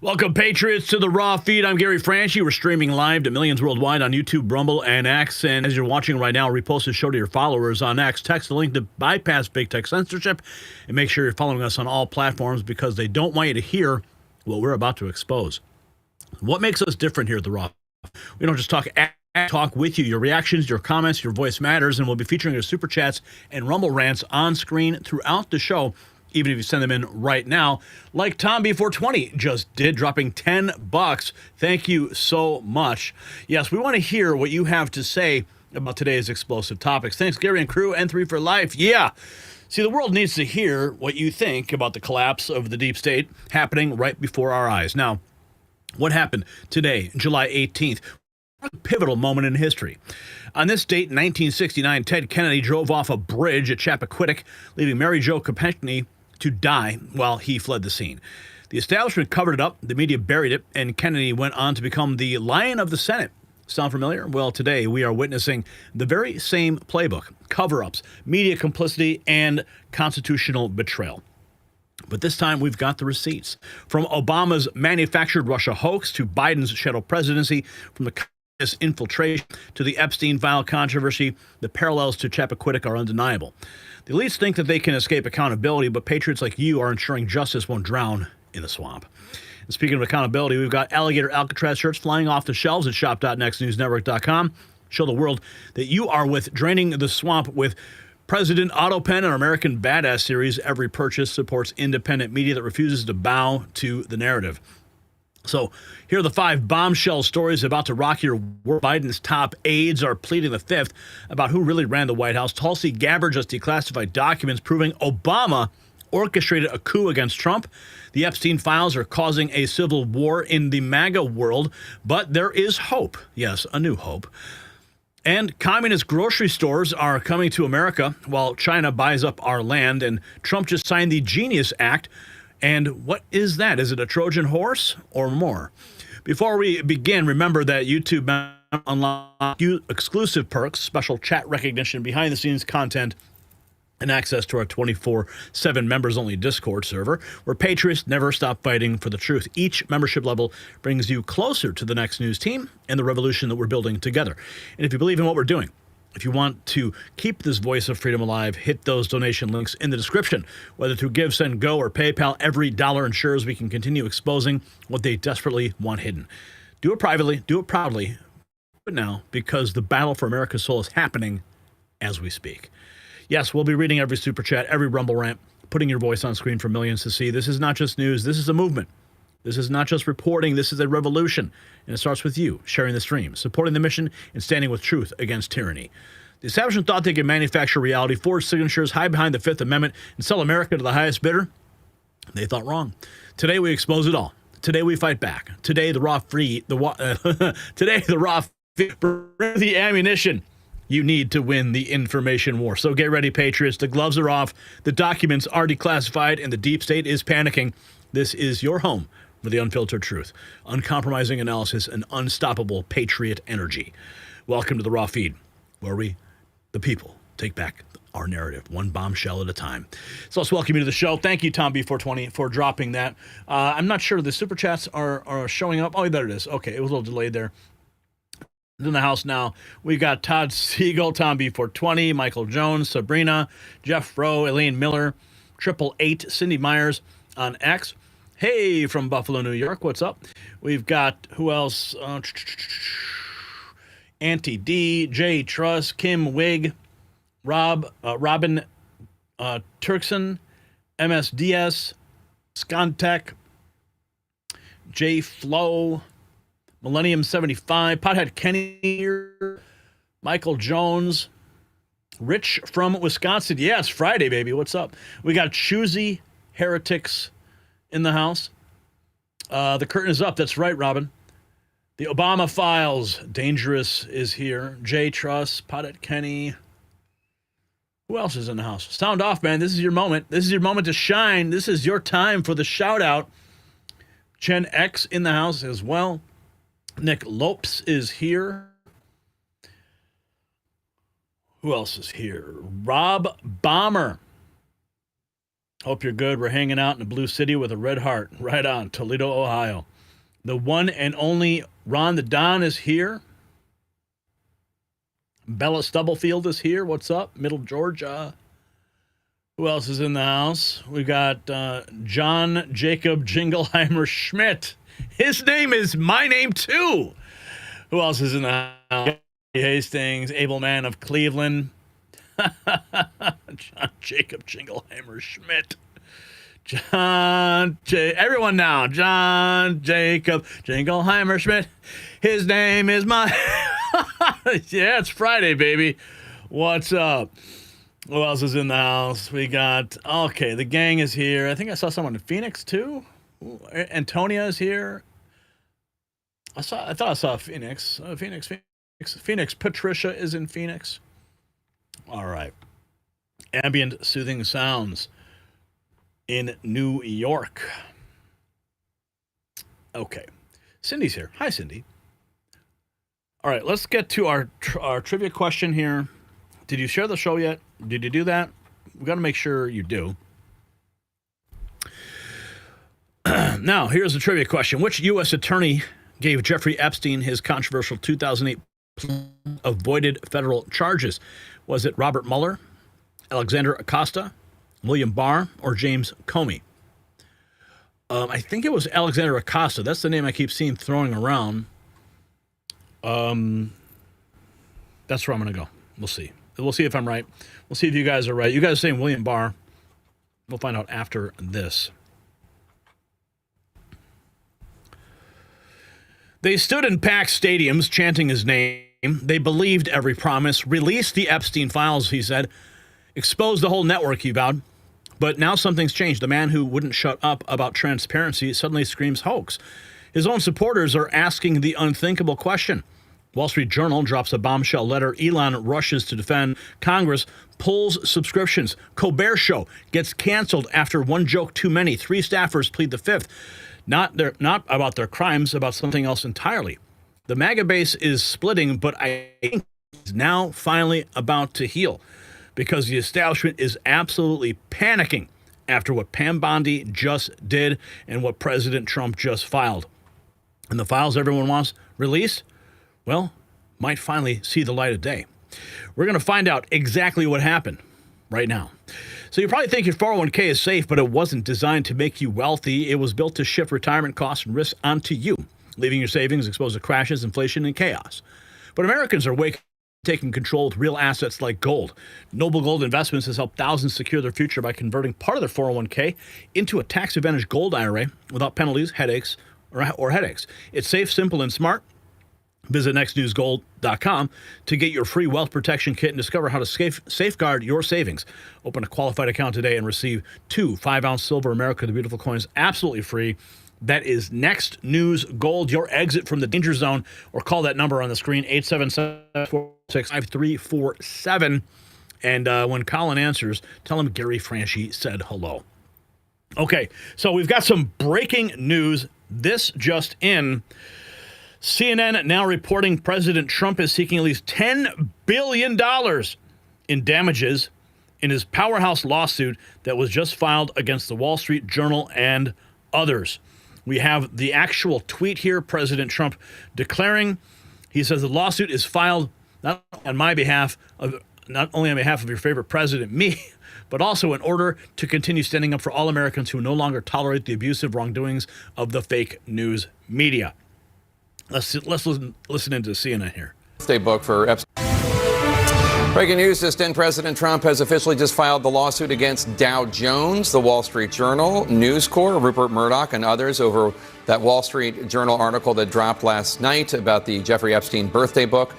Welcome, Patriots, to the Raw Feed. I'm Gary Franchi. We're streaming live to millions worldwide on YouTube, Rumble, and X. And as you're watching right now, repost this show to your followers on X. Text the link to bypass big tech censorship and make sure you're following us on all platforms because they don't want you to hear what we're about to expose. What makes us different here at the Raw? We don't just talk with you. Your reactions, your comments, your voice matters, and we'll be featuring your super chats and Rumble rants on screen throughout the show, even if you send them in right now, like Tom B420 just did, dropping $10. Thank you so much. Yes, we want to hear what you have to say about today's explosive topics. Thanks, Gary and crew, N3 for life. Yeah. See, the world needs to hear what you think about the collapse of the deep state happening right before our eyes. Now, what happened today, July 18th? A pivotal moment in history. On this date, in 1969, Ted Kennedy drove off a bridge at Chappaquiddick, leaving Mary Jo Kopechne to die while he fled the scene. The establishment covered it up, the media buried it, and Kennedy went on to become the Lion of the Senate. Sound familiar? Well, today we are witnessing the very same playbook: cover-ups, media complicity, and constitutional betrayal. But this time we've got the receipts. From Obama's manufactured Russia hoax to Biden's shadow presidency, from the infiltration to the Epstein file controversy, the parallels to Chappaquiddick are undeniable. The elites think that they can escape accountability, but patriots like you are ensuring justice won't drown in the swamp. And speaking of accountability, we've got alligator Alcatraz shirts flying off the shelves at shop.nextnewsnetwork.com. Show the world that you are with draining the swamp with President Autopen and our American Badass series. Every purchase supports independent media that refuses to bow to the narrative. So here are the 5 bombshell stories about to rock your world. Biden's top aides are pleading the fifth about who really ran the White House. Tulsi Gabbard just declassified documents proving Obama orchestrated a coup against Trump. The Epstein files are causing a civil war in the MAGA world, but there is hope. Yes, a new hope. And communist grocery stores are coming to America while China buys up our land, and Trump just signed the Genius Act. And what is that? Is it a Trojan horse or more? Before we begin, remember that YouTube unlocks exclusive perks, special chat recognition, behind-the-scenes content, and access to our 24/7 members-only Discord server, where patriots never stop fighting for the truth. Each membership level brings you closer to the next news team and the revolution that we're building together. And if you believe in what we're doing, if you want to keep this voice of freedom alive, hit those donation links in the description. Whether through Give, Send, Go, or PayPal, every dollar ensures we can continue exposing what they desperately want hidden. Do it privately, do it proudly, do it now, because the battle for America's soul is happening as we speak. Yes, we'll be reading every super chat, every Rumble rant, putting your voice on screen for millions to see. This is not just news, this is a movement. This is not just reporting, this is a revolution. And it starts with you sharing the stream, supporting the mission, and standing with truth against tyranny. The establishment thought they could manufacture reality, forge signatures, hide behind the Fifth Amendment, and sell America to the highest bidder. They thought wrong. Today we expose it all. Today we fight back. Today the raw feed brings the ammunition you need to win the information war. So get ready, patriots. The gloves are off. The documents are declassified, and the deep state is panicking. This is your home for the unfiltered truth, uncompromising analysis, and unstoppable patriot energy. Welcome to the Raw Feed, where we, the people, take back our narrative, one bombshell at a time. So let's welcome you to the show. Thank you, Tom B420, for dropping that. I'm not sure the super chats are showing up. Oh, there it is. Okay, it was a little delayed there. In the house now, we got Todd Siegel, Tom B420, Michael Jones, Sabrina, Jeff Rowe, Elaine Miller, 888, Cindy Myers on X. Hey, from Buffalo, New York. What's up? We've got, who else? Auntie D, Jay Truss, Kim Wig, Robin Turkson, MSDS, Scontech, J Flow, Millennium 75, Pothead Kenny, Michael Jones, Rich from Wisconsin. Yes, Friday, baby. What's up? We got Choosy Heretics in the house. The curtain is up. That's right, Robin. The Obama Files. Dangerous is here. Jay Truss, Pothead Kenny. Who else is in the house? Sound off, man. This is your moment. This is your moment to shine. This is your time for the shout out. Chen X in the house as well. Nick Lopes is here. Who else is here? Rob Bomber. Hope you're good. We're hanging out in the Blue City with a red heart. Right on. Toledo, Ohio. The one and only Ron the Don is here. Bella Stubblefield is here. What's up? Middle Georgia. Who else is in the house? We got John Jacob Jingleheimer Schmidt. His name is my name, too. Who else is in the house? Hastings, Able Man of Cleveland. John Jacob Jingleheimer Schmidt. Everyone now. John Jacob Jingleheimer Schmidt. His name is my... Yeah, it's Friday, baby. What's up? Who else is in the house? We got... Okay, the gang is here. I think I saw someone in Phoenix, too. Ooh, Antonia is here. I thought I saw Phoenix. Phoenix. Patricia is in Phoenix. All right. Ambient soothing sounds in New York. Okay. Cindy's here. Hi, Cindy. All right, let's get to our trivia question here. Did you share the show yet? Did you do that? We've got to make sure you do. Now, here's the trivia question. Which U.S. attorney gave Jeffrey Epstein his controversial 2008 avoided federal charges? Was it Robert Mueller, Alexander Acosta, William Barr, or James Comey? I think it was Alexander Acosta. That's the name I keep seeing throwing around. That's where I'm going to go. We'll see. We'll see if I'm right. We'll see if you guys are right. You guys are saying William Barr. We'll find out after this. They stood in packed stadiums chanting his name. They believed every promise, released the Epstein files, he said, exposed the whole network, he vowed. But now something's changed. The man who wouldn't shut up about transparency suddenly screams hoax. His own supporters are asking the unthinkable question. Wall Street Journal drops a bombshell letter. Elon rushes to defend. Congress pulls subscriptions. Colbert Show gets canceled after one joke too many. 3 staffers plead the fifth. Not about their crimes, about something else entirely. The MAGA base is splitting, but I think it's now finally about to heal because the establishment is absolutely panicking after what Pam Bondi just did and what President Trump just filed. And the files everyone wants released, well, might finally see the light of day. We're going to find out exactly what happened right now. So you probably think your 401k is safe, but it wasn't designed to make you wealthy. It was built to shift retirement costs and risks onto you, leaving your savings exposed to crashes, inflation, and chaos. But Americans are taking control with real assets like gold. Noble Gold Investments has helped thousands secure their future by converting part of their 401k into a tax-advantaged gold IRA without penalties, headaches, or headaches. It's safe, simple, and smart. Visit nextnewsgold.com to get your free wealth protection kit and discover how to safeguard your savings. Open a qualified account today and receive 2 5-ounce silver America the Beautiful coins absolutely free. That is Next News Gold, your exit from the danger zone, or call that number on the screen, 877-446-5347. And when Colin answers, tell him Gary Franchi said hello. Okay, so we've got some breaking news. This just in. CNN now reporting President Trump is seeking at least $10 billion in damages in his powerhouse lawsuit that was just filed against the Wall Street Journal and others. We have the actual tweet here, President Trump declaring, he says the lawsuit is filed not only on behalf of your favorite president, me, but also in order to continue standing up for all Americans who no longer tolerate the abusive wrongdoings of the fake news media. Let's listen into CNN here. Birthday book for Epstein. Breaking news, this then President Trump has officially just filed the lawsuit against Dow Jones, the Wall Street Journal, News Corp, Rupert Murdoch, and others over that Wall Street Journal article that dropped last night about the Jeffrey Epstein birthday book.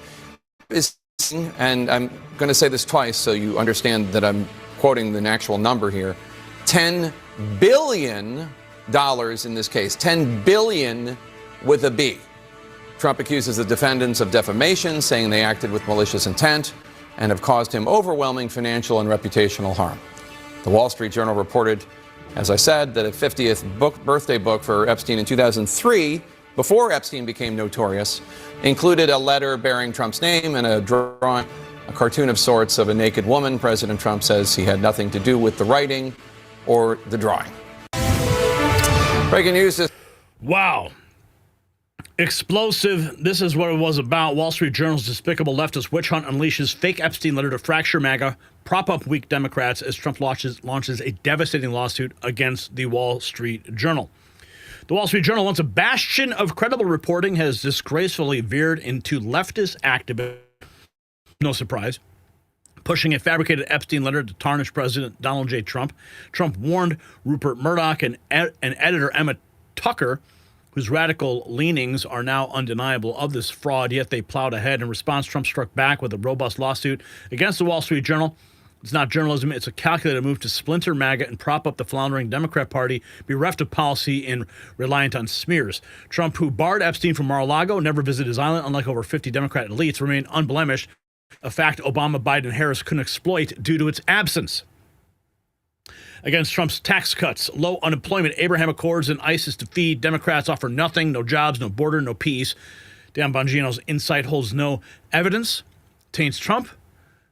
And I'm going to say this twice so you understand that I'm quoting the actual number here. $10 billion in this case. $10 billion with a B. Trump accuses the defendants of defamation, saying they acted with malicious intent and have caused him overwhelming financial and reputational harm. The Wall Street Journal reported, as I said, that a 50th birthday book for Epstein in 2003, before Epstein became notorious, included a letter bearing Trump's name and a drawing, a cartoon of sorts of a naked woman. President Trump says he had nothing to do with the writing or the drawing. Breaking news is... Wow. Explosive. This is what it was about. Wall Street Journal's despicable leftist witch hunt unleashes fake Epstein letter to fracture MAGA, prop up weak Democrats as Trump launches a devastating lawsuit against the Wall Street Journal. The Wall Street Journal, once a bastion of credible reporting, has disgracefully veered into leftist activism. No surprise. Pushing a fabricated Epstein letter to tarnish President Donald J. Trump. Trump warned Rupert Murdoch and editor Emma Tucker, whose radical leanings are now undeniable, of this fraud, yet they plowed ahead. In response, Trump struck back with a robust lawsuit against the Wall Street Journal. It's not journalism, it's a calculated move to splinter MAGA and prop up the floundering Democrat Party, bereft of policy and reliant on smears. Trump, who barred Epstein from Mar-a-Lago, never visited his island, unlike over 50 Democrat elites, remained unblemished, a fact Obama, Biden, and Harris couldn't exploit due to its absence. Against Trump's tax cuts, low unemployment, Abraham Accords, and ISIS defeat, Democrats offer nothing, no jobs, no border, no peace. Dan Bongino's insight holds no evidence, taints Trump.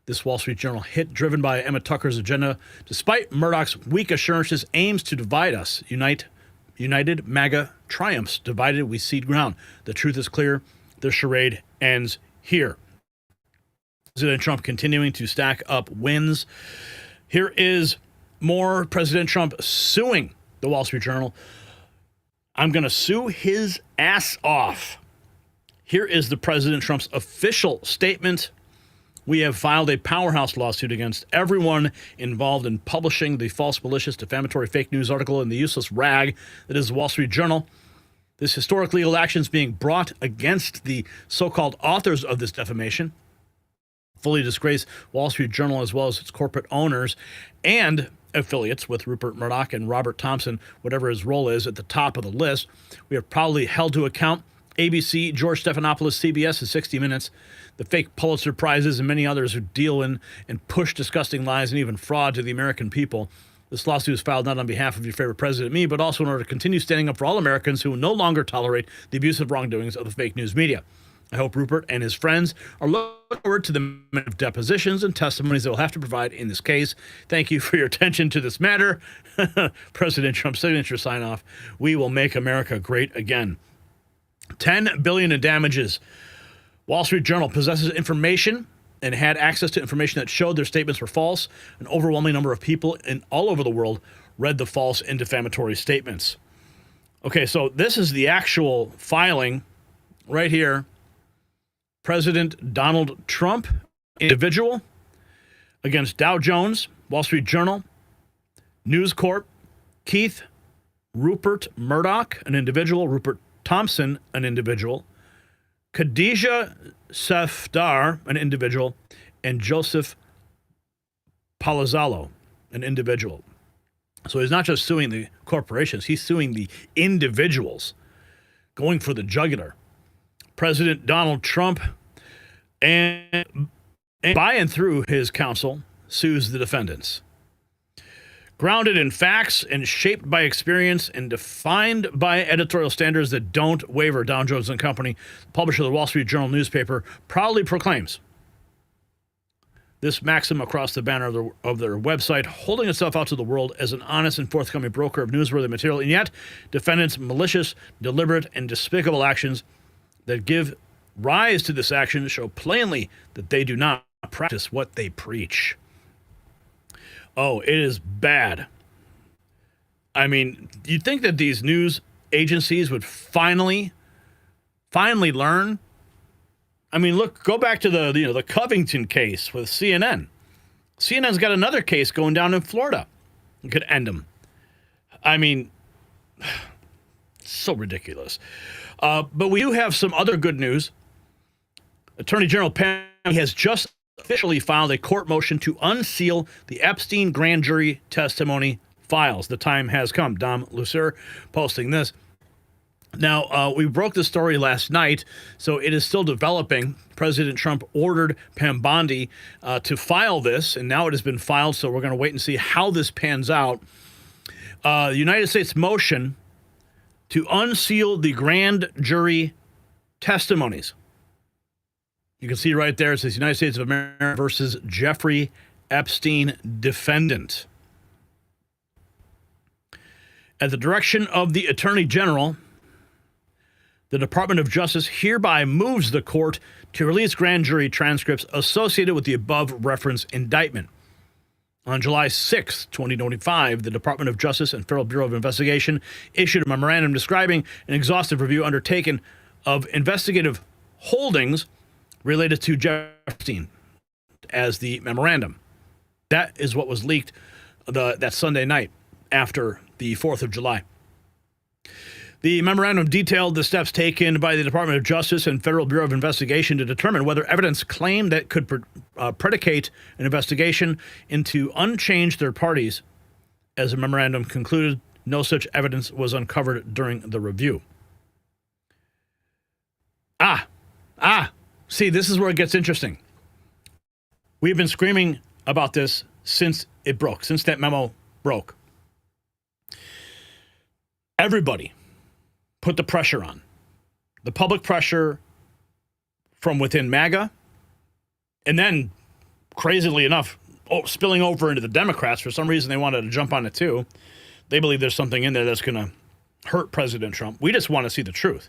This Wall Street Journal hit, driven by Emma Tucker's agenda, despite Murdoch's weak assurances, aims to divide us. United MAGA triumphs. Divided, we cede ground. The truth is clear. The charade ends here. President Trump continuing to stack up wins. Here is more President Trump suing the Wall Street Journal. I'm going to sue his ass off. Here is the President Trump's official statement. We have filed a powerhouse lawsuit against everyone involved in publishing the false, malicious, defamatory fake news article in the useless rag that is the Wall Street Journal. This historic legal action is being brought against the so-called authors of this defamation, fully disgrace Wall Street Journal as well as its corporate owners and affiliates, with Rupert Murdoch and Robert Thompson, whatever his role is, at the top of the list. We have probably held to account ABC, George Stephanopoulos, CBS, and 60 Minutes, the fake Pulitzer Prizes, and many others who deal in and push disgusting lies and even fraud to the American people. This lawsuit is filed not on behalf of your favorite president, me, but also in order to continue standing up for all Americans who no longer tolerate the abusive wrongdoings of the fake news media. I hope Rupert and his friends are looking forward to the depositions and testimonies they will have to provide in this case. Thank you for your attention to this matter. President Trump's signature sign-off. We will make America great again. $10 billion in damages. Wall Street Journal possesses information and had access to information that showed their statements were false. An overwhelming number of people all over the world read the false and defamatory statements. Okay, so this is the actual filing right here. President Donald Trump, individual, against Dow Jones, Wall Street Journal, News Corp, Keith, Rupert Murdoch, an individual, Rupert Thompson, an individual, Khadijah Safdar, an individual, and Joseph Palazzolo, an individual. So he's not just suing the corporations, he's suing the individuals, going for the jugular. President Donald Trump, and by and through his counsel, sues the defendants. Grounded in facts and shaped by experience and defined by editorial standards that don't waver, Dow Jones & Company, publisher of the Wall Street Journal newspaper, proudly proclaims this maxim across the banner of their website, holding itself out to the world as an honest and forthcoming broker of newsworthy material, and yet defendants' malicious, deliberate, and despicable actions that give rise to this action show plainly that they do not practice what they preach. Oh, it is bad. I mean, you'd think that these news agencies would finally learn. I mean, look, go back to the Covington case with CNN. CNN's got another case going down in Florida. It could end them. I mean, so ridiculous. But we do have some other good news. Attorney General Penny has just officially filed a court motion to unseal the Epstein grand jury testimony files. The time has come. Dom Lucer posting this. Now, we broke the story last night, so it is still developing. President Trump ordered Pam Bondi to file this, and now it has been filed, so we're going to wait and see how this pans out. The United States motion to unseal the grand jury testimonies. You can see right there, it says United States of America versus Jeffrey Epstein, defendant. At the direction of the Attorney General, The Department of Justice hereby moves the court to release grand jury transcripts associated with the above referenced indictment. On July 6, 2025, the Department of Justice and Federal Bureau of Investigation issued a memorandum describing an exhaustive review undertaken of investigative holdings related to Epstein as the memorandum. That is what was leaked that Sunday night after the 4th of July. The memorandum detailed the steps taken by the Department of Justice and Federal Bureau of Investigation to determine whether evidence claimed that could predicate an investigation into unchanged third parties. As the memorandum concluded, no such evidence was uncovered during the review. See, this is where it gets interesting. We've been screaming about this since it broke, since that memo broke. Everybody put the pressure on. The public pressure from within MAGA, and then, crazily enough, spilling over into the Democrats. For some reason, they wanted to jump on it too. They believe there's something in there that's going to hurt President Trump. We just want to see the truth.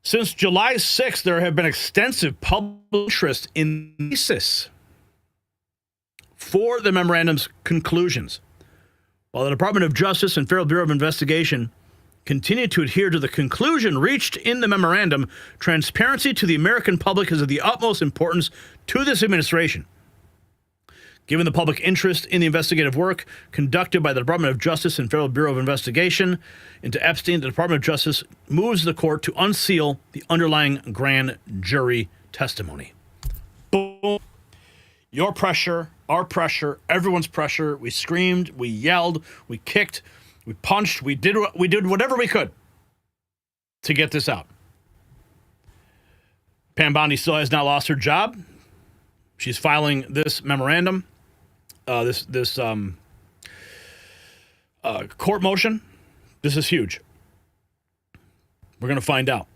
Since July 6th, there have been extensive public interest in the thesis for the memorandum's conclusions. While the Department of Justice and Federal Bureau of Investigation continue to adhere to the conclusion reached in the memorandum, transparency to the American public is of the utmost importance to this administration. Given the public interest in the investigative work conducted by the Department of Justice and Federal Bureau of Investigation into Epstein, the Department of Justice moves the court to unseal the underlying grand jury testimony. Boom. Your pressure, our pressure, everyone's pressure. We screamed, we yelled, we kicked, we punched, we did whatever we could to get this out. Pam Bondi still has not lost her job. She's filing this memorandum, this court motion. This is huge. We're going to find out.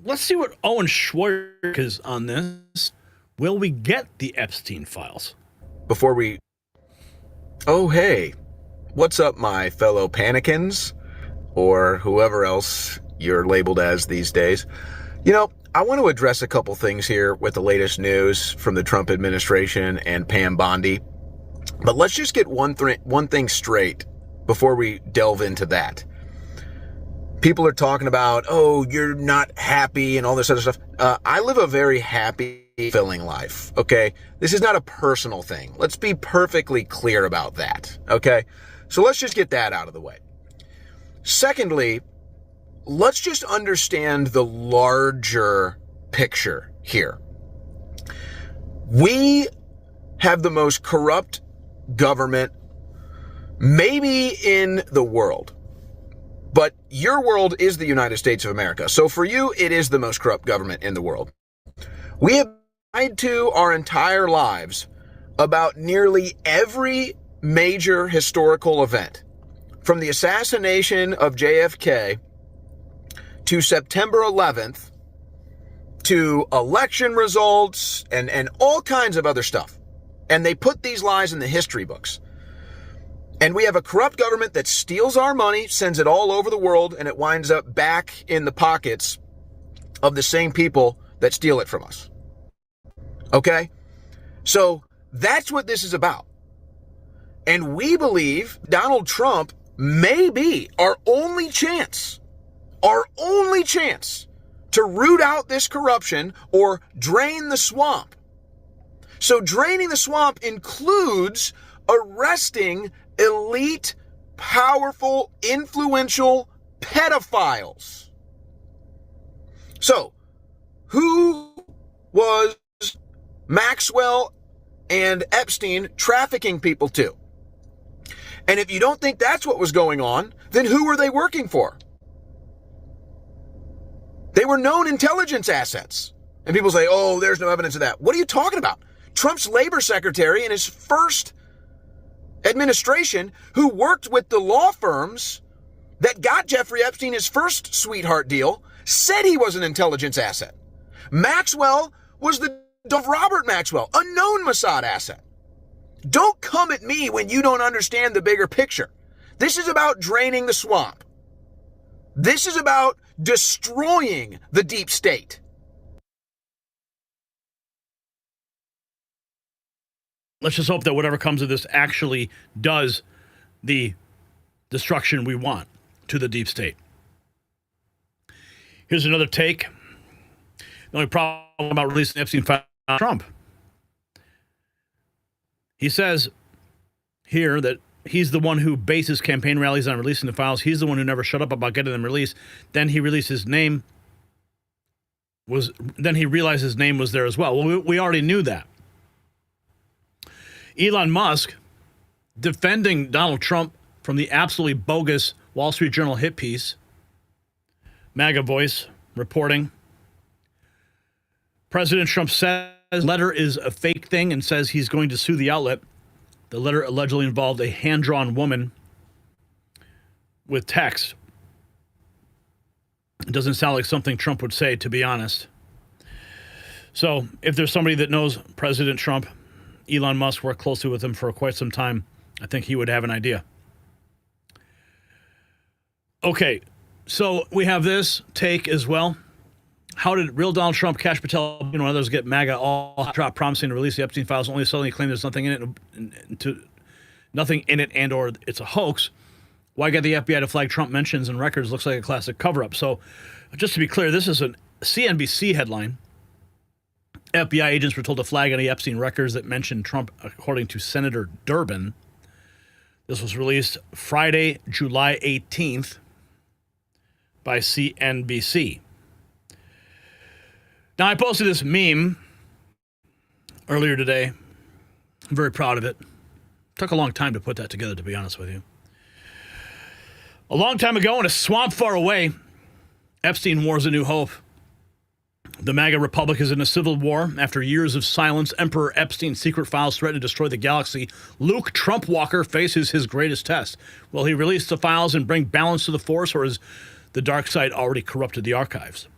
Let's see what Owen Schwartz is on this. Will we get the Epstein files? Oh, hey. What's up, my fellow panicans? Or whoever else you're labeled as these days. You know, I want to address a couple things here with the latest news from the Trump administration and Pam Bondi. But let's just get one thing straight before we delve into that. People are talking about, oh, you're not happy and all this other stuff. I live a very happy, fulfilling life, okay? This is not a personal thing. Let's be perfectly clear about that, okay? So let's just get that out of the way. Secondly, let's just understand the larger picture here. We have the most corrupt government maybe in the world. But your world is the United States of America. So for you, it is the most corrupt government in the world. We have lied to our entire lives about nearly every major historical event. From the assassination of JFK to September 11th, to election results and all kinds of other stuff. And they put these lies in the history books. And we have a corrupt government that steals our money, sends it all over the world, and it winds up back in the pockets of the same people that steal it from us. Okay? So that's what this is about. And we believe Donald Trump may be our only chance to root out this corruption or drain the swamp. So draining the swamp includes arresting elite, powerful, influential pedophiles. So, who was Maxwell and Epstein trafficking people to? And if you don't think that's what was going on, then who were they working for? They were known intelligence assets. And people say, oh, there's no evidence of that. What are you talking about? Trump's labor secretary in his first administration, who worked with the law firms that got Jeffrey Epstein his first sweetheart deal, said he was an intelligence asset. Maxwell was the Robert Maxwell, a known Mossad asset. Don't come at me when you don't understand the bigger picture. This is about draining the swamp. This is about destroying the deep state. Let's just hope that whatever comes of this actually does the destruction we want to the deep state. Here's another take. The only problem about releasing Epstein files Trump. He says here that he's the one who based his campaign rallies on releasing the files. He's the one who never shut up about getting them released. Then he released his name then he realized his name was there as well. Well, we already knew that. Elon Musk defending Donald Trump from the absolutely bogus Wall Street Journal hit piece. MAGA Voice reporting. President Trump says the letter is a fake thing and says he's going to sue the outlet. The letter allegedly involved a hand-drawn woman with text. It doesn't sound like something Trump would say, to be honest. So if there's somebody that knows President Trump, Elon Musk worked closely with him for quite some time, I think he would have an idea. Okay, so we have this take as well. How did real Donald Trump, Kash Patel, and others get MAGA all drop promising to release the Epstein files, only suddenly claim there's nothing in it, and or it's a hoax? Why get the FBI to flag Trump mentions and records? Looks like a classic cover-up. So just to be clear, this is a CNBC headline. FBI agents were told to flag any Epstein records that mentioned Trump, according to Senator Durbin. This was released Friday, July 18th by CNBC. Now, I posted this meme earlier today. I'm very proud of it. Took a long time to put that together, to be honest with you. A long time ago, in a swamp far away, Epstein wars a new hope. The MAGA Republic is in a civil war. After years of silence, Emperor Epstein's secret files threaten to destroy the galaxy. Luke Trump Walker faces his greatest test. Will he release the files and bring balance to the force, or has the dark side already corrupted the archives?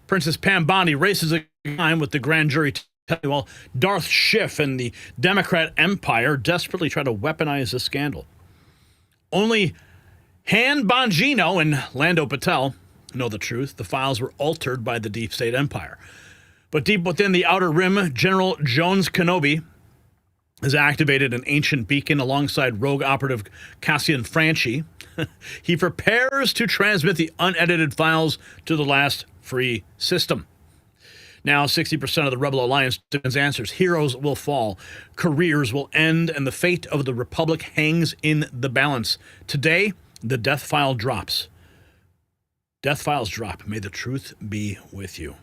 Princess Pam Bondi races a time with the grand jury while Darth Schiff and the Democrat empire desperately try to weaponize the scandal. Only Han Bongino and Lando Patel know the truth. The files were altered by the deep state empire. But deep within the outer rim, General Jones Kenobi has activated an ancient beacon alongside rogue operative Cassian Franchi. He prepares to transmit the unedited files to the last free system. Now, 60% of the Rebel Alliance demands answers. Heroes will fall, careers will end, and the fate of the Republic hangs in the balance. Today, the death file drops. Death files drop. May the truth be with you.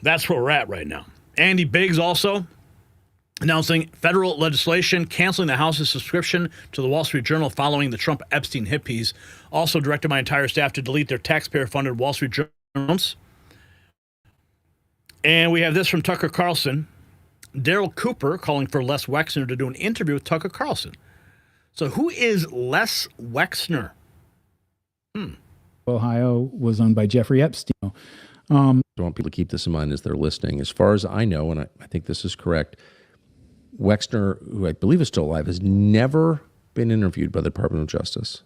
That's where we're at right now. Andy Biggs also announcing federal legislation canceling the House's subscription to the Wall Street Journal following the Trump Epstein hit piece. Also directed my entire staff to delete their taxpayer-funded Wall Street Journals. And we have this from Tucker Carlson. Daryl Cooper calling for Les Wexner to do an interview with Tucker Carlson. So who is Les Wexner? Ohio was owned by Jeffrey Epstein. I want people to keep this in mind as they're listening. As far as I know, and I think this is correct, Wexner, who I believe is still alive, has never been interviewed by the Department of Justice.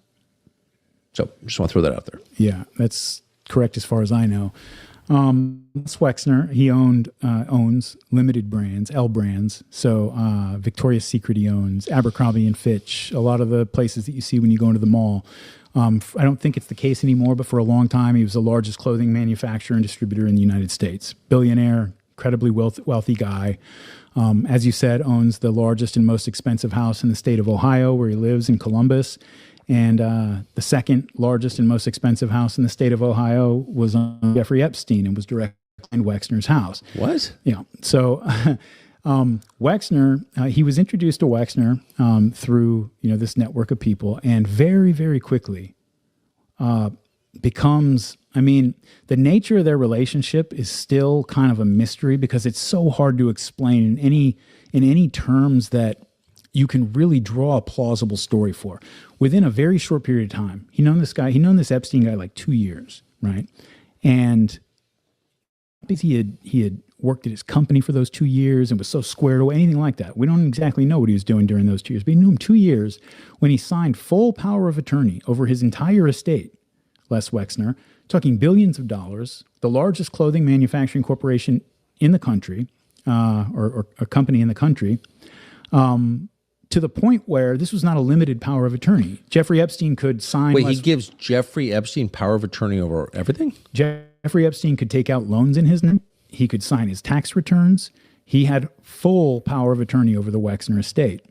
So just want to throw that out there. Yeah, that's correct as far as I know. Wexner, he owns limited brands, L brands. So Victoria's Secret he owns, Abercrombie and Fitch, a lot of the places that you see when you go into the mall. I don't think it's the case anymore, but for a long time, he was the largest clothing manufacturer and distributor in the United States. Billionaire, incredibly wealthy guy. As you said, owns the largest and most expensive house in the state of Ohio, where he lives in Columbus. And the second largest and most expensive house in the state of Ohio was on Jeffrey Epstein and was directly behind Wexner's house. What? Yeah. So Wexner, he was introduced to Wexner through this network of people, and very, very quickly becomes. I mean, the nature of their relationship is still kind of a mystery because it's so hard to explain in any terms that you can really draw a plausible story for. Within a very short period of time, he known this Epstein guy like 2 years, right? And he had worked at his company for those 2 years and was so squared away, anything like that. We don't exactly know what he was doing during those 2 years, but he knew him 2 years when he signed full power of attorney over his entire estate, Les Wexner, talking billions of dollars, the largest clothing manufacturing corporation in the country, or a company in the country, to the point where this was not a limited power of attorney. Jeffrey Epstein could sign... Wait, he gives Jeffrey Epstein power of attorney over everything? Jeffrey Epstein could take out loans in his name. He could sign his tax returns. He had full power of attorney over the Wexner estate.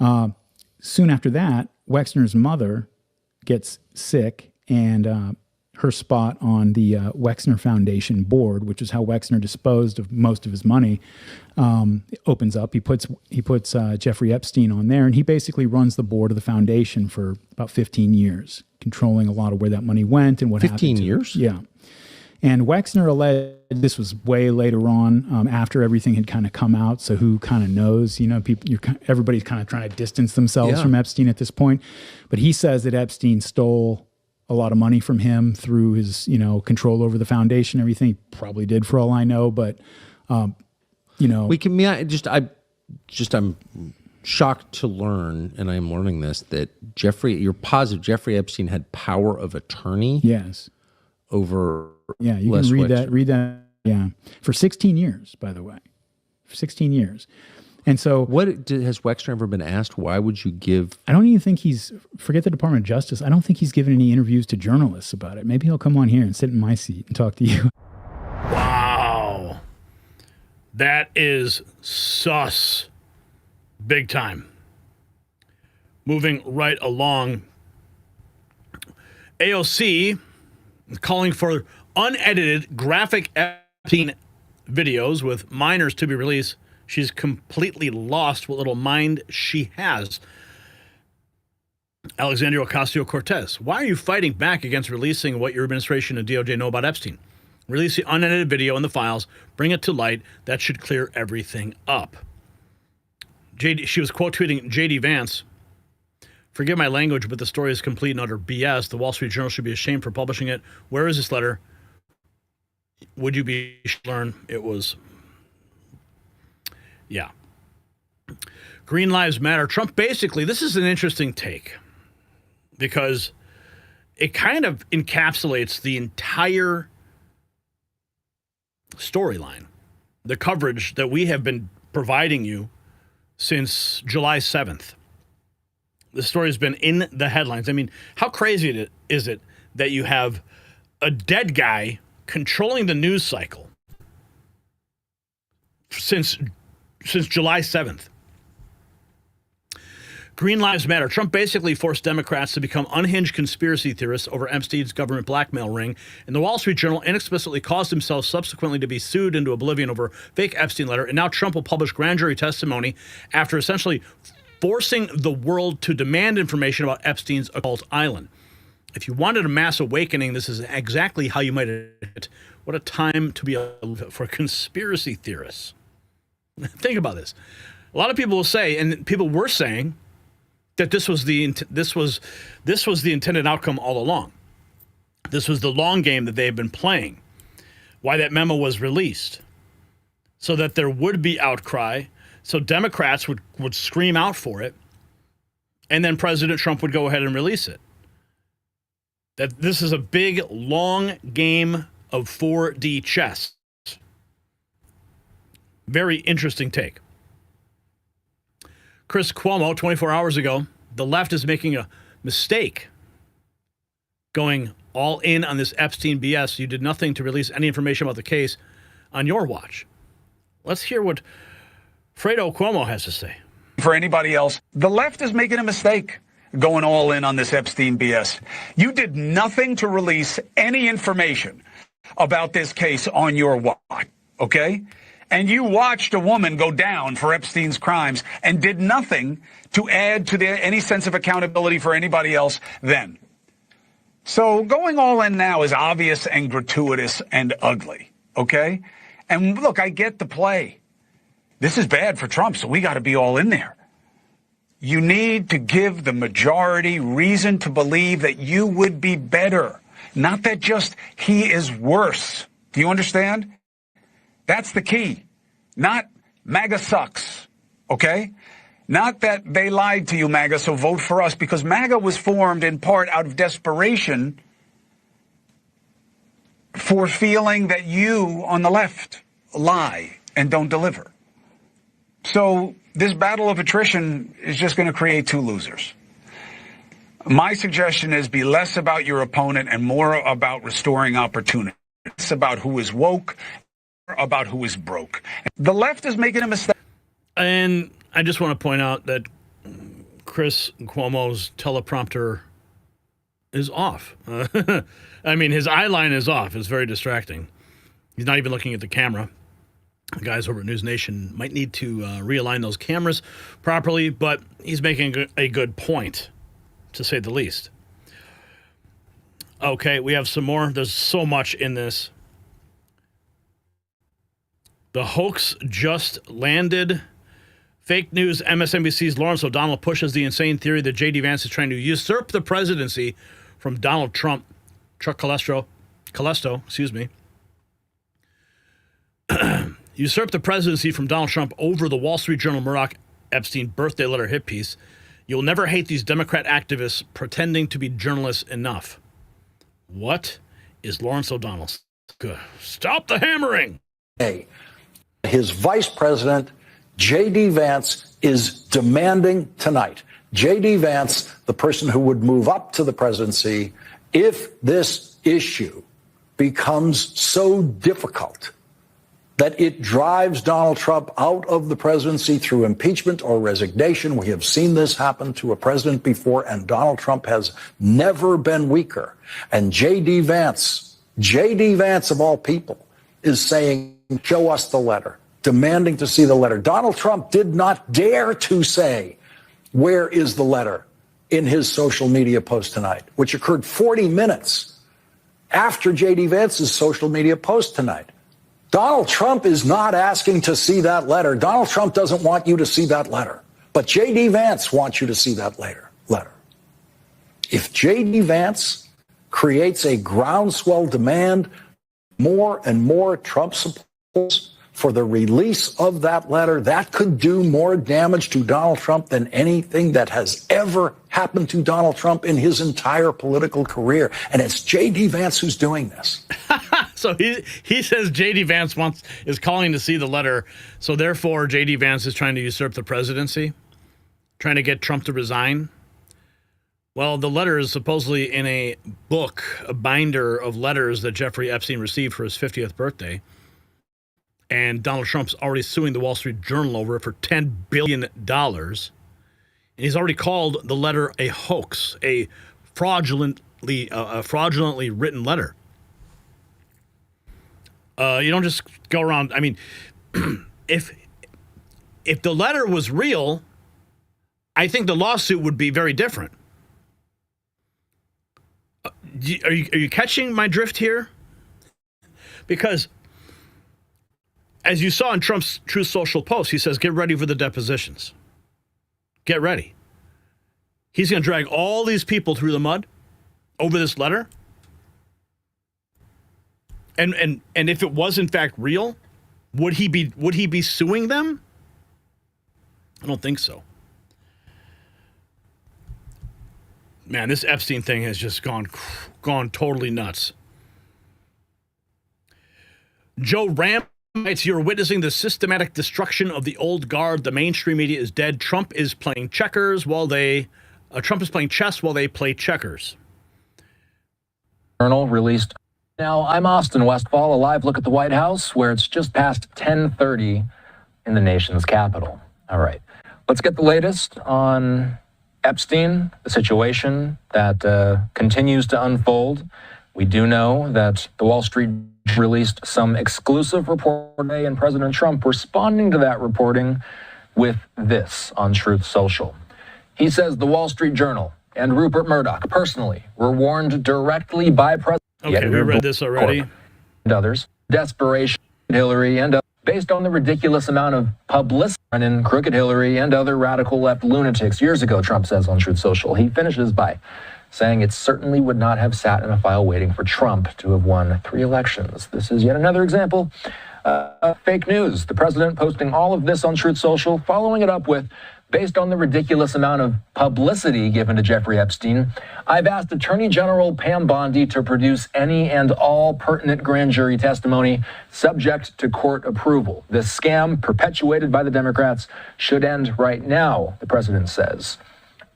Soon after that, Wexner's mother gets sick, and her spot on the Wexner Foundation board, which is how Wexner disposed of most of his money, opens up. He puts Jeffrey Epstein on there, and he basically runs the board of the foundation for about 15 years, controlling a lot of where that money went and what happened. 15 years? Yeah. And Wexner alleged, this was way later on, after everything had kind of come out. So who kind of knows? You know, everybody's kind of trying to distance themselves from Epstein at this point. But he says that Epstein stole a lot of money from him through his, control over the foundation, everything. Probably did, for all I know. But, I'm shocked to learn, and I am learning this, that you're positive Jeffrey Epstein had power of attorney. Yes. Over. Yeah, you Les can read Wexner. that. Yeah, for 16 years, by the way, for 16 years. And so, has Wexner ever been asked? Why would you give? I don't even think forget the Department of Justice. I don't think he's given any interviews to journalists about it. Maybe he'll come on here and sit in my seat and talk to you. Wow. That is sus. Big time. Moving right along. AOC calling for unedited graphic Epstein videos with minors to be released. She's completely lost what little mind she has. Alexandria Ocasio-Cortez, why are you fighting back against releasing what your administration and DOJ know about Epstein? Release the unedited video and the files. Bring it to light. That should clear everything up. She was quote tweeting J.D. Vance. Forgive my language, but the story is complete and utter BS. The Wall Street Journal should be ashamed for publishing it. Where is this letter? Would you be learn? It was... Yeah. Green Lives Matter. Trump basically, this is an interesting take because it kind of encapsulates the entire storyline, the coverage that we have been providing you since July 7th. The story has been in the headlines. I mean, how crazy is it that you have a dead guy controlling the news cycle since July 7th. Green Lives Matter. Trump basically forced Democrats to become unhinged conspiracy theorists over Epstein's government blackmail ring, and the Wall Street Journal inexplicitly caused himself subsequently to be sued into oblivion over fake Epstein letter, and now Trump will publish grand jury testimony after essentially forcing the world to demand information about Epstein's occult island. If you wanted a mass awakening, this is exactly how you might have it. What a time to be for conspiracy theorists. Think about this. A lot of people will say, and people were saying, that this was the intended outcome all along. This was the long game that they had been playing. Why that memo was released, so that there would be outcry, so Democrats would scream out for it, and then President Trump would go ahead and release it. That this is a big, long game of 4D chess. Very interesting take. Chris Cuomo, 24 hours ago, the left is making a mistake going all in on this Epstein BS. You did nothing to release any information about the case on your watch. Let's hear what Fredo Cuomo has to say. For anybody else, the left is making a mistake going all in on this Epstein BS. You did nothing to release any information about this case on your watch, okay? And you watched a woman go down for Epstein's crimes and did nothing to add to any sense of accountability for anybody else then. So going all in now is obvious and gratuitous and ugly, okay? And look, I get the play. This is bad for Trump, so we got to be all in there. You need to give the majority reason to believe that you would be better, not that just he is worse. Do you understand? That's the key. Not MAGA sucks, okay? Not that they lied to you, MAGA, so vote for us, because MAGA was formed in part out of desperation for feeling that you on the left lie and don't deliver. So this battle of attrition is just going to create two losers. My suggestion is be less about your opponent and more about restoring opportunity. It's about who is woke, about who is broke. The left is making a mistake. And I just want to point out that Chris Cuomo's teleprompter is off. I mean, his eye line is off. It's very distracting. He's not even looking at the camera. The guys over at News Nation might need to realign those cameras properly, but he's making a good point, to say the least. Okay, we have some more. There's so much in this. The hoax just landed. Fake news. MSNBC's Lawrence O'Donnell pushes the insane theory that J.D. Vance is trying to usurp the presidency from Donald Trump. Chuck Calesto, excuse me. Usurp the presidency from Donald Trump over the Wall Street Journal Murdoch Epstein birthday letter hit piece. You'll never hate these Democrat activists pretending to be journalists enough. What is Lawrence O'Donnell? Stop the hammering. His vice president, J.D. Vance, is demanding tonight. J.D. Vance, the person who would move up to the presidency, if this issue becomes so difficult that it drives Donald Trump out of the presidency through impeachment or resignation. We have seen this happen to a president before, and Donald Trump has never been weaker. And J.D. Vance of all people, is saying, show us the letter, demanding to see the letter. Donald Trump did not dare to say, where is the letter, in his social media post tonight, which occurred 40 minutes after J.D. Vance's social media post tonight. Donald Trump is not asking to see that letter. Donald Trump doesn't want you to see that letter. But J.D. Vance wants you to see that letter. If J.D. Vance creates a groundswell demand, more and more Trump supporters for the release of that letter, that could do more damage to Donald Trump than anything that has ever happened to Donald Trump in his entire political career. And it's J.D. Vance who's doing this. So he says J.D. Vance is calling to see the letter, so therefore J.D. Vance is trying to usurp the presidency, trying to get Trump to resign. Well, the letter is supposedly in a book, a binder of letters that Jeffrey Epstein received for his 50th birthday. And Donald Trump's already suing the Wall Street Journal over it for $10 billion. And he's already called the letter a hoax, a fraudulently written letter. You don't just go around. I mean, if the letter was real, I think the lawsuit would be very different. Are you catching my drift here? Because as you saw in Trump's Truth Social post, he says, get ready for the depositions. Get ready. He's going to drag all these people through the mud over this letter. And if it was in fact real, would he be suing them? I don't think so. Man, this Epstein thing has just gone totally nuts. Joe Ram writes, you're witnessing the systematic destruction of the old guard. The mainstream media is dead. Trump is playing chess while they play checkers. Journal released. Now, I'm Austin Westfall, a live look at the White House, where it's just past 10:30 in the nation's capital. All right, let's get the latest on Epstein, the situation that continues to unfold. We do know that the Wall Street released some exclusive report today, and President Trump responding to that reporting with this on Truth Social. He says the Wall Street Journal and Rupert Murdoch personally were warned directly by President. Okay, we read this already. And others, desperation, Hillary, and based on the ridiculous amount of publicity in Crooked Hillary and other radical left lunatics years ago, Trump says on Truth Social. He finishes by saying it certainly would not have sat in a file waiting for Trump to have won 3 elections. This is yet another example Fake news. The president posting all of this on Truth Social, following it up with, based on the ridiculous amount of publicity given to Jeffrey Epstein, I've asked Attorney General Pam Bondi to produce any and all pertinent grand jury testimony subject to court approval. This scam, perpetuated by the Democrats, should end right now, the president says.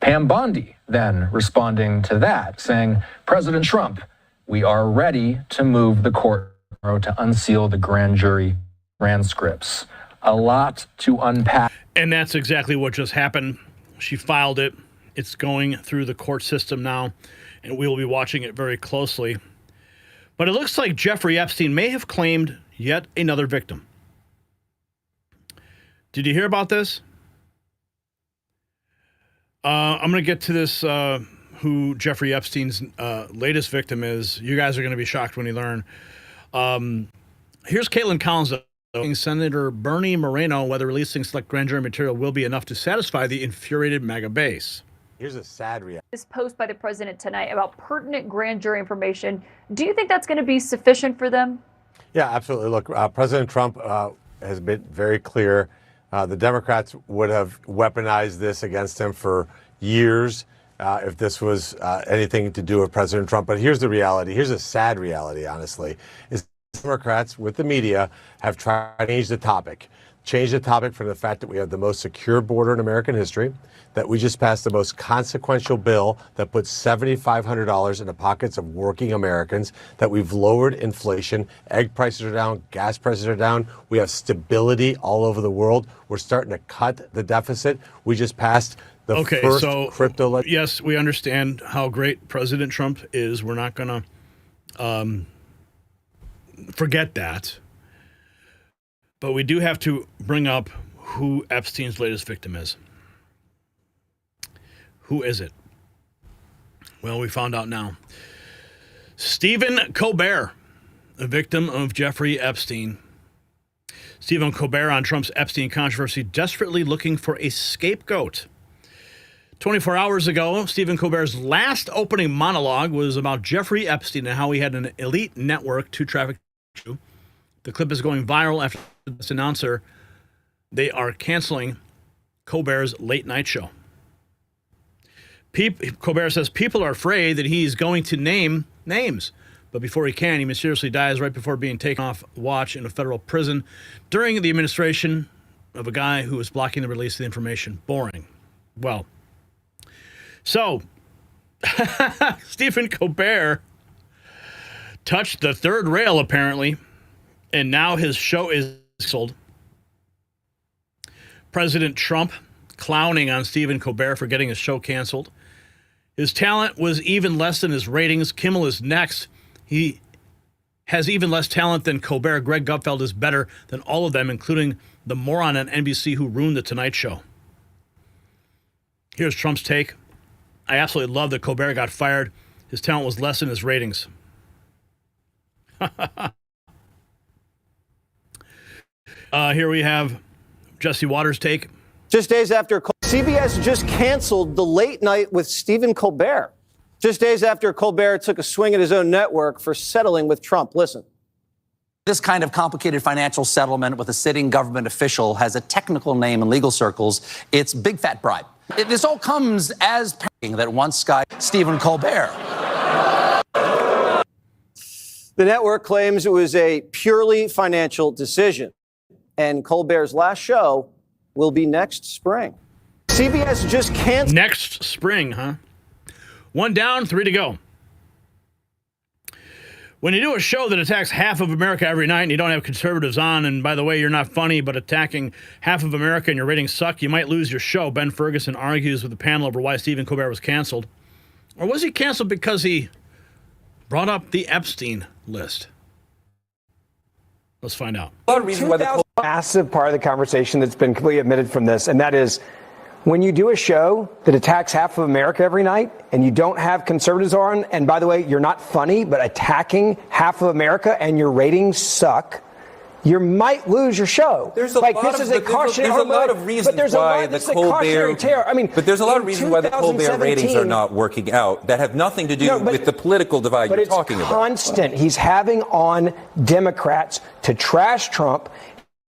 Pam Bondi then responding to that, saying, President Trump, we are ready to move the court to unseal the grand jury transcripts. A lot to unpack. And that's exactly what just happened. She filed it. It's going through the court system now, and we will be watching it very closely. But it looks like Jeffrey Epstein may have claimed yet another victim. Did you hear about this? I'm going to get to this, who Jeffrey Epstein's latest victim is. You guys are going to be shocked when you learn. Here's Caitlin Collins. Senator Bernie Moreno whether releasing select grand jury material will be enough to satisfy the infuriated MAGA base. Here's a sad reality. This post by the president tonight about pertinent grand jury information, do you think that's going to be sufficient for them? Yeah, absolutely. Look, President Trump has been very clear. The Democrats would have weaponized this against him for years if this was anything to do with President Trump. But here's the reality. Here's a sad reality, honestly, is Democrats with the media have tried to change the topic from the fact that we have the most secure border in American history, that we just passed the most consequential bill that puts $7,500 in the pockets of working Americans, that we've lowered inflation, egg prices are down, gas prices are down, we have stability all over the world, we're starting to cut the deficit, we just passed the first crypto. Yes, we understand how great President Trump is. We're not going to forget that. But we do have to bring up who Epstein's latest victim is. Who is it? Well, we found out now. Stephen Colbert, a victim of Jeffrey Epstein. Stephen Colbert on Trump's Epstein controversy, desperately looking for a scapegoat. 24 hours ago, Stephen Colbert's last opening monologue was about Jeffrey Epstein and how he had an elite network to traffic. The clip is going viral after this announcer. They are canceling Colbert's late night show. Colbert says people are afraid that he's going to name names. But before he can, he mysteriously dies right before being taken off watch in a federal prison during the administration of a guy who was blocking the release of the information. Boring. Well, so Stephen Colbert touched the third rail, apparently, and now his show is canceled. President Trump clowning on Stephen Colbert for getting his show canceled. His talent was even less than his ratings. Kimmel is next. He has even less talent than Colbert. Greg Gutfeld is better than all of them, including the moron on NBC who ruined The Tonight Show. Here's Trump's take. I absolutely love that Colbert got fired. His talent was less than his ratings. Here we have Jesse Waters' take. Just days after CBS just canceled The Late Night with Stephen Colbert. Just days after Colbert took a swing at his own network for settling with Trump. Listen. This kind of complicated financial settlement with a sitting government official has a technical name in legal circles. It's big fat bribe. This all comes as that once guy Stephen Colbert. The network claims it was a purely financial decision, and Colbert's last show will be next spring. CBS just canceled. Next spring, huh? 1 down, 3 to go. When you do a show that attacks half of America every night and you don't have conservatives on, and by the way, you're not funny, but attacking half of America and your ratings suck, you might lose your show. Ben Ferguson argues with the panel over why Stephen Colbert was canceled. Or was he canceled because he brought up the Epstein list? Let's find out. Massive part of the conversation that's been completely omitted from this, and that is when you do a show that attacks half of America every night and you don't have conservatives on, and by the way, you're not funny, but attacking half of America and your ratings suck, you might lose your show. There's a like lot this of, is a cautionary. there's a lot of reasons why the Colbert. I mean, but there's a lot of reasons why the Colbert ratings are not working out that have nothing to do with the political divide you're talking about. But it's constant. He's having on Democrats to trash Trump.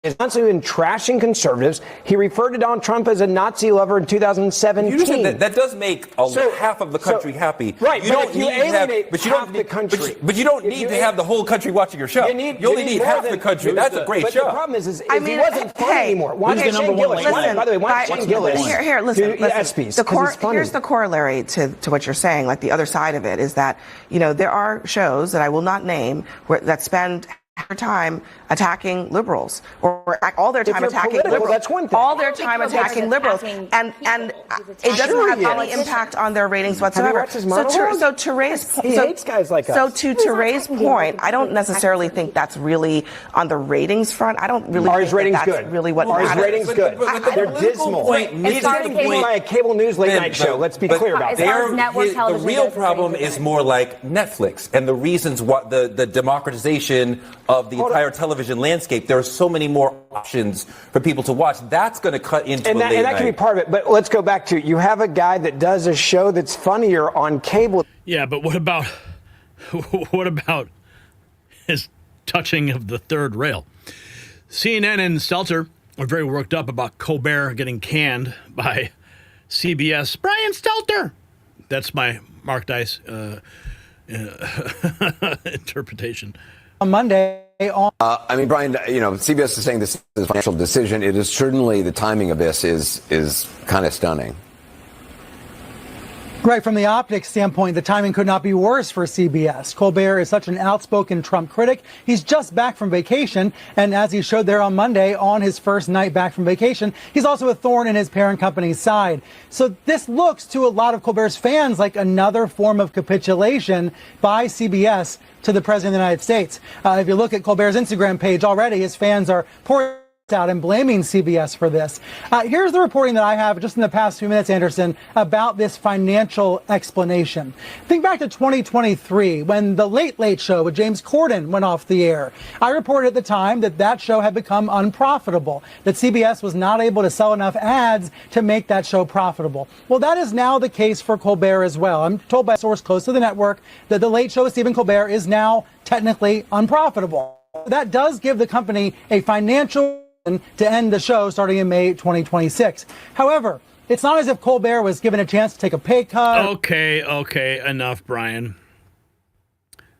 He's constantly been trashing conservatives. He referred to Donald Trump as a Nazi lover in 2017. You just, that does make half of the country happy. Right, but you alienate half the country. But you don't need to have the whole country watching your show. You only need half the country. That's a great show. But the problem is he wasn't funny anymore. Why did Shane Gillis? By the way, why did Shane Gillis listen. ESPYs? Here's the corollary to what you're saying. Like the other side of it is that, there are shows that I will not name that spend their time attacking liberals, or all their time attacking liberals. That's one thing. All their time attacking liberals, and it doesn't have any impact on their ratings whatsoever. So to Ray's he hates guys like us. So to Ray's point, I don't necessarily think that's really on the ratings front. I don't really think that's really what matters. Are his ratings good? They're dismal. He's getting beat by a cable news late night show. Let's be clear about that. The real problem is more like Netflix and the reasons what the democratization of the entire television landscape. There are so many more options for people to watch. That's going to cut into and that can be part of it. But let's go back to you have a guy that does a show that's funnier on cable. Yeah, but what about his touching of the third rail? CNN and Stelter are very worked up about Colbert getting canned by CBS. Brian Stelter. That's my Mark Dice interpretation. On Monday Brian, CBS is saying this is a financial decision. It is certainly the timing of this is kind of stunning. Right, from the optics standpoint, the timing could not be worse for CBS. Colbert is such an outspoken Trump critic. He's just back from vacation, and as he showed there on Monday, on his first night back from vacation, he's also a thorn in his parent company's side. So this looks to a lot of Colbert's fans like another form of capitulation by CBS to the President of the United States. If you look at Colbert's Instagram page already, his fans are pouring out and blaming CBS for this. Here's the reporting that I have just in the past few minutes, Anderson, about this financial explanation. Think back to 2023 when the Late Late Show with James Corden went off the air. I reported at the time that show had become unprofitable, that CBS was not able to sell enough ads to make that show profitable. Well, that is now the case for Colbert as well. I'm told by a source close to the network that the Late Show with Stephen Colbert is now technically unprofitable. That does give the company a financial to end the show starting in May 2026. However, it's not as if Colbert was given a chance to take a pay cut. Okay, enough, Brian.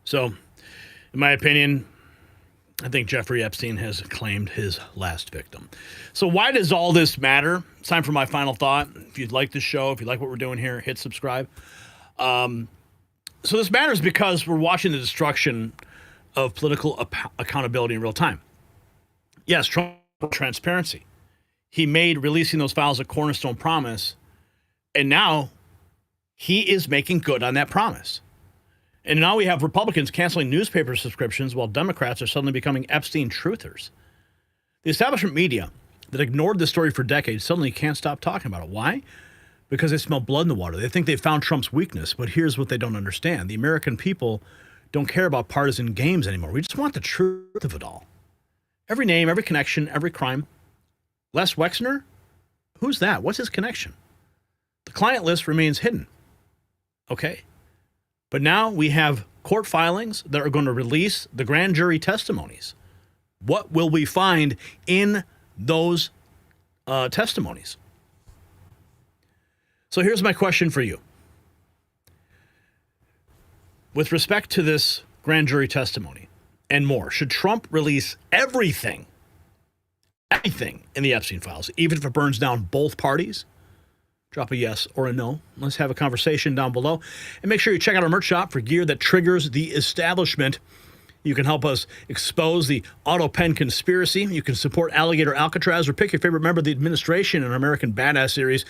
So, in my opinion, I think Jeffrey Epstein has claimed his last victim. So why does all this matter? It's time for my final thought. If you'd like this show, if you like what we're doing here, hit subscribe. So this matters because we're watching the destruction of political accountability in real time. Yes, Trump transparency. He made releasing those files a cornerstone promise, and now he is making good on that promise. And now we have Republicans canceling newspaper subscriptions while Democrats are suddenly becoming Epstein truthers. The establishment media that ignored this story for decades suddenly can't stop talking about it. Why? Because they smell blood in the water. They think they found Trump's weakness, but here's what they don't understand. The American people don't care about partisan games anymore. We just want the truth of it all. Every name, every connection, every crime. Les Wexner? Who's that? What's his connection? The client list remains hidden. Okay. But now we have court filings that are going to release the grand jury testimonies. What will we find in those testimonies? So here's my question for you. With respect to this grand jury testimony, and more, should Trump release everything in the Epstein files, even if it burns down both parties? Drop a yes or a no. Let's have a conversation down below. And make sure you check out our merch shop for gear that triggers the establishment. You can help us expose the Autopen conspiracy. You can support Alligator Alcatraz or pick your favorite member of the administration in our American Badass series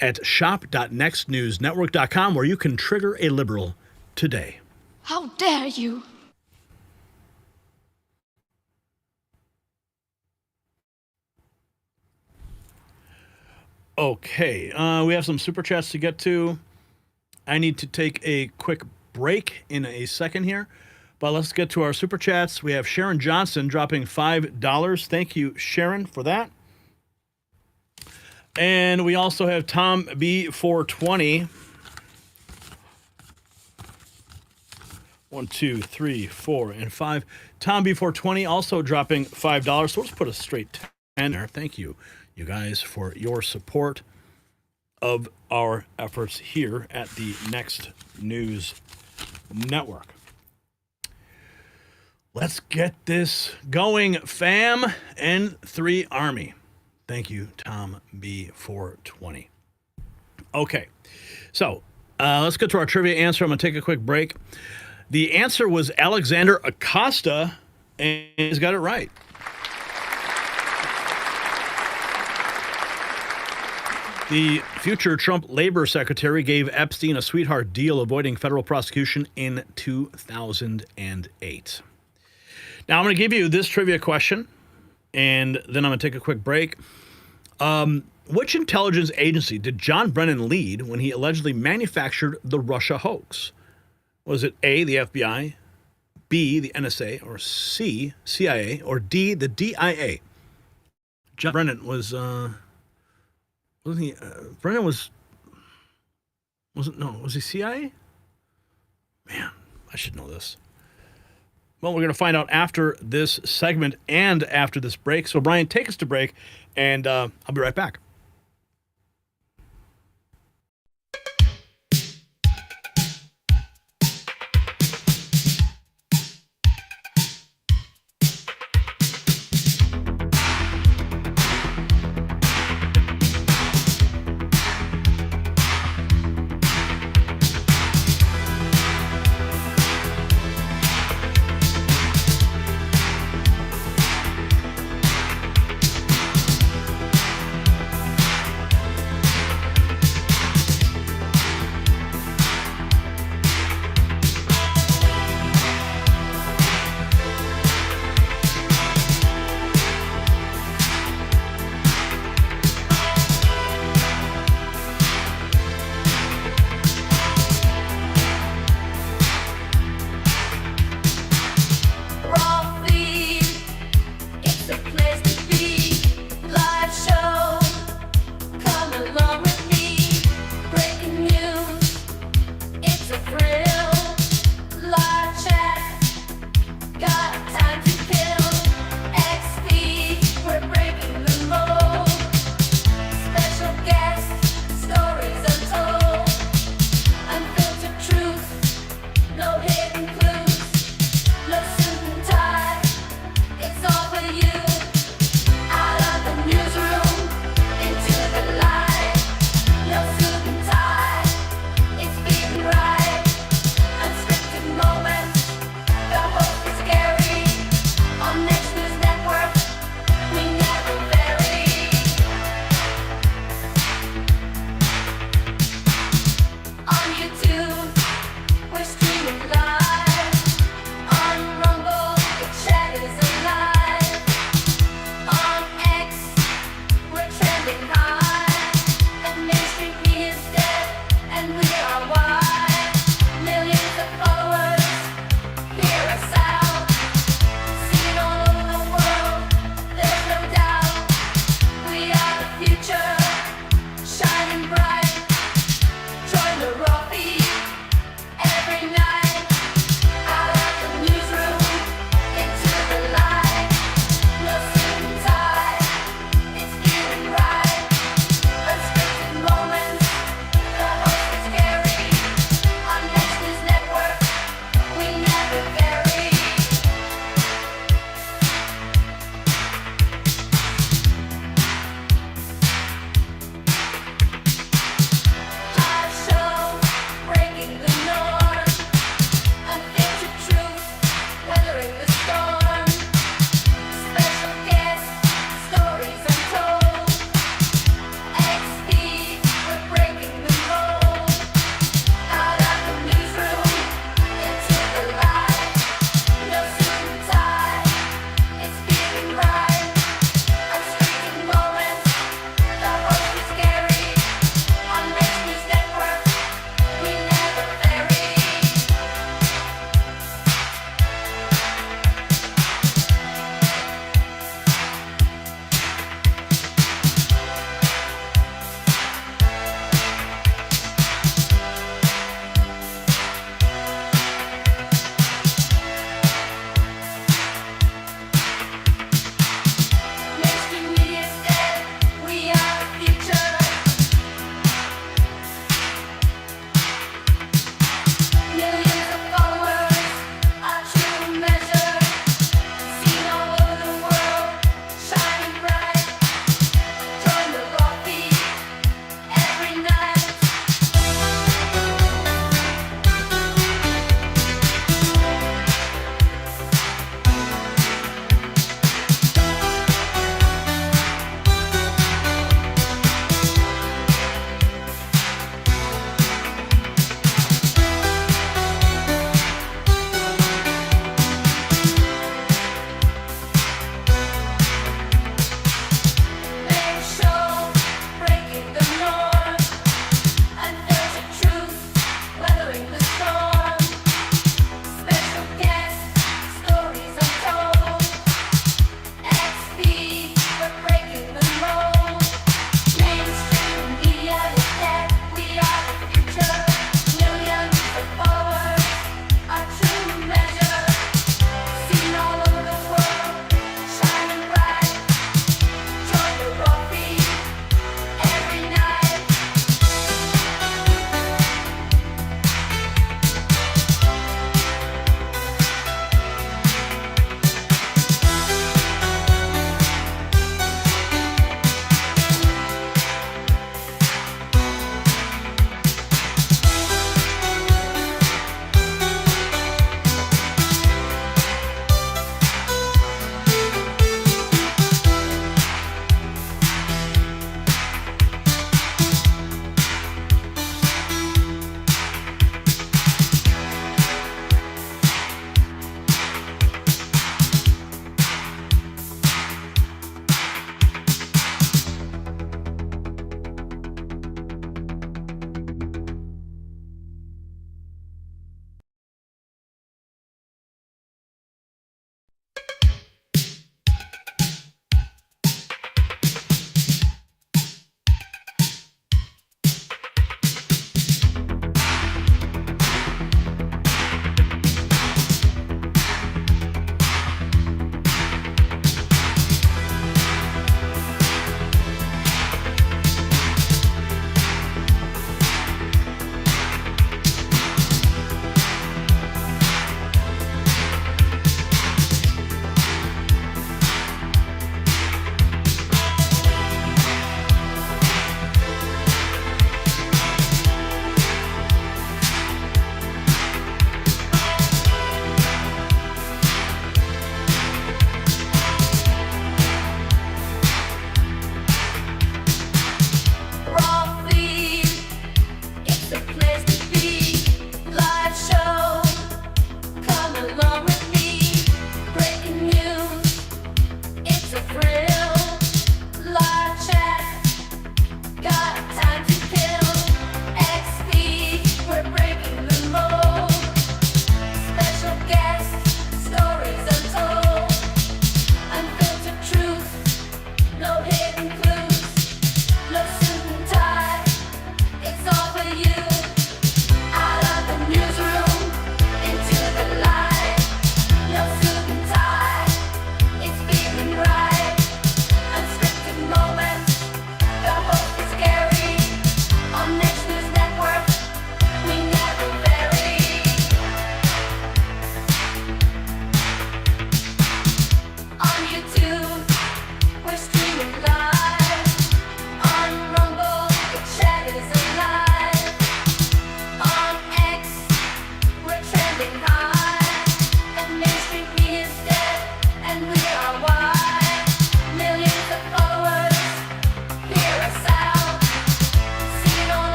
at shop.nextnewsnetwork.com, where you can trigger a liberal today. How dare you? Okay, we have some super chats to get to. I need to take a quick break in a second here. But let's get to our super chats. We have Sharon Johnson dropping $5. Thank you, Sharon, for that. And we also have Tom B420. 1, 2, 3, 4, and 5. Tom B420 also dropping $5. So let's put a straight 10 there. Thank you, you guys, for your support of our efforts here at the Next News Network. Let's get this going, fam. N3 Army. Thank you, Tom B420. Okay, so let's get to our trivia answer. I'm going to take a quick break. The answer was Alexander Acosta, and he's got it right. The future Trump labor secretary gave Epstein a sweetheart deal avoiding federal prosecution in 2008. Now, I'm going to give you this trivia question, and then I'm going to take a quick break. Which intelligence agency did John Brennan lead when he allegedly manufactured the Russia hoax? Was it A, the FBI, B, the NSA, or C, CIA, or D, the DIA? John Brennan was, wasn't he, Brennan was he CIA? Man, I should know this. Well, we're going to find out after this segment and after this break. So, Brian, take us to break, and I'll be right back.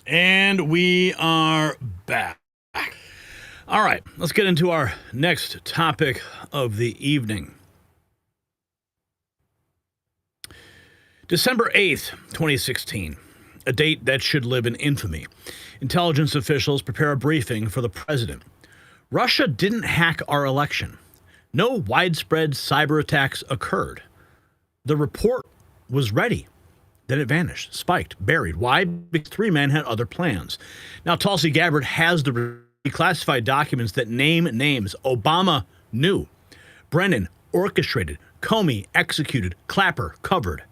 And we are back. All right, let's get into our next topic of the evening. December 8th, 2016, a date that should live in infamy. Intelligence officials prepare a briefing for the president. Russia didn't hack our election. No widespread cyber attacks occurred. The report was ready. Then it vanished, spiked, buried. Why? Because three men had other plans. Now, Tulsi Gabbard has the declassified documents that name names. Obama knew. Brennan orchestrated. Comey executed. Clapper covered.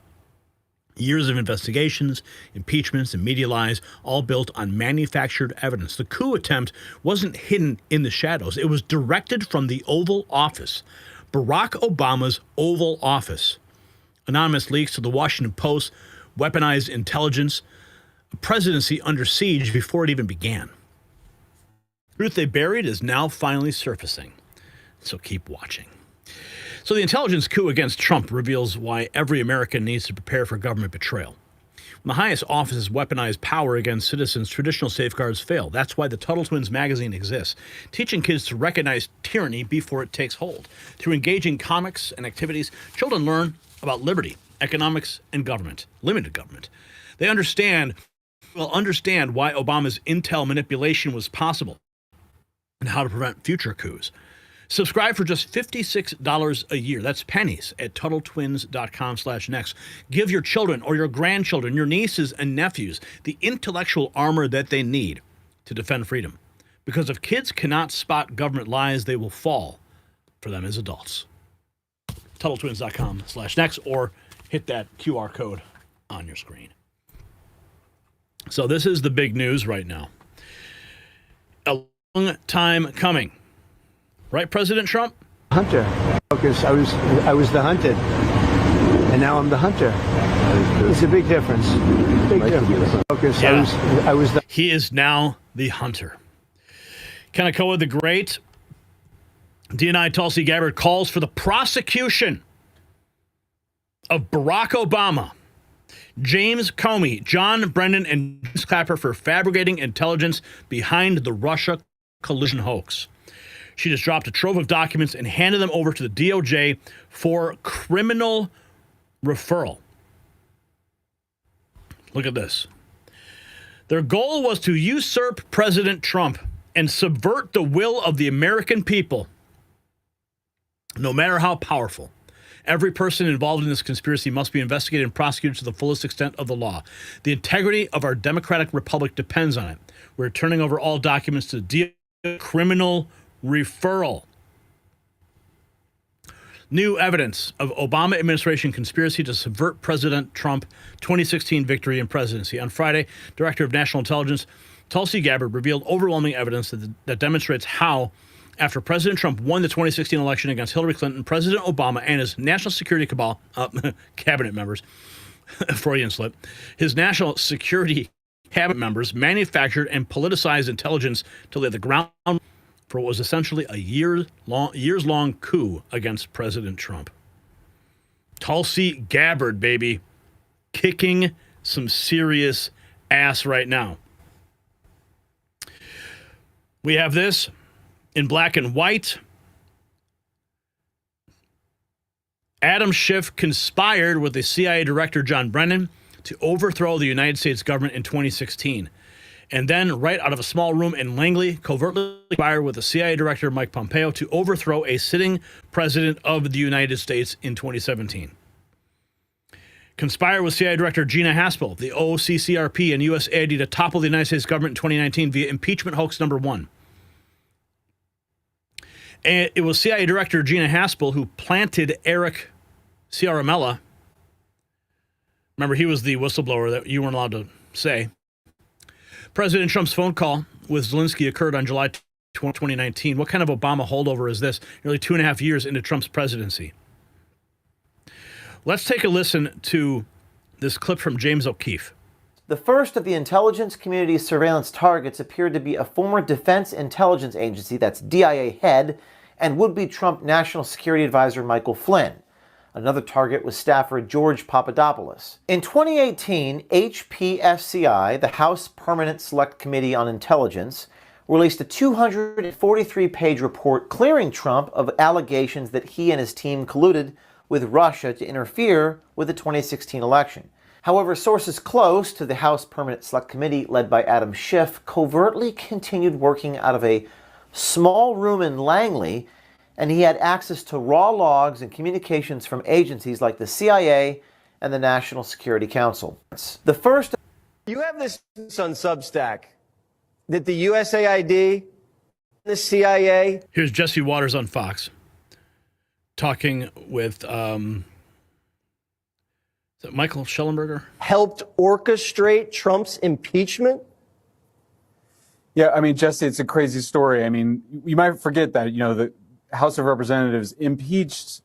Years of investigations, impeachments, and media lies, all built on manufactured evidence. The coup attempt wasn't hidden in the shadows. It was directed from the Oval Office, Barack Obama's Oval Office. Anonymous leaks to the Washington Post, weaponized intelligence, a presidency under siege before it even began. The truth they buried is now finally surfacing, so keep watching. So the intelligence coup against Trump reveals why every American needs to prepare for government betrayal. When the highest offices weaponize power against citizens, traditional safeguards fail. That's why the Tuttle Twins magazine exists, teaching kids to recognize tyranny before it takes hold. Through engaging comics and activities, children learn about liberty, economics, and government, limited government. They understand why Obama's intel manipulation was possible and how to prevent future coups. Subscribe for just $56 a year. That's pennies at TuttleTwins.com/next. Give your children or your grandchildren, your nieces and nephews, the intellectual armor that they need to defend freedom. Because if kids cannot spot government lies, they will fall for them as adults. TuttleTwins.com/next, or hit that QR code on your screen. So this is the big news right now. A long time coming. Right, President Trump? Hunter. Because I was the hunted, and now I'm the hunter. It's a big difference. Big difference. Because I was the. He is now the hunter. Kanekoa the Great. DNI Tulsi Gabbard calls for the prosecution of Barack Obama, James Comey, John Brennan, and James Clapper for fabricating intelligence behind the Russia collusion hoax. She just dropped a trove of documents and handed them over to the DOJ for criminal referral. Look at this. Their goal was to usurp President Trump and subvert the will of the American people. No matter how powerful, every person involved in this conspiracy must be investigated and prosecuted to the fullest extent of the law. The integrity of our democratic republic depends on it. We're turning over all documents to the DOJ criminal referral. New evidence of Obama administration conspiracy to subvert President Trump 2016 victory and presidency. On Friday, Director of National Intelligence Tulsi Gabbard revealed overwhelming evidence that demonstrates how, after President Trump won the 2016 election against Hillary Clinton, President Obama and his national security cabal, cabinet members, Freudian slip, his national security cabinet members manufactured and politicized intelligence to lay the ground for what was essentially a years-long coup against President Trump. Tulsi Gabbard, baby, kicking some serious ass right now. We have this in black and white. Adam Schiff conspired with the CIA Director John Brennan to overthrow the United States government in 2016. And then, right out of a small room in Langley, covertly conspired with the CIA Director Mike Pompeo to overthrow a sitting president of the United States in 2017. Conspired with CIA Director Gina Haspel, the OCCRP, and USAID to topple the United States government in 2019 via impeachment hoax number 1. And it was CIA Director Gina Haspel who planted Eric Ciaramella. Remember, he was the whistleblower that you weren't allowed to say. President Trump's phone call with Zelensky occurred on July 2019. What kind of Obama holdover is this? Nearly 2.5 years into Trump's presidency. Let's take a listen to this clip from James O'Keefe. The first of the intelligence community's surveillance targets appeared to be a former Defense Intelligence Agency, that's DIA head, and would-be Trump National Security Advisor Michael Flynn. Another target was staffer George Papadopoulos. In 2018, HPSCI, the House Permanent Select Committee on Intelligence, released a 243-page report clearing Trump of allegations that he and his team colluded with Russia to interfere with the 2016 election. However, sources close to the House Permanent Select Committee, led by Adam Schiff, covertly continued working out of a small room in Langley, and he had access to raw logs and communications from agencies like the CIA and the National Security Council. The first... You have this on Substack that the USAID, the CIA... Here's Jesse Waters on Fox talking with is it Michael Schellenberger? Helped orchestrate Trump's impeachment? Yeah, I mean, Jesse, it's a crazy story. I mean, you might forget that, the House of Representatives impeached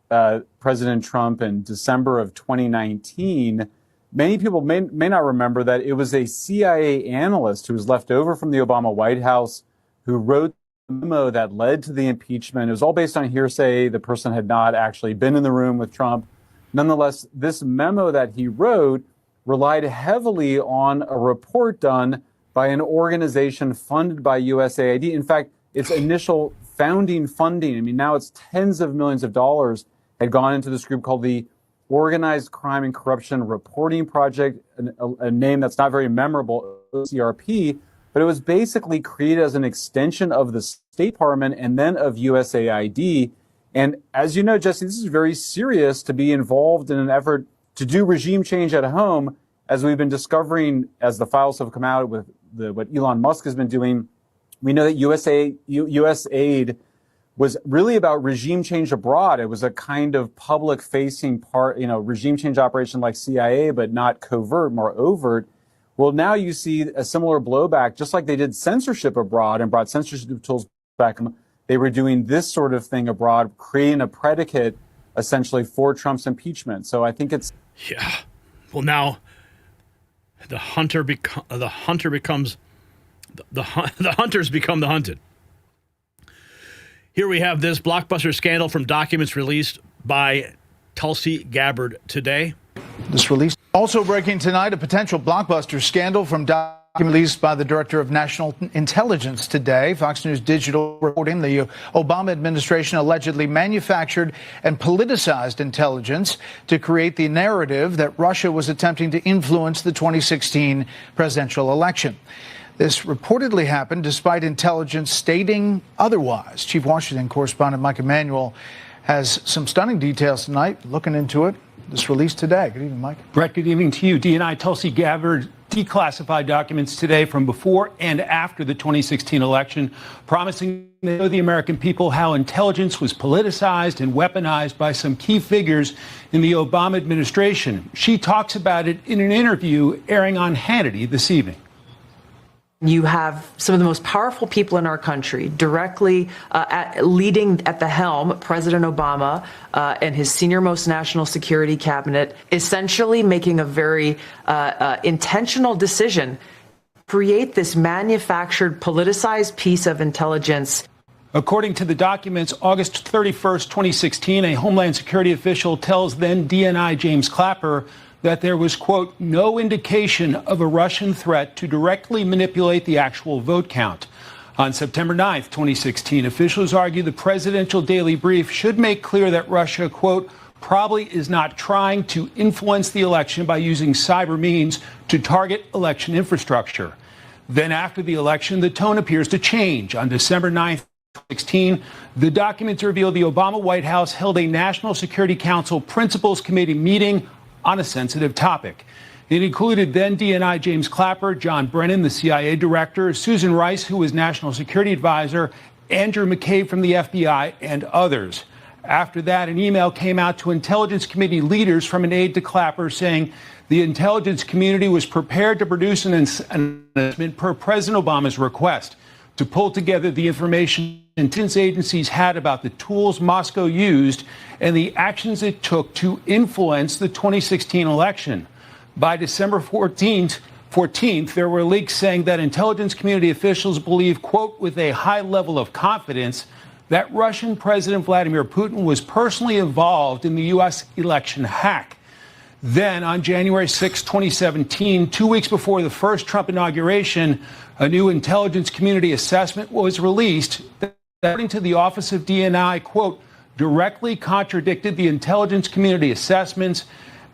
President Trump in December of 2019. Many people may not remember that it was a CIA analyst who was left over from the Obama White House who wrote the memo that led to the impeachment. It was all based on hearsay. The person had not actually been in the room with Trump. Nonetheless, this memo that he wrote relied heavily on a report done by an organization funded by USAID. In fact, its initial founding funding, I mean, now it's tens of millions of dollars, had gone into this group called the Organized Crime and Corruption Reporting Project, a name that's not very memorable, OCRP, but it was basically created as an extension of the State Department and then of USAID. And as you know, Jesse, this is very serious to be involved in an effort to do regime change at home, as we've been discovering as the files have come out with what Elon Musk has been doing. We know that USAID was really about regime change abroad. It was a kind of public-facing part, regime change operation like CIA, but not covert, more overt. Well, now you see a similar blowback, just like they did censorship abroad and brought censorship tools back. They were doing this sort of thing abroad, creating a predicate, essentially, for Trump's impeachment. So I think it's... Yeah. Well, now the hunters become the hunted. Here we have this blockbuster scandal from documents released by Tulsi Gabbard today. This release also breaking tonight, a potential blockbuster scandal from documents released by the Director of National Intelligence today. Fox News Digital reporting the Obama administration allegedly manufactured and politicized intelligence to create the narrative that Russia was attempting to influence the 2016 presidential election. This reportedly happened despite intelligence stating otherwise. Chief Washington correspondent Mike Emanuel has some stunning details tonight, looking into it. This released today. Good evening, Mike. Brett, good evening to you. DNI Tulsi Gabbard declassified documents today from before and after the 2016 election, promising to show the American people how intelligence was politicized and weaponized by some key figures in the Obama administration. She talks about it in an interview airing on Hannity this evening. You have some of the most powerful people in our country directly leading at the helm, President Obama and his senior-most national security cabinet, essentially making a very intentional decision to create this manufactured, politicized piece of intelligence. According to the documents, August 31st, 2016, a Homeland Security official tells then DNI James Clapper that there was, quote, no indication of a Russian threat to directly manipulate the actual vote count. On September 9th, 2016, officials argue the presidential daily brief should make clear that Russia, quote, probably is not trying to influence the election by using cyber means to target election infrastructure. Then after the election, the tone appears to change. On December 9th, 2016, the documents reveal the Obama White House held a National Security Council Principals Committee meeting on a sensitive topic. It included then DNI James Clapper, John Brennan, the CIA director, Susan Rice, who was national security advisor, Andrew McCabe from the FBI, and others. After that, an email came out to Intelligence Committee leaders from an aide to Clapper saying the intelligence community was prepared to produce an announcement per President Obama's request to pull together the information intelligence agencies had about the tools Moscow used and the actions it took to influence the 2016 election. By December 14th, there were leaks saying that intelligence community officials believe, quote, with a high level of confidence, that Russian President Vladimir Putin was personally involved in the U.S. election hack. Then, on January 6, 2017, 2 weeks before the first Trump inauguration, a new intelligence community assessment was released that, according to the Office of DNI, quote, directly contradicted the intelligence community assessments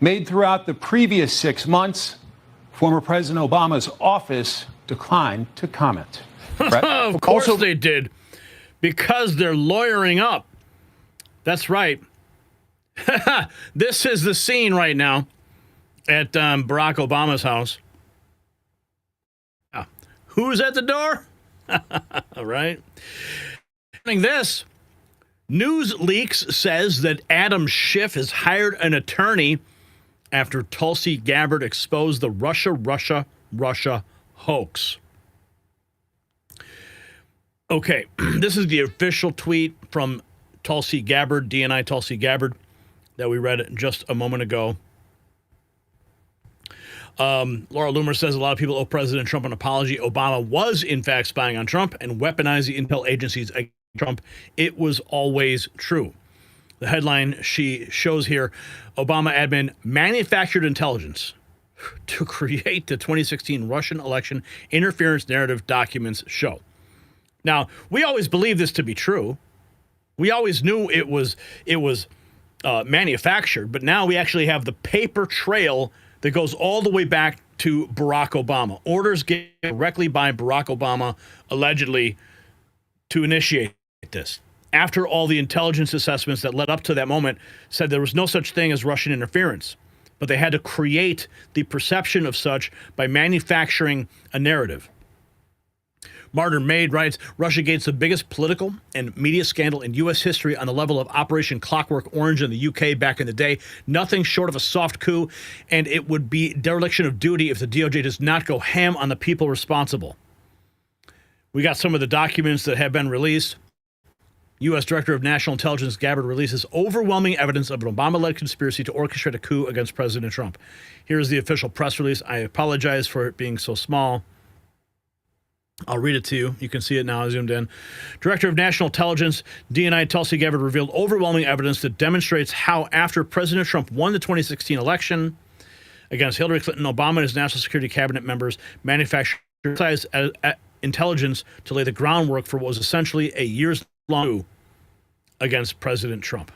made throughout the previous 6 months. Former President Obama's office declined to comment. Of course they did, because they're lawyering up. That's right. This is the scene right now at Barack Obama's house. Who's at the door? All right. This News Leaks says that Adam Schiff has hired an attorney after Tulsi Gabbard exposed the Russia hoax. Okay, this is the official tweet from Tulsi Gabbard, DNI Tulsi Gabbard, that we read just a moment ago. Laura Loomer says a lot of people owe President Trump an apology. Obama was, in fact, spying on Trump and weaponized the intel agencies against Trump. It was always true. The headline she shows here, Obama admin manufactured intelligence to create the 2016 Russian election interference narrative, documents show. Now, we always believed this to be true. We always knew it was manufactured, but now we actually have the paper trail that goes all the way back to Barack Obama. Orders given directly by Barack Obama, allegedly, to initiate this. After all the intelligence assessments that led up to that moment said there was no such thing as Russian interference, but they had to create the perception of such by manufacturing a narrative. Martin Maid writes, Russiagate's the biggest political and media scandal in U.S. history on the level of Operation Clockwork Orange in the U.K. back in the day. Nothing short of a soft coup, and it would be dereliction of duty if the DOJ does not go ham on the people responsible. We got some of the documents that have been released. U.S. Director of National Intelligence Gabbard releases overwhelming evidence of an Obama-led conspiracy to orchestrate a coup against President Trump. Here's the official press release. I apologize for it being so small. I'll read it to you. You can see it now. I zoomed in. Director of National Intelligence, DNI Tulsi Gabbard, revealed overwhelming evidence that demonstrates how, after President Trump won the 2016 election against Hillary Clinton, Obama and his national security cabinet members manufactured intelligence to lay the groundwork for what was essentially a years-long coup against President Trump.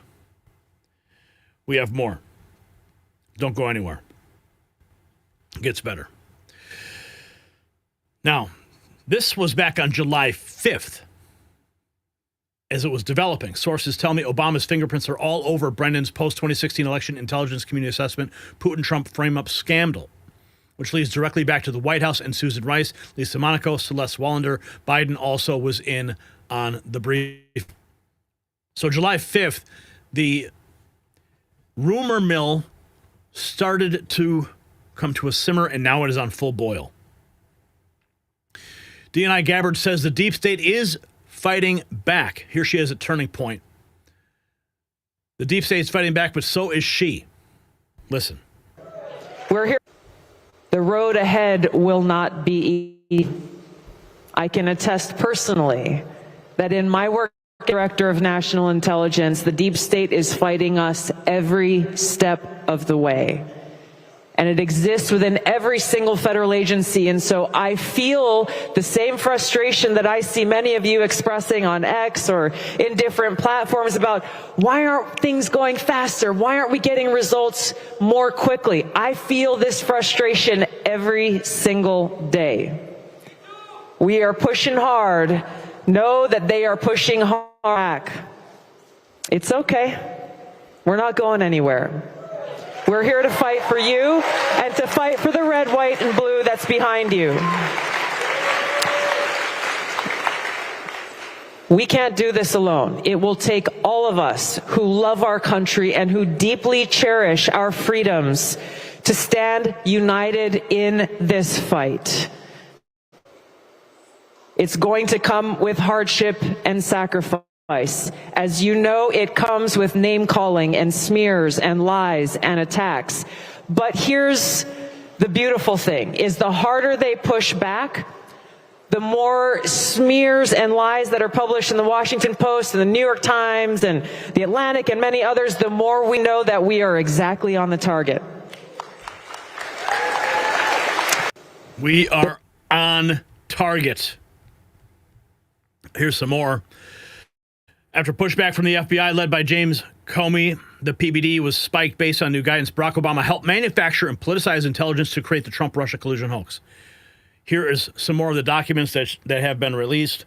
We have more. Don't go anywhere. It gets better. Now, this was back on July 5th as it was developing. Sources tell me Obama's fingerprints are all over Brendan's post-2016 election intelligence community assessment Putin-Trump frame-up scandal, which leads directly back to the White House and Susan Rice, Lisa Monaco, Celeste Wallander. Biden also was in on the brief. So July 5th, the rumor mill started to come to a simmer, and now it is on full boil. DNI Gabbard says the deep state is fighting back. Here she is at Turning Point. The deep state is fighting back, but so is she. Listen. We're here. The road ahead will not be easy. I can attest personally that in my work as Director of National Intelligence, the deep state is fighting us every step of the way. And it exists within every single federal agency. And so I feel the same frustration that I see many of you expressing on X or in different platforms about why aren't things going faster? Why aren't we getting results more quickly? I feel this frustration every single day. We are pushing hard. Know that they are pushing hard back. It's okay. We're not going anywhere. We're here to fight for you and to fight for the red, white, and blue that's behind you. We can't do this alone. It will take all of us who love our country and who deeply cherish our freedoms to stand united in this fight. It's going to come with hardship and sacrifice. As you know, it comes with name-calling and smears and lies and attacks. But here's the beautiful thing, is the harder they push back, the more smears and lies that are published in the Washington Post and the New York Times and the Atlantic and many others, the more we know that we are exactly on the target. We are on target. Here's some more. After pushback from the FBI led by James Comey, the PBD was spiked based on new guidance. Barack Obama helped manufacture and politicize intelligence to create the Trump-Russia collusion hoax. Here is some more of the documents that have been released.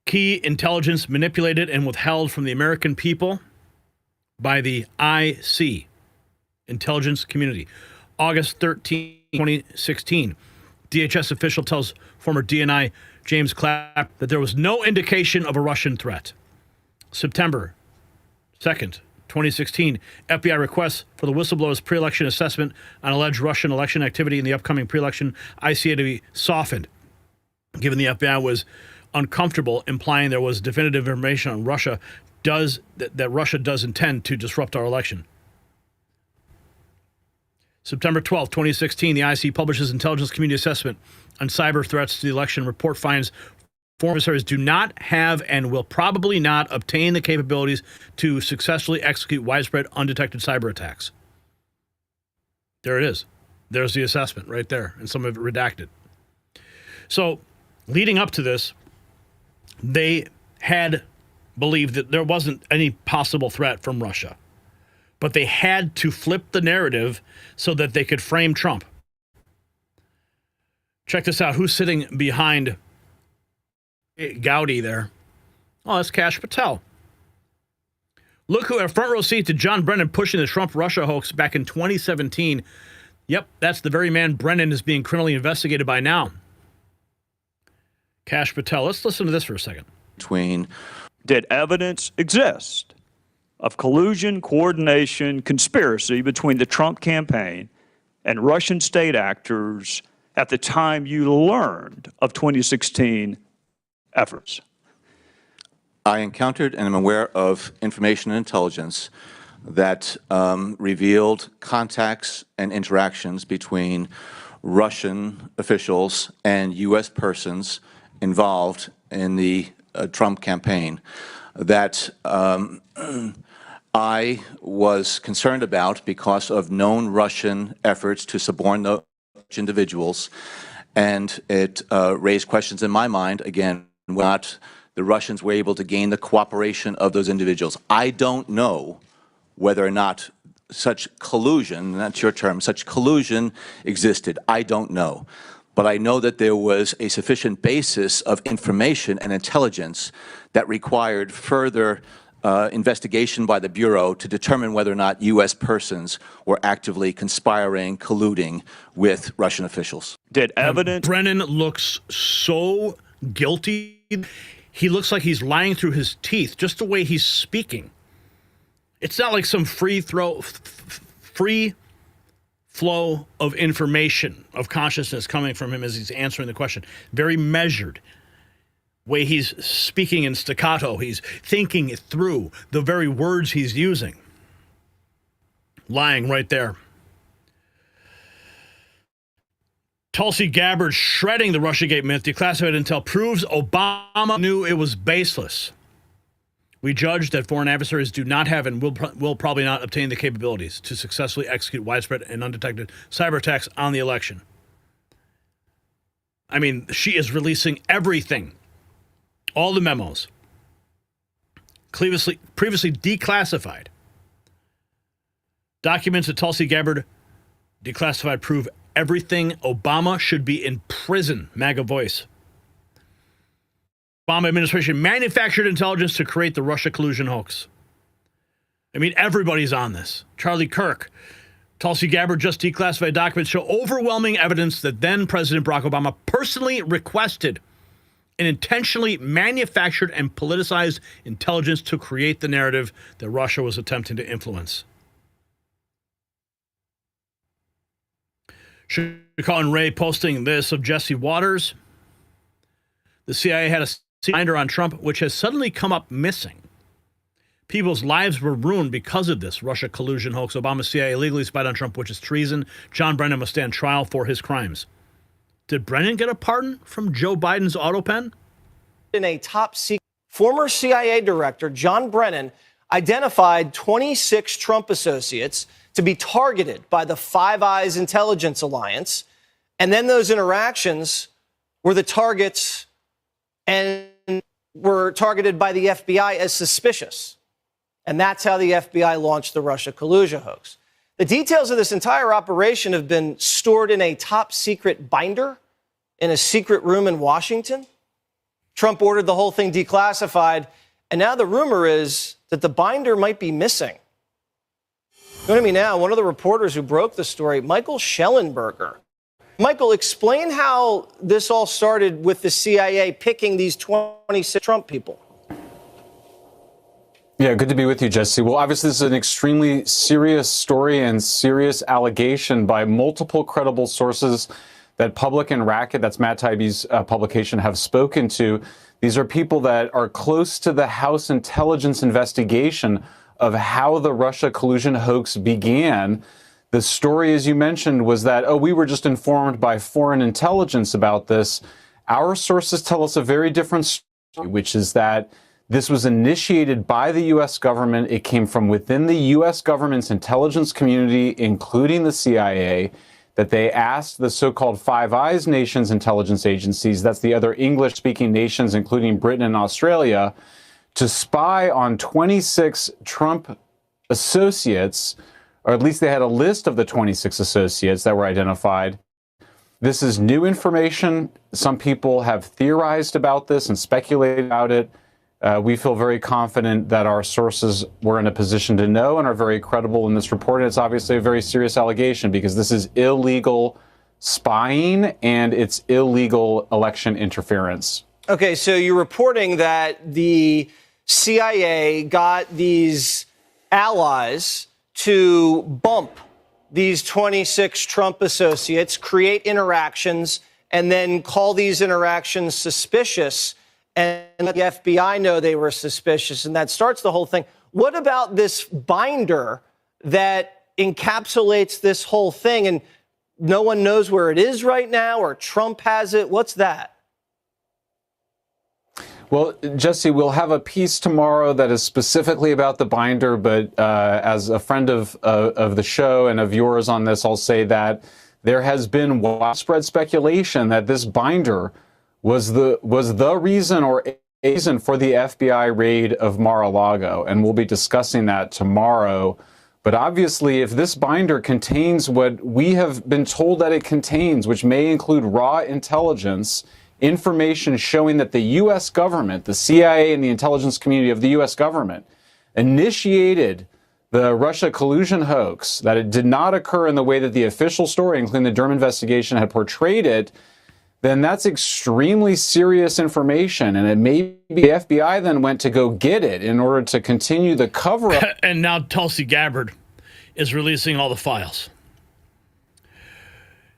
Key intelligence manipulated and withheld from the American people by the IC, intelligence community. August 13, 2016, DHS official tells former DNI James Clapper that there was no indication of a Russian threat. September 2nd, 2016, FBI requests for the whistleblower's pre-election assessment on alleged Russian election activity in the upcoming pre-election ICA to be softened, given the FBI was uncomfortable implying there was definitive information on Russia that Russia does intend to disrupt our election. September 12, 2016, the IC publishes intelligence community assessment on cyber threats to the election. Report finds foreign adversaries do not have and will probably not obtain the capabilities to successfully execute widespread undetected cyber attacks. There it is. There's the assessment right there, and some of it redacted. So, leading up to this, they had believed that there wasn't any possible threat from Russia. But they had to flip the narrative so that they could frame Trump. Check this out. Who's sitting behind Gowdy there? Oh, that's Kash Patel. Look who had a front row seat to John Brennan pushing the Trump-Russia hoax back in 2017. Yep, that's the very man Brennan is being criminally investigated by now. Kash Patel. Let's listen to this for a second. Did evidence exist of collusion, coordination, conspiracy between the Trump campaign and Russian state actors at the time you learned of 2016 efforts? I encountered and am aware of information and intelligence that revealed contacts and interactions between Russian officials and U.S. persons involved in the Trump campaign that I was concerned about because of known Russian efforts to suborn those individuals, and it raised questions in my mind, again, whether or not the Russians were able to gain the cooperation of those individuals. I don't know whether or not such collusion, that's your term, such collusion existed. I don't know. But I know that there was a sufficient basis of information and intelligence that required further investigation by the Bureau to determine whether or not U.S. persons were actively conspiring, colluding with Russian officials. Did evidence... Brennan looks so guilty. He looks like he's lying through his teeth, just the way he's speaking. It's not like some free flow of information, of consciousness coming from him as he's answering the question. Very measured. Way he's speaking in staccato. He's thinking it through the very words he's using. Lying right there. Tulsi Gabbard shredding the Russiagate myth. Declassified intel proves Obama knew it was baseless. We judge that foreign adversaries do not have and will probably not obtain the capabilities to successfully execute widespread and undetected cyber attacks on the election. I mean, she is releasing everything. All the memos. Previously declassified. Documents that Tulsi Gabbard declassified prove everything. Obama should be in prison. MAGA voice. Obama administration manufactured intelligence to create the Russia collusion hoax. I mean, everybody's on this. Charlie Kirk. Tulsi Gabbard just declassified documents show overwhelming evidence that then President Barack Obama personally requested and intentionally manufactured and politicized intelligence to create the narrative that Russia was attempting to influence. Chicago and Ray posting this of Jesse Waters. The CIA had a reminder on Trump, which has suddenly come up missing. People's lives were ruined because of this Russia collusion hoax. Obama's CIA illegally spied on Trump, which is treason. John Brennan must stand trial for his crimes. Did Brennan get a pardon from Joe Biden's Autopen? In a top secret, former CIA director John Brennan identified 26 Trump associates to be targeted by the Five Eyes intelligence alliance. And then those interactions were the targets and were targeted by the FBI as suspicious. And that's how the FBI launched the Russia collusion hoax. The details of this entire operation have been stored in a top secret binder in a secret room in Washington. Trump ordered the whole thing declassified. And now the rumor is that the binder might be missing. Joining me now, one of the reporters who broke the story, Michael Schellenberger. Michael, explain how this all started with the CIA picking these 26 Trump people. Yeah, good to be with you, Jesse. Well, obviously, this is an extremely serious story and serious allegation by multiple credible sources that Public and Racket, that's Matt Taibbi's publication, have spoken to. These are people that are close to the House intelligence investigation of how the Russia collusion hoax began. The story, as you mentioned, was that, we were just informed by foreign intelligence about this. Our sources tell us a very different story, which is that this was initiated by the U.S. government. It came from within the U.S. government's intelligence community, including the CIA, that they asked the so-called Five Eyes nations intelligence agencies, that's the other English-speaking nations, including Britain and Australia, to spy on 26 Trump associates, or at least they had a list of the 26 associates that were identified. This is new information. Some people have theorized about this and speculated about it. We feel very confident that our sources were in a position to know and are very credible in this report. And it's obviously a very serious allegation because this is illegal spying and it's illegal election interference. Okay, so you're reporting that the CIA got these allies to bump these 26 Trump associates, create interactions, and then call these interactions suspicious and let the FBI know they were suspicious, and that starts the whole thing. What about this binder that encapsulates this whole thing and no one knows where it is right now, or Trump has it? What's that? Well, Jesse, we'll have a piece tomorrow that is specifically about the binder, but as a friend of the show and of yours on this, I'll say that there has been widespread speculation that this binder was the reason or a reason for the FBI raid of Mar-a-Lago, and we'll be discussing that tomorrow. But obviously, if this binder contains what we have been told that it contains, which may include raw intelligence, information showing that the U.S. government, the CIA and the intelligence community of the U.S. government, initiated the Russia collusion hoax, that it did not occur in the way that the official story, including the Durham investigation, had portrayed it, then that's extremely serious information. And it may be the FBI then went to go get it in order to continue the cover-up. And now Tulsi Gabbard is releasing all the files.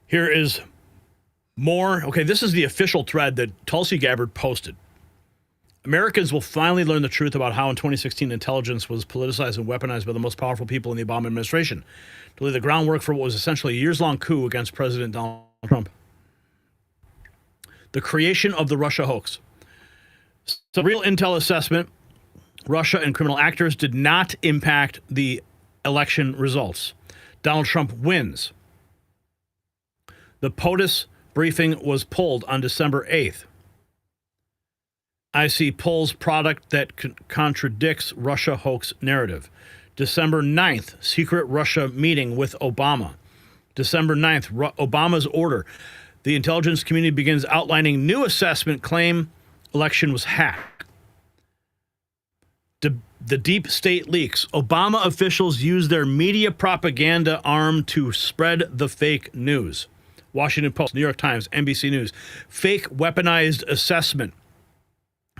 Here is more. Okay, this is the official thread that Tulsi Gabbard posted. Americans will finally learn the truth about how in 2016 intelligence was politicized and weaponized by the most powerful people in the Obama administration to lay the groundwork for what was essentially a years-long coup against President Donald Trump. The creation of the Russia hoax. So, real intel assessment, Russia and criminal actors did not impact the election results. Donald Trump wins. The POTUS briefing was pulled on December 8th. I see polls product that contradicts Russia hoax narrative. December 9th, secret Russia meeting with Obama. December 9th, Obama's order. The intelligence community begins outlining new assessment claim election was hacked. The deep state leaks. Obama officials use their media propaganda arm to spread the fake news. Washington Post, New York Times, NBC News. Fake weaponized assessment.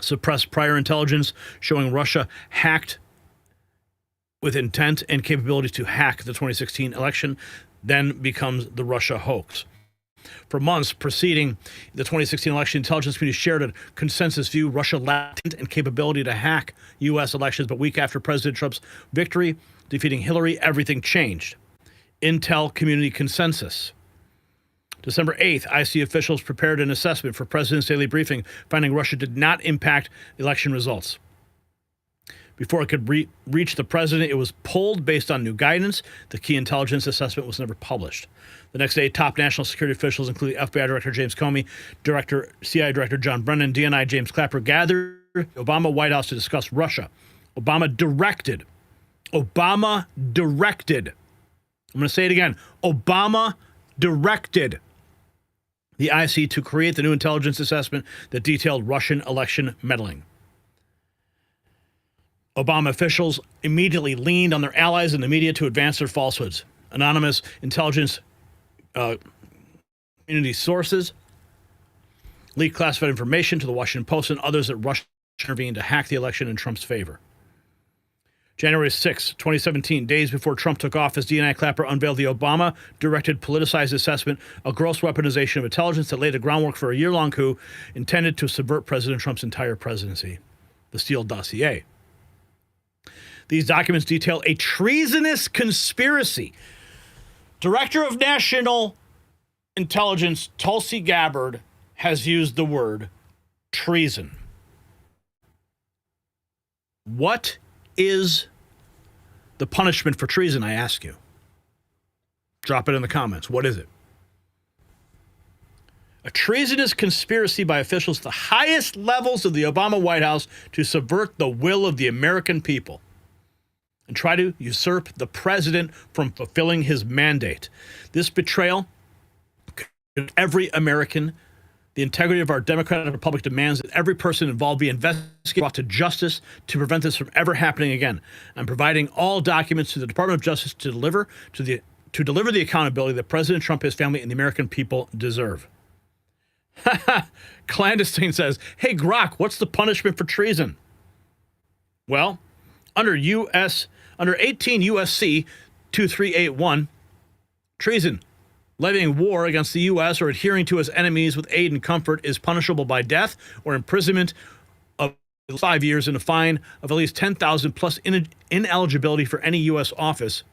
Suppressed prior intelligence showing Russia hacked with intent and capability to hack the 2016 election, then becomes the Russia hoax. For months preceding the 2016 election, intelligence community shared a consensus view Russia lacked and capability to hack U.S. elections. But week after President Trump's victory, defeating Hillary, everything changed. Intel community consensus. December 8th, IC officials prepared an assessment for President's daily briefing, finding Russia did not impact election results. Before it could reach the president, it was pulled based on new guidance. The key intelligence assessment was never published. The next day, top national security officials, including FBI Director James Comey, CIA Director John Brennan, DNI James Clapper, gathered the Obama White House to discuss Russia. Obama directed. I'm going to say it again. Obama directed the IC to create the new intelligence assessment that detailed Russian election meddling. Obama officials immediately leaned on their allies in the media to advance their falsehoods. Anonymous intelligence community sources leaked classified information to the Washington Post and others that Russia intervened to hack the election in Trump's favor. January 6, 2017, days before Trump took office, DNI Clapper unveiled the Obama-directed politicized assessment, a gross weaponization of intelligence that laid the groundwork for a year-long coup intended to subvert President Trump's entire presidency, the Steele dossier. These documents detail a treasonous conspiracy. Director of National Intelligence Tulsi Gabbard has used the word treason. What is the punishment for treason, I ask you? Drop it in the comments. What is it? A treasonous conspiracy by officials at the highest levels of the Obama White House to subvert the will of the American people and try to usurp the president from fulfilling his mandate. This betrayal, every American, the integrity of our democratic republic demands that every person involved be investigated, brought to justice to prevent this from ever happening again. I'm providing all documents to the Department of Justice to deliver the accountability that President Trump, his family, and the American people deserve. Clandestine says, hey, Grok, what's the punishment for treason? Well, under 18 USC 2381, treason, levying war against the U.S. or adhering to its enemies with aid and comfort is punishable by death or imprisonment of 5 years and a fine of at least $10,000 plus ineligibility for any U.S. office.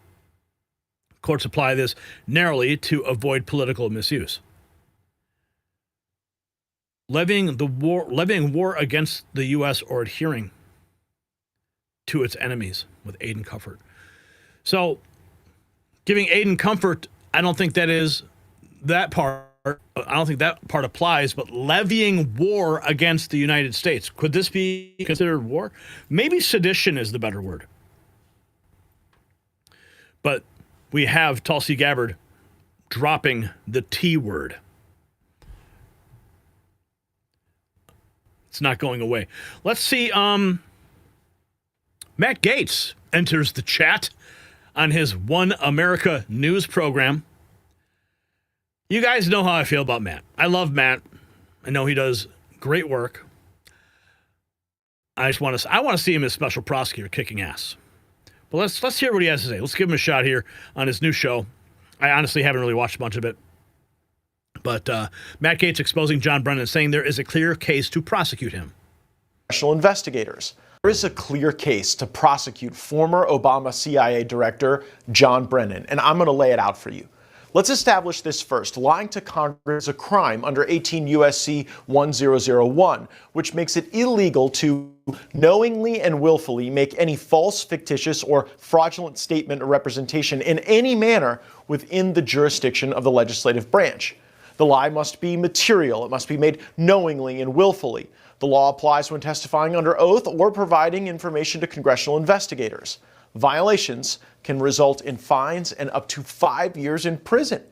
Courts apply this narrowly to avoid political misuse. Levying war against the U.S. or adhering to its enemies with aid and comfort. So, giving aid and comfort, I don't think that part applies, but levying war against the United States, could this be considered war? Maybe sedition is the better word. But we have Tulsi Gabbard dropping the T word. It's not going away. Let's see. Matt Gaetz enters the chat on his One America News program. You guys know how I feel about Matt. I love Matt. I know he does great work. I want to see him as special prosecutor kicking ass. But let's hear what he has to say. Let's give him a shot here on his new show. I honestly haven't really watched a bunch of it. But Matt Gaetz exposing John Brennan, saying there is a clear case to prosecute him. Congressional investigators. There is a clear case to prosecute former Obama CIA Director John Brennan, and I'm going to lay it out for you. Let's establish this first. Lying to Congress is a crime under 18 U.S.C. 1001, which makes it illegal to knowingly and willfully make any false, fictitious, or fraudulent statement or representation in any manner within the jurisdiction of the legislative branch. The lie must be material. It must be made knowingly and willfully. The law applies when testifying under oath or providing information to congressional investigators. Violations can result in fines and up to 5 years in prison.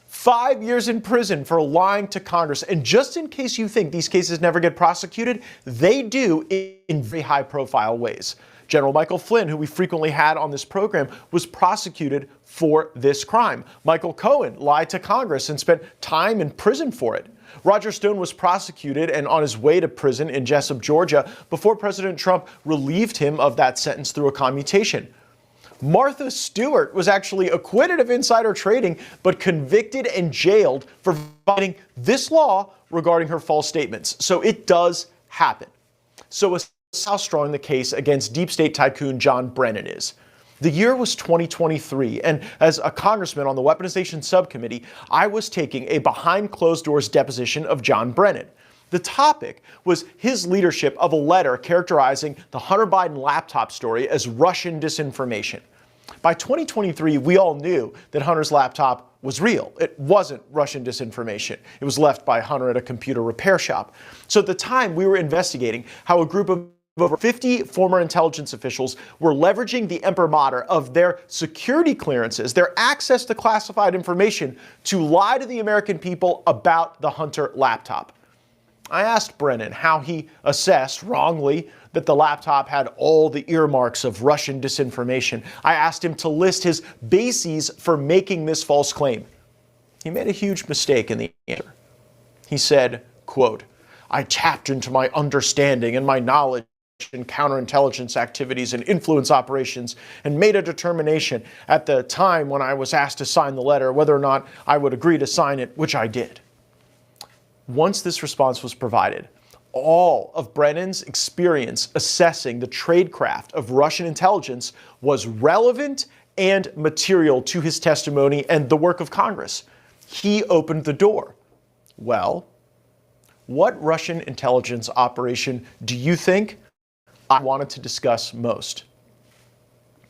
5 years in prison for lying to Congress. And just in case you think these cases never get prosecuted, they do in very high-profile ways. General Michael Flynn, who we frequently had on this program, was prosecuted for this crime. Michael Cohen lied to Congress and spent time in prison for it. Roger Stone was prosecuted and on his way to prison in Jessup, Georgia, before President Trump relieved him of that sentence through a commutation. Martha Stewart was actually acquitted of insider trading, but convicted and jailed for violating this law regarding her false statements. So it does happen. So how strong the case against deep state tycoon John Brennan is. The year was 2023, and as a congressman on the Weaponization Subcommittee, I was taking a behind-closed-doors deposition of John Brennan. The topic was his leadership of a letter characterizing the Hunter Biden laptop story as Russian disinformation. By 2023, we all knew that Hunter's laptop was real. It wasn't Russian disinformation. It was left by Hunter at a computer repair shop. So at the time, we were investigating how a group of over 50 former intelligence officials were leveraging the imprimatur of their security clearances, their access to classified information, to lie to the American people about the Hunter laptop. I asked Brennan how he assessed, wrongly, that the laptop had all the earmarks of Russian disinformation. I asked him to list his bases for making this false claim. He made a huge mistake in the answer. He said, quote, "I tapped into my understanding and my knowledge in counterintelligence activities and influence operations and made a determination at the time when I was asked to sign the letter whether or not I would agree to sign it, which I did." Once this response was provided, all of Brennan's experience assessing the tradecraft of Russian intelligence was relevant and material to his testimony and the work of Congress. He opened the door. Well, what Russian intelligence operation do you think I wanted to discuss most?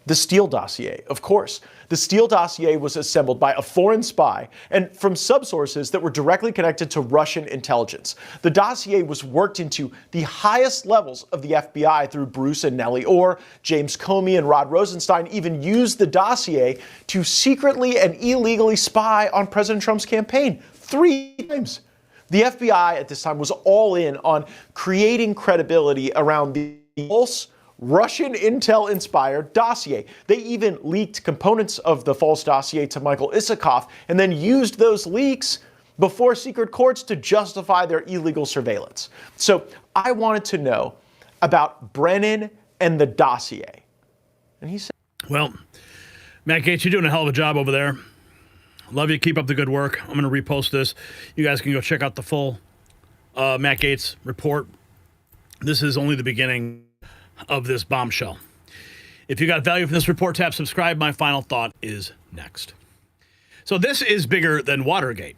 The Steele dossier, of course. The Steele dossier was assembled by a foreign spy and from subsources that were directly connected to Russian intelligence. The dossier was worked into the highest levels of the FBI through Bruce and Nellie Orr. James Comey and Rod Rosenstein even used the dossier to secretly and illegally spy on President Trump's campaign 3 times. The FBI at this time was all in on creating credibility around the false Russian intel-inspired dossier. They even leaked components of the false dossier to Michael Isikoff and then used those leaks before secret courts to justify their illegal surveillance. So I wanted to know about Brennan and the dossier. And he said, well, Matt Gaetz, you're doing a hell of a job over there. Love you. Keep up the good work. I'm going to repost this. You guys can go check out the full Matt Gaetz report. This is only the beginning of this bombshell. If you got value from this report, tap subscribe. My final thought is next. So this is bigger than Watergate.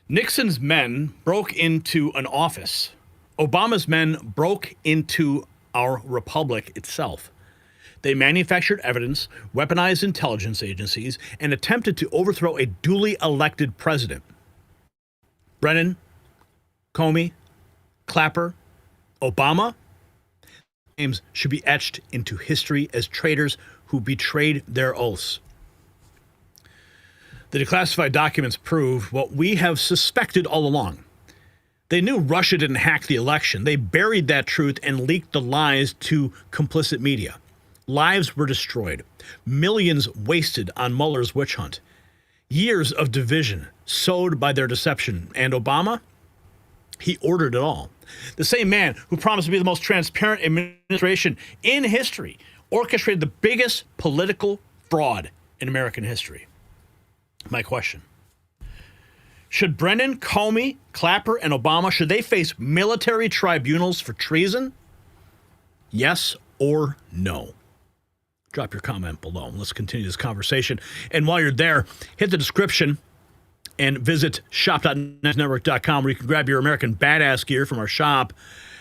Nixon's men broke into an office. Obama's men broke into our republic itself. They manufactured evidence, weaponized intelligence agencies, and attempted to overthrow a duly elected president. Brennan, Comey, Clapper, Obama, names should be etched into history as traitors who betrayed their oaths. The declassified documents prove what we have suspected all along. They knew Russia didn't hack the election. They buried that truth and leaked the lies to complicit media. Lives were destroyed. Millions wasted on Mueller's witch hunt. Years of division sowed by their deception. And Obama? He ordered it all. The same man who promised to be the most transparent administration in history orchestrated the biggest political fraud in American history. My question: should Brennan, Comey, Clapper, and Obama, should they face military tribunals for treason? Yes or no? Drop your comment below and let's continue this conversation. And while you're there, hit the description and visit shop.nextnetwork.com where you can grab your American Badass gear from our shop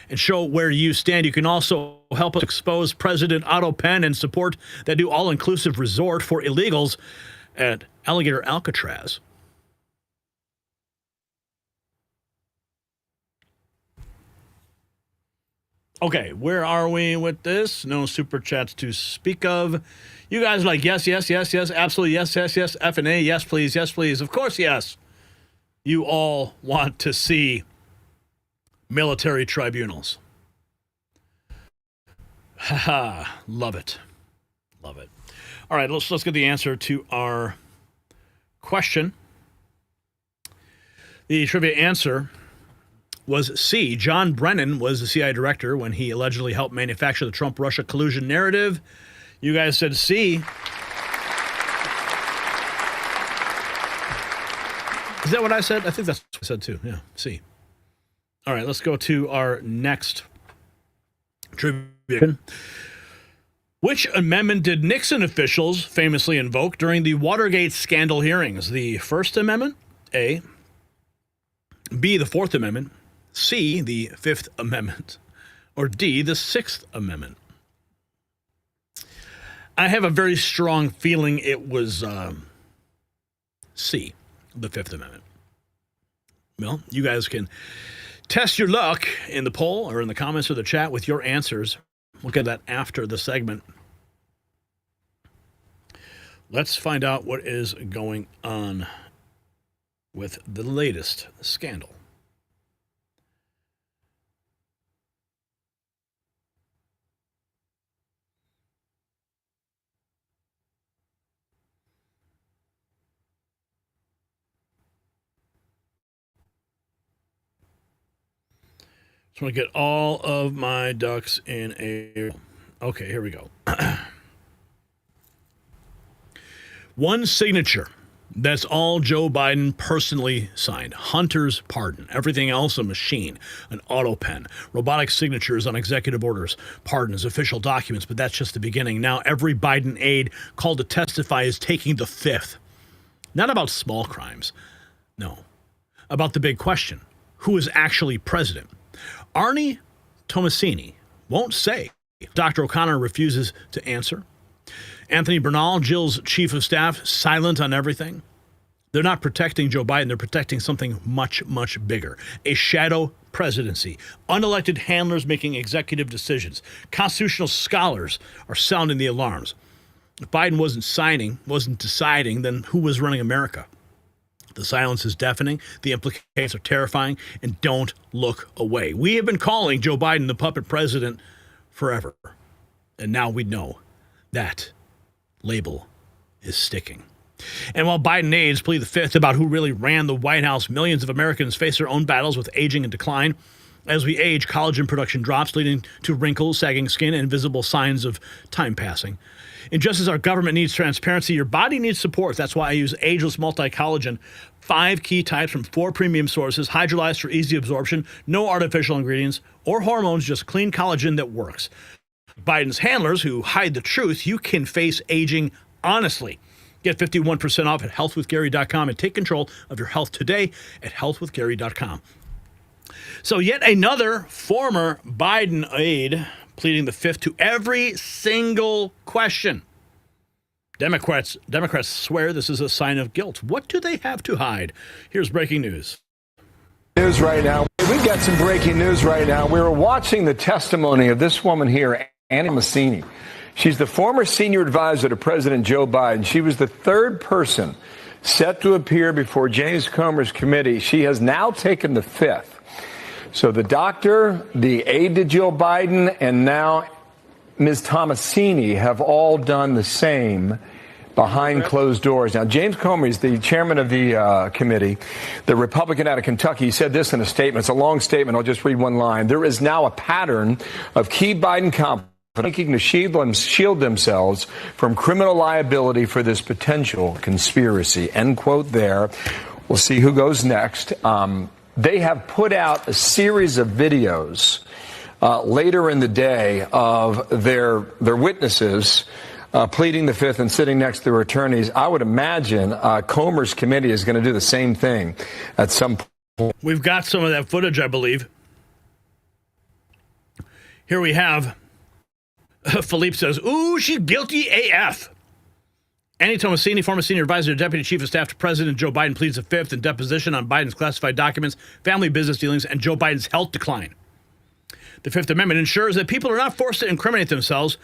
and show where you stand. You can also help us expose President Autopen and support that new all-inclusive resort for illegals at Alligator Alcatraz. Okay, where are we with this? No super chats to speak of. You guys are like, yes, yes, yes, yes, absolutely, yes, yes, yes, F and A, yes, please, yes, please. Of course, yes. You all want to see military tribunals. Haha, love it. Love it. All right, let's get the answer to our question. The trivia answer was C. John Brennan was the CIA director when he allegedly helped manufacture the Trump-Russia collusion narrative. You guys said C. Is that what I said? I think that's what I said too. Yeah, C. All right, let's go to our next trivia. Which amendment did Nixon officials famously invoke during the Watergate scandal hearings? The First Amendment, A. B, the Fourth Amendment. C, the Fifth Amendment. Or D, the Sixth Amendment. I have a very strong feeling it was C, the Fifth Amendment. Well, you guys can test your luck in the poll or in the comments or the chat with your answers. We'll get that after the segment. Let's find out what is going on with the latest scandal. Just want to get all of my ducks in a row. Okay, here we go. One signature. That's all Joe Biden personally signed. Hunter's pardon. Everything else a machine. An Autopen. Robotic signatures on executive orders. Pardons. Official documents. But that's just the beginning. Now every Biden aide called to testify is taking the fifth. Not about small crimes. No. About the big question. Who is actually president? Arnie Tomasini won't say. Dr. O'Connor refuses to answer. Anthony Bernal, Jill's chief of staff, silent on everything. They're not protecting Joe Biden. They're protecting something much, much bigger. A shadow presidency. Unelected handlers making executive decisions. Constitutional scholars are sounding the alarms. If Biden wasn't deciding, then who was running America? The silence is deafening, the implications are terrifying, and don't look away. We have been calling Joe Biden the puppet president forever. And now we know that label is sticking. And while Biden aides plead the fifth about who really ran the White House, millions of Americans face their own battles with aging and decline. As we age, collagen production drops, leading to wrinkles, sagging skin, and visible signs of time passing. And just as our government needs transparency, your body needs support. That's why I use Ageless Multi-Collagen. 5 key types from 4 premium sources, hydrolyzed for easy absorption, no artificial ingredients or hormones, just clean collagen that works. Biden's handlers who hide the truth, you can face aging honestly. Get 51% off at healthwithgary.com and take control of your health today at healthwithgary.com. So yet another former Biden aide pleading the fifth to every single question. Democrats swear this is a sign of guilt. What do they have to hide? Here's breaking news. News right now. We've got some breaking news right now. We were watching the testimony of this woman here, Annie Massini. She's the former senior advisor to President Joe Biden. She was the third person set to appear before James Comer's committee. She has now taken the fifth. So the doctor, the aide to Joe Biden, and now Ms. Tomasini have all done the same behind closed doors. Now, James Comer is the chairman of the committee, the Republican out of Kentucky. He said this in a statement. It's a long statement. I'll just read one line. There is now a pattern of key Biden confidants seeking to shield themselves from criminal liability for this potential conspiracy. End quote there. We'll see who goes next. They have put out a series of videos later in the day of their witnesses pleading the fifth and sitting next to their attorneys. I would imagine Comer's committee is going to do the same thing at some point. We've got some of that footage, I believe. Here we have, Philippe says, ooh, she's guilty AF. Annie Tomasini, former senior advisor to Deputy Chief of Staff to President Joe Biden, pleads the fifth in deposition on Biden's classified documents, family business dealings, and Joe Biden's health decline. The Fifth Amendment ensures that people are not forced to incriminate themselves,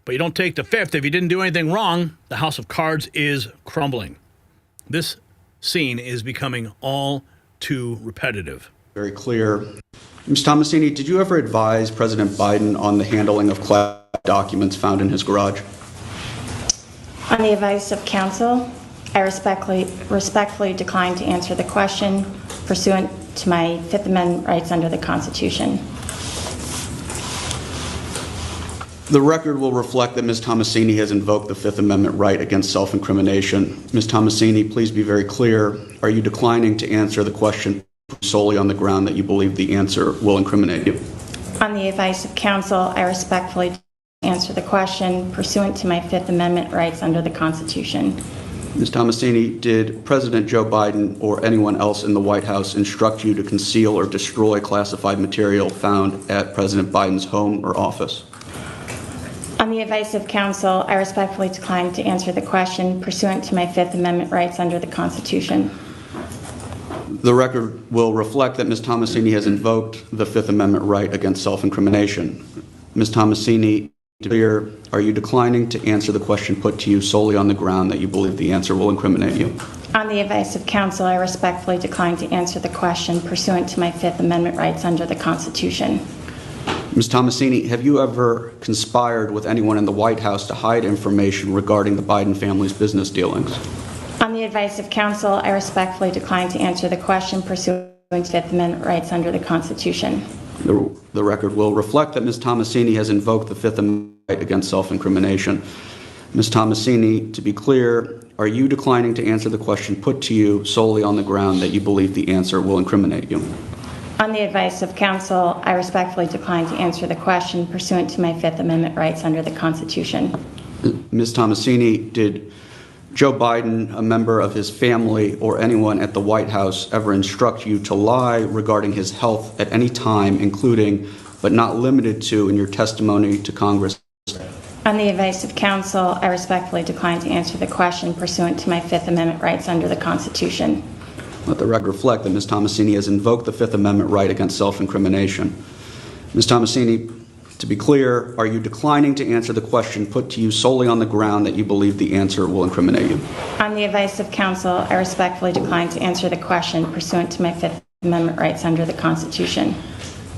but you don't take the fifth if you didn't do anything wrong. The house of cards is crumbling. This scene is becoming all too repetitive. Very clear. Ms. Tomasini, did you ever advise President Biden on the handling of classified documents found in his garage? On the advice of counsel, I respectfully decline to answer the question pursuant to my Fifth Amendment rights under the Constitution. The record will reflect that Ms. Tomasini has invoked the Fifth Amendment right against self-incrimination. Ms. Tomasini, please be very clear. Are you declining to answer the question solely on the ground that you believe the answer will incriminate you? On the advice of counsel, I respectfully answer the question pursuant to my Fifth Amendment rights under the Constitution. Ms. Tomasini, did President Joe Biden or anyone else in the White House instruct you to conceal or destroy classified material found at President Biden's home or office? On the advice of counsel, I respectfully decline to answer the question pursuant to my Fifth Amendment rights under the Constitution. The record will reflect that Ms. Tomasini has invoked the Fifth Amendment right against self-incrimination. Ms. Tomasini, are you declining to answer the question put to you solely on the ground that you believe the answer will incriminate you? On the advice of counsel, I respectfully decline to answer the question pursuant to my Fifth Amendment rights under the Constitution. Ms. Tomasini, have you ever conspired with anyone in the White House to hide information regarding the Biden family's business dealings? On the advice of counsel, I respectfully decline to answer the question pursuant to Fifth Amendment rights under the Constitution. The record will reflect that Ms. Tomasini has invoked the Fifth Amendment right against self-incrimination. Ms. Tomasini, to be clear, are you declining to answer the question put to you solely on the ground that you believe the answer will incriminate you? On the advice of counsel, I respectfully decline to answer the question pursuant to my Fifth Amendment rights under the Constitution. Ms. Tomasini, did Joe Biden, a member of his family, or anyone at the White House ever instruct you to lie regarding his health at any time, including but not limited to in your testimony to Congress? On the advice of counsel, I respectfully decline to answer the question pursuant to my Fifth Amendment rights under the Constitution. Let the record reflect that Ms. Tomasini has invoked the Fifth Amendment right against self-incrimination. Ms. Tomasini, to be clear, are you declining to answer the question put to you solely on the ground that you believe the answer will incriminate you? On the advice of counsel, I respectfully decline to answer the question pursuant to my Fifth Amendment rights under the Constitution.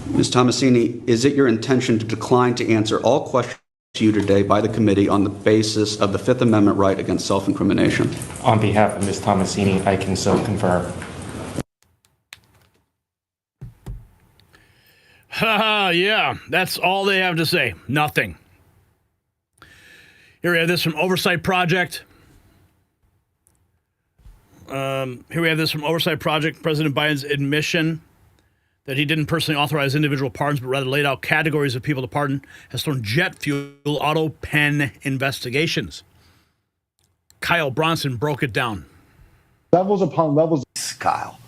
Ms. Tomasini, is it your intention to decline to answer all questions to you today by the committee on the basis of the Fifth Amendment right against self-incrimination? On behalf of Ms. Tomasini, I can so confirm. Yeah, that's all they have to say. Nothing. Here we have this from Oversight Project. President Biden's admission that he didn't personally authorize individual pardons, but rather laid out categories of people to pardon, has thrown jet fuel Autopen investigations. Kyle Bronson broke it down. Levels upon levels. Kyle.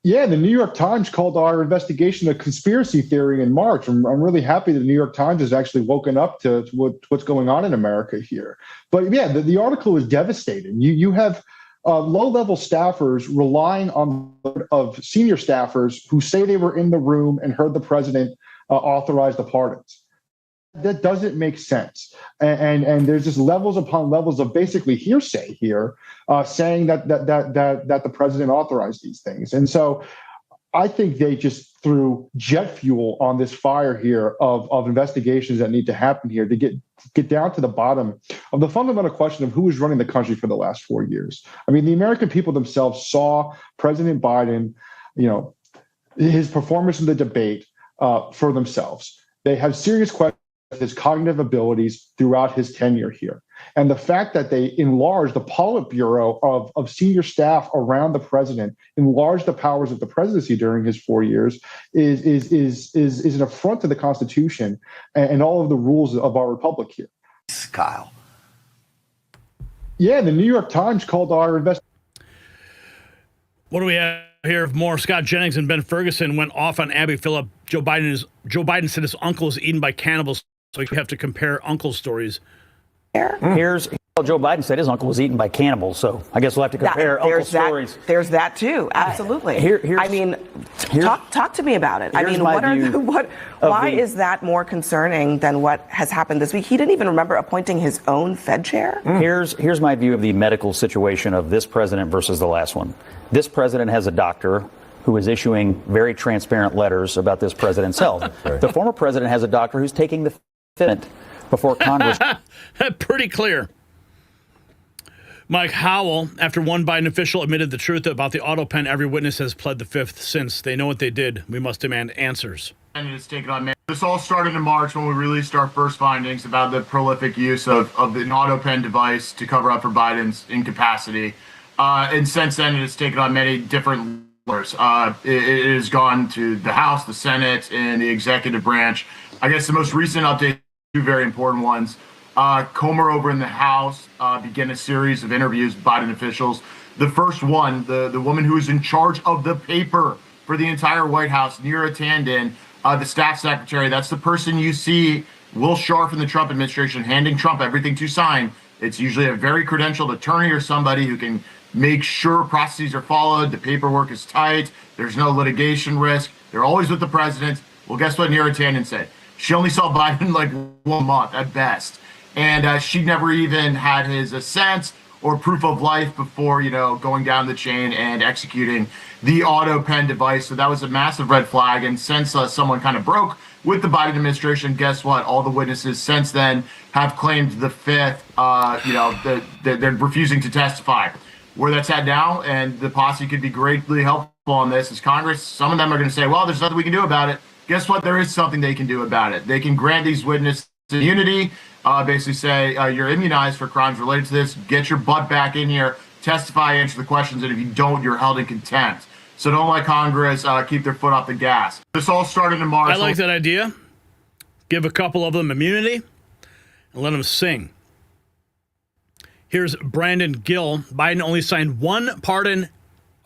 Yeah, the New York Times called our investigation a conspiracy theory in March. I'm really happy that the New York Times has actually woken up to what's going on in America here. But yeah, the article is devastating. You have low-level staffers relying on of senior staffers who say they were in the room and heard the president authorize the pardons. That doesn't make sense. And there's just levels upon levels of basically hearsay here, saying that the president authorized these things. And so I think they just threw jet fuel on this fire here of investigations that need to happen here to get down to the bottom of the fundamental question of who is running the country for the last 4 years. I mean, the American people themselves saw President Biden, his performance in the debate for themselves. They have serious questions with his cognitive abilities throughout his tenure here. And the fact that they enlarged the Politburo of senior staff around the president, enlarged the powers of the presidency during his 4 years is an affront to the Constitution and all of the rules of our republic here. Kyle. Yeah, the New York Times called our investigation. What do we have here? More Scott Jennings and Ben Ferguson went off on Abby Phillip. Joe Biden said his uncle was eaten by cannibals, so you have to compare uncle stories. Here's Joe Biden said his uncle was eaten by cannibals, so I guess we'll have to compare uncle stories. There's that too. Absolutely. Talk to me about it. I mean, why is that more concerning than what has happened this week? He didn't even remember appointing his own Fed chair. Here's my view of the medical situation of this president versus the last one. This president has a doctor who is issuing very transparent letters about this president's health. The former president has a doctor who's taking the fitment before Congress. Pretty clear. Mike Howell, after one Biden official admitted the truth about the Autopen, every witness has pled the fifth. Since they know what they did, we must demand answers. This all started in March when we released our first findings about the prolific use of an Autopen device to cover up for Biden's incapacity. And since then, it's taken on many different It has gone to the House, the Senate, and the executive branch. I guess the most recent update, two very important ones. Comer over in the House began a series of interviews with Biden officials. The first one, the woman who is in charge of the paper for the entire White House, Neera Tanden, the staff secretary, that's the person you see Will Scharf in the Trump administration handing Trump everything to sign. It's usually a very credentialed attorney or somebody who can make sure processes are followed, the paperwork is tight, there's no litigation risk. They're always with the president. Well, guess what Neera Tanden said? She only saw Biden like 1 month at best. And she never even had his assent or proof of life before, going down the chain and executing the Autopen device. So that was a massive red flag. And since someone kind of broke with the Biden administration, guess what? All the witnesses since then have claimed the fifth, they're refusing to testify. Where that's at now, and the posse could be greatly helpful on this, is Congress. Some of them are going to say, well, there's nothing we can do about it. Guess what? There is something they can do about it. They can grant these witnesses immunity, basically say you're immunized for crimes related to this. Get your butt back in here, testify, answer the questions, and if you don't, you're held in contempt. So don't let Congress keep their foot off the gas. This all started in March. I like that idea. Give a couple of them immunity and let them sing. Here's Brandon Gill. Biden only signed one pardon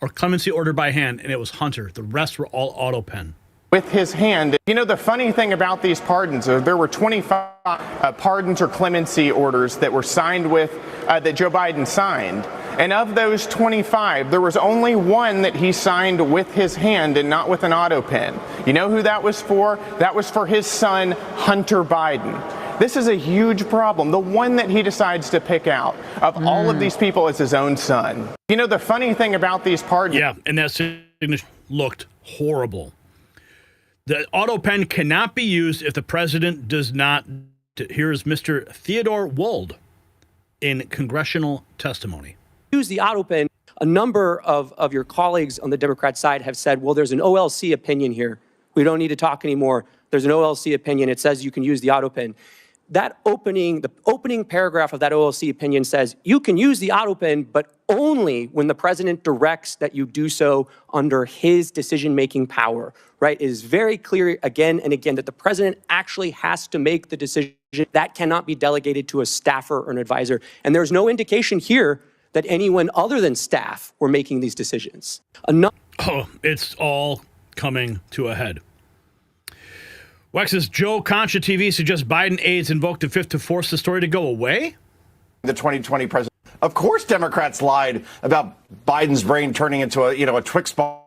or clemency order by hand, and it was Hunter. The rest were all Autopen. With his hand. The funny thing about these pardons, there were 25 pardons or clemency orders that were signed with, that Joe Biden signed. And of those 25, there was only one that he signed with his hand and not with an Autopen. You know who that was for? That was for his son, Hunter Biden. This is a huge problem. The one that he decides to pick out of all of these people is his own son. The funny thing about these pardons. Yeah, and that signature looked horrible. The Autopen cannot be used if the president does not. Here is Mr. Theodore Wold in congressional testimony. Use the Autopen. A number of your colleagues on the Democrat side have said, well, there's an OLC opinion here. We don't need to talk anymore. There's an OLC opinion. It says you can use the Autopen. The opening paragraph of that OLC opinion says you can use the Autopen, but only when the president directs that you do so under his decision-making power, right? It is very clear again and again that the president actually has to make the decision. That cannot be delegated to a staffer or an advisor. And there's no indication here that anyone other than staff were making these decisions. It's all coming to a head. Wex's Joe Concha TV suggests Biden aides invoked the fifth to force the story to go away? The 2020 president. Of course, Democrats lied about Biden's brain turning into a Twix ball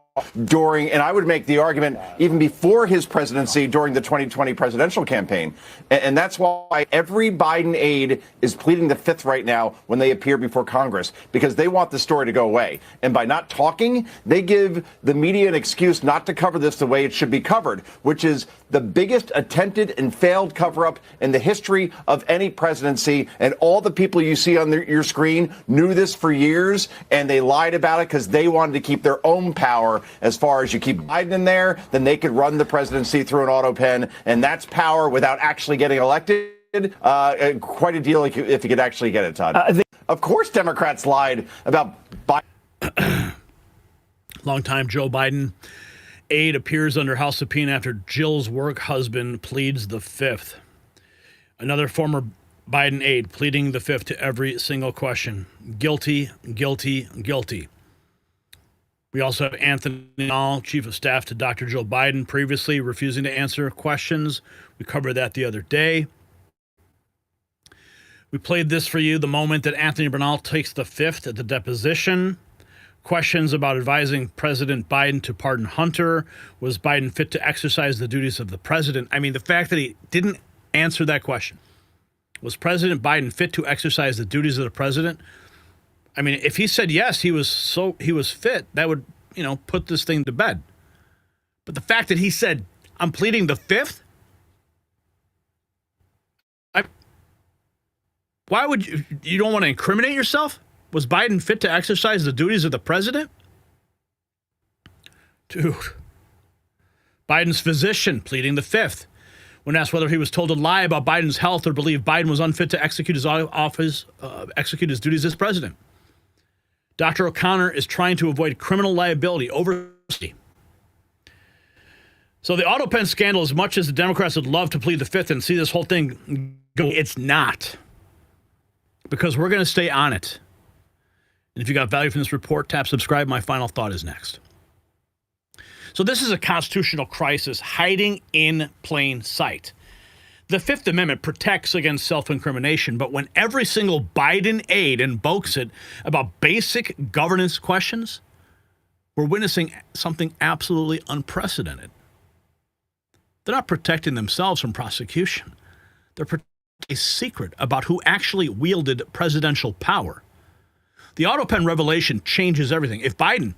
during, and I would make the argument even before his presidency during the 2020 presidential campaign. And that's why every Biden aide is pleading the fifth right now when they appear before Congress, because they want the story to go away. And by not talking, they give the media an excuse not to cover this the way it should be covered, which is the biggest attempted and failed cover-up in the history of any presidency. And all the people you see on your screen knew this for years, and they lied about it because they wanted to keep their own power. As far as you keep Biden in there, then they could run the presidency through an Autopen, and that's power without actually getting elected. Quite a deal if you could actually get it, Todd. Of course, Democrats lied about Biden. Longtime Joe Biden aide appears under House subpoena after Jill's work husband pleads the fifth. Another former Biden aide pleading the fifth to every single question. Guilty, guilty, guilty. We also have Anthony Nall, chief of staff to Dr. Joe Biden, previously refusing to answer questions. We covered that the other day. We played this for you the moment that Anthony Bernal takes the fifth at the deposition. Questions about advising President Biden to pardon Hunter. Was Biden fit to exercise the duties of the president? I mean, the fact that he didn't answer that question. Was President Biden fit to exercise the duties of the president? I mean, if he said yes, he was fit, that would, put this thing to bed. But the fact that he said, I'm pleading the fifth? Why would you don't want to incriminate yourself? Was Biden fit to exercise the duties of the president? Dude. Biden's physician pleading the fifth. When asked whether he was told to lie about Biden's health or believe Biden was unfit to execute his duties as president. Dr. O'Connor is trying to avoid criminal liability over So the Autopen scandal, as much as the Democrats would love to plead the fifth and see this whole thing go, it's not. Because we're going to stay on it. And if you got value from this report, tap subscribe. My final thought is next. So this is a constitutional crisis hiding in plain sight. The Fifth Amendment protects against self-incrimination, but when every single Biden aide invokes it about basic governance questions, we're witnessing something absolutely unprecedented. They're not protecting themselves from prosecution. They're protecting a secret about who actually wielded presidential power. The Autopen revelation changes everything. If Biden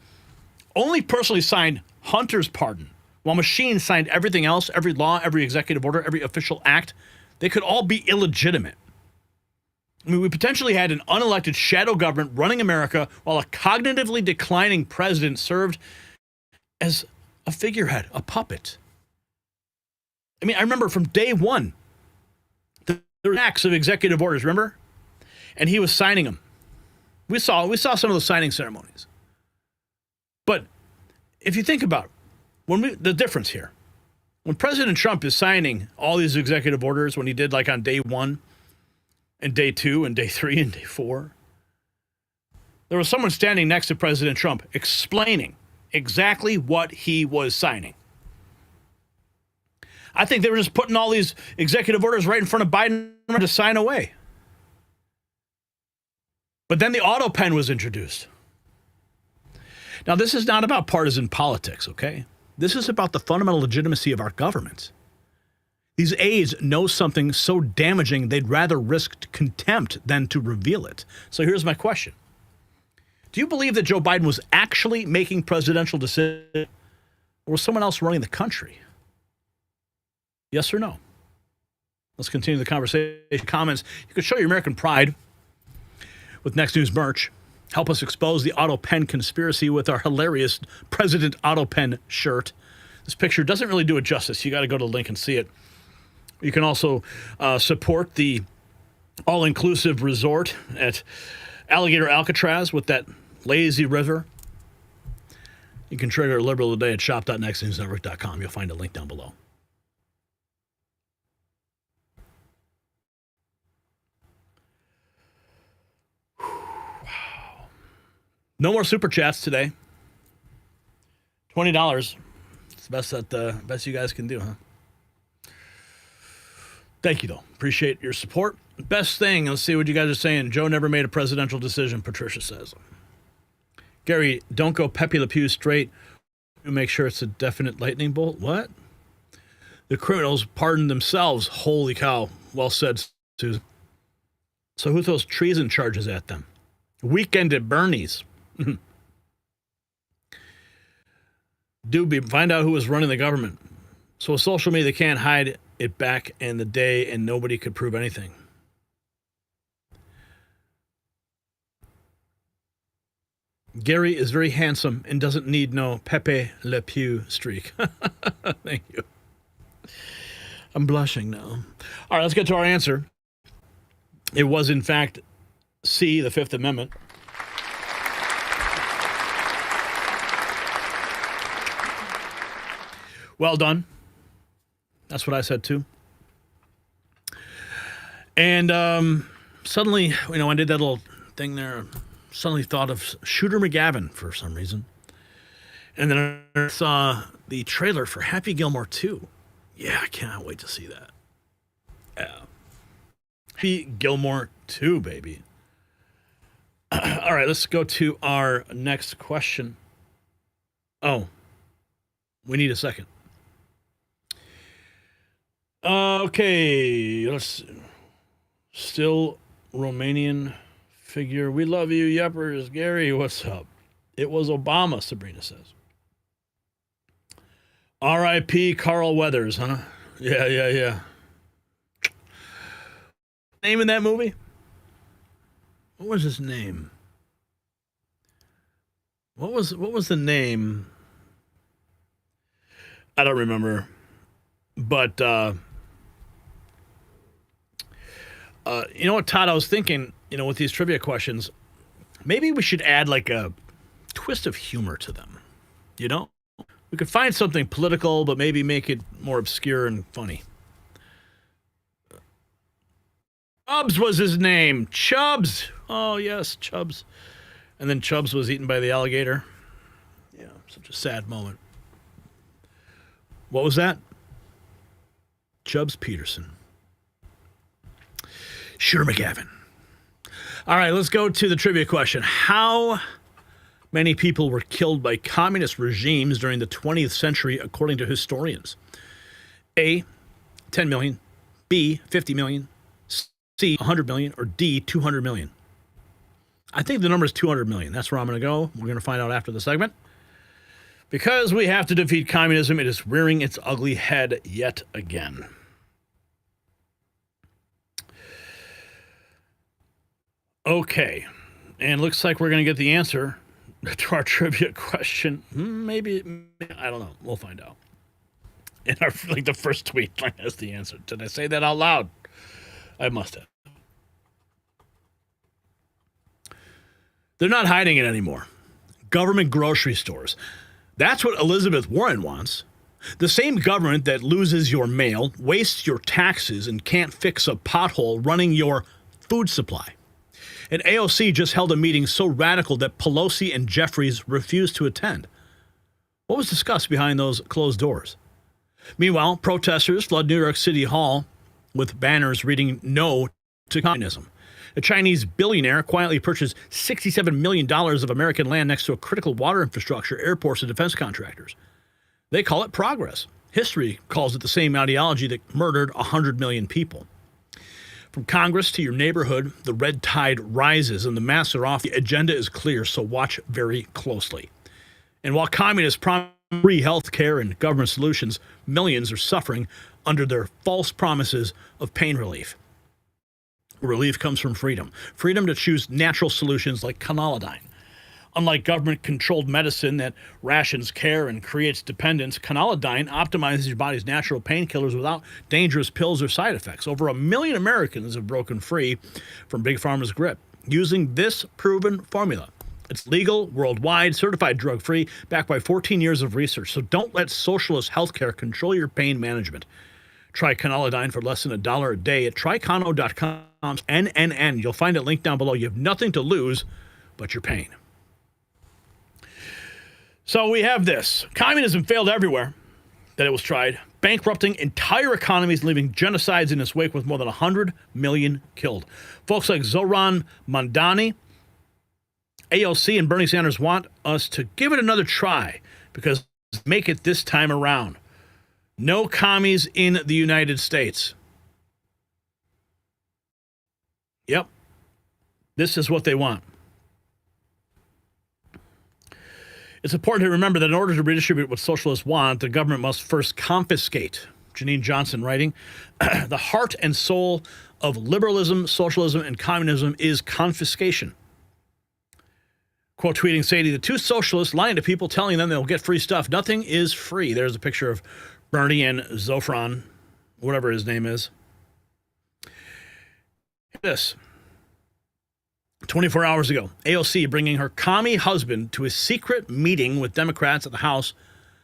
only personally signed Hunter's pardon, while machines signed everything else, every law, every executive order, every official act, they could all be illegitimate. I mean, we potentially had an unelected shadow government running America while a cognitively declining president served as a figurehead, a puppet. I mean, I remember from day one, there were acts of executive orders, remember? And he was signing them. We saw some of those signing ceremonies. But if you think about the difference here, when President Trump is signing all these executive orders, when he did like on day 1 and day 2 and day 3 and day 4, there was someone standing next to President Trump explaining exactly what he was signing. I think they were just putting all these executive orders right in front of Biden to sign away. But then the Autopen was introduced. Now, this is not about partisan politics, okay? This is about the fundamental legitimacy of our government. These aides know something so damaging they'd rather risk contempt than to reveal it. So here's my question. Do you believe that Joe Biden was actually making presidential decisions, or was someone else running the country? Yes or no? Let's continue the conversation. Comments. You can show your American pride with Next News merch. Help us expose the Autopen conspiracy with our hilarious President Autopen shirt. This picture doesn't really do it justice. You got to go to the link and see it. You can also support the all-inclusive resort at Alligator Alcatraz with that lazy river. You can trigger a liberal today at shop.nextnewsnetwork.com. You'll find a link down below. No more super chats today. $20. It's the best you guys can do, huh? Thank you, though. Appreciate your support. Best thing, let's see what you guys are saying. Joe never made a presidential decision, Patricia says. Gary, don't go Pepe Le Pew straight. Make sure it's a definite lightning bolt. What? The criminals pardoned themselves. Holy cow. Well said, Susan. So who throws treason charges at them? Weekend at Bernie's. Doobie, find out who was running the government. So with social media, they can't hide it back in the day and nobody could prove anything. Gary is very handsome and doesn't need no Pepe Le Pew streak. Thank you. I'm blushing now. All right, let's get to our answer. It was, in fact, C, the Fifth Amendment. Well done. That's what I said, too. And suddenly, I did that little thing there. Suddenly thought of Shooter McGavin for some reason. And then I saw the trailer for Happy Gilmore 2. Yeah, I cannot wait to see that. Yeah. Happy Gilmore 2, baby. All right, let's go to our next question. Oh, we need a second. Okay, let's still Romanian figure. We love you, yuppers. Gary, what's up? It was Obama, Sabrina says. R.I.P. Carl Weathers, huh? Yeah. Name in that movie? What was his name? What was the name? I don't remember. But you know what, Todd? I was thinking, with these trivia questions, maybe we should add like a twist of humor to them. We could find something political, but maybe make it more obscure and funny. Chubbs was his name. Chubbs. Oh, yes, Chubbs. And then Chubbs was eaten by the alligator. Yeah, such a sad moment. What was that? Chubbs Peterson. Sure, McGavin. All right, let's go to the trivia question. How many people were killed by communist regimes during the 20th century, according to historians? A, 10 million, B, 50 million, C, 100 million, or D, 200 million? I think the number is 200 million. That's where I'm going to go. We're going to find out after the segment. Because we have to defeat communism, it is rearing its ugly head yet again. Okay, and looks like we're going to get the answer to our trivia question. Maybe, I don't know. We'll find out. In our, like, the first tweet has the answer. Did I say that out loud? I must have. They're not hiding it anymore. Government grocery stores. That's what Elizabeth Warren wants. The same government that loses your mail, wastes your taxes, and can't fix a pothole running your food supply. And AOC just held a meeting so radical that Pelosi and Jeffries refused to attend. What was discussed behind those closed doors? Meanwhile, protesters flood New York City Hall with banners reading "No to Communism." A Chinese billionaire quietly purchased $67 million of American land next to a critical water infrastructure, airports, and defense contractors. They call it progress. History calls it the same ideology that murdered 100 million people. From Congress to your neighborhood, the red tide rises and the masks are off. The agenda is clear, so watch very closely. And while communists promise free health care and government solutions, millions are suffering under their false promises of pain relief. Relief comes from freedom. Freedom to choose natural solutions like canalidine. Unlike government-controlled medicine that rations care and creates dependence, canalidine optimizes your body's natural painkillers without dangerous pills or side effects. Over 1 million Americans have broken free from Big Pharma's grip using this proven formula. It's legal, worldwide, certified drug-free, backed by 14 years of research. So don't let socialist healthcare control your pain management. Try canalidine for less than $1 a day at trycano.com. NNN. You'll find it linked down below. You have nothing to lose but your pain. So we have this. Communism failed everywhere that it was tried, bankrupting entire economies, leaving genocides in its wake with more than 100 million killed. Folks like Zoran Mandani, AOC, and Bernie Sanders want us to give it another try because make it this time around. No commies in the United States. Yep. This is what they want. It's important to remember that in order to redistribute what socialists want, the government must first confiscate. Janine Johnson writing, the heart and soul of liberalism, socialism, and communism is confiscation. Quote tweeting Sadie, the two socialists lying to people, telling them they'll get free stuff. Nothing is free. There's a picture of Bernie and Zofran, whatever his name is. This. 24 hours ago, AOC bringing her commie husband to a secret meeting with Democrats at the House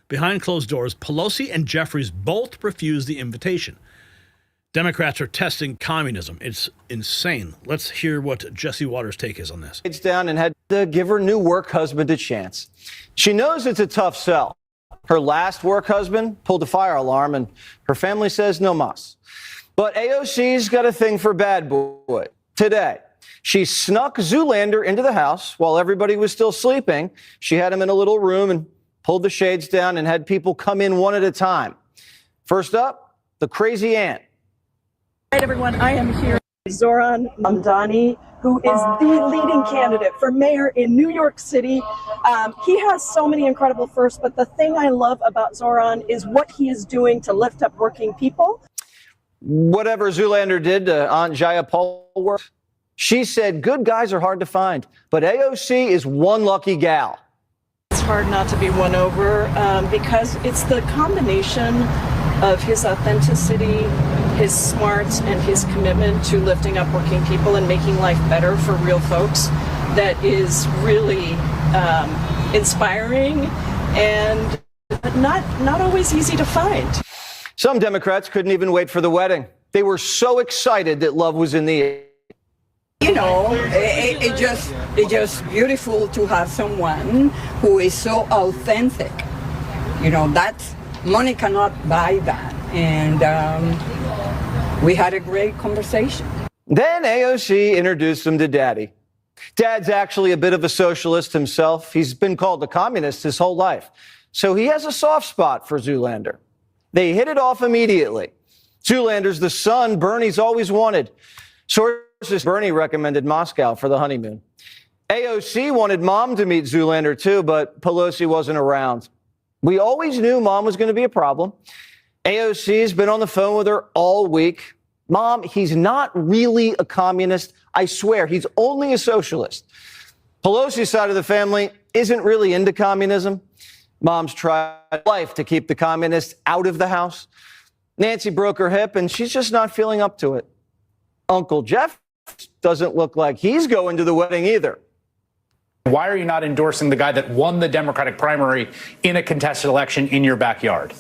behind closed doors. Pelosi and Jeffries both refused the invitation. Democrats are testing communism. It's insane. Let's hear what Jesse Waters' take is on this. It's down and had to give her new work husband a chance. She knows it's a tough sell. Her last work husband pulled a fire alarm, and her family says no mas. But AOC's got a thing for bad boy. Today, she snuck Zoolander into the house while everybody was still sleeping. She had him in a little room and pulled the shades down and had people come in one at a time. First up, the crazy aunt. All right, everyone, I am here with Zoran Mandani, who is the leading candidate for mayor in New York City. He has so many incredible firsts, but the thing I love about Zoran is what he is doing to lift up working people. Whatever Zoolander did to Aunt Jaya Paul, she said good guys are hard to find, but AOC is one lucky gal. It's hard not to be won over because it's the combination of his authenticity, his smarts, and his commitment to lifting up working people and making life better for real folks that is really inspiring and but not always easy to find. Some Democrats couldn't even wait for the wedding. They were so excited that love was in the air. You know, it's just beautiful to have someone who is so authentic. You know, money cannot buy that. And we had a great conversation. Then AOC introduced him to Daddy. Dad's actually a bit of a socialist himself. He's been called a communist his whole life. So he has a soft spot for Zoolander. They hit it off immediately. Zoolander's the son Bernie's always wanted. Sources, Bernie recommended Moscow for the honeymoon. AOC wanted Mom to meet Zoolander too, but Pelosi wasn't around. We always knew Mom was going to be a problem. AOC's been on the phone with her all week. Mom, he's not really a communist. I swear, he's only a socialist. Pelosi's side of the family isn't really into communism. Mom's tried life to keep the communists out of the house. Nancy broke her hip, and she's just not feeling up to it. Uncle Jeff doesn't look like he's going to the wedding either. Why are you not endorsing the guy that won the Democratic primary in a contested election in your backyard?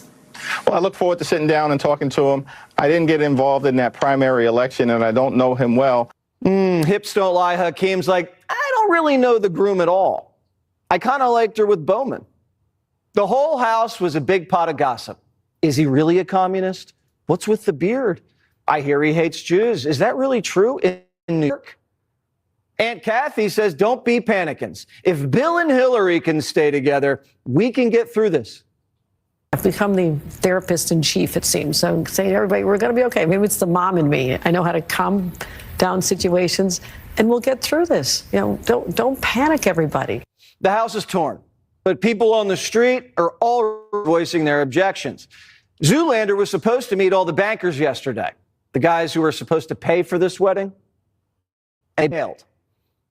Well, I look forward to sitting down and talking to him. I didn't get involved in that primary election, and I don't know him well. Hips don't lie. Hakeem's like, I don't really know the groom at all. I kind of liked her with Bowman. The whole house was a big pot of gossip. Is he really a communist? What's with the beard? I hear he hates Jews. Is that really true in New York? Aunt Kathy says, don't be panicking. If Bill and Hillary can stay together, we can get through this. I've become the therapist in chief, it seems. So I'm saying to everybody, we're going to be okay. Maybe it's the mom in me. I know how to calm down situations, and we'll get through this. You know, don't panic, everybody. The house is torn, but people on the street are all voicing their objections. Zoolander was supposed to meet all the bankers yesterday, the guys who were supposed to pay for this wedding, and they bailed.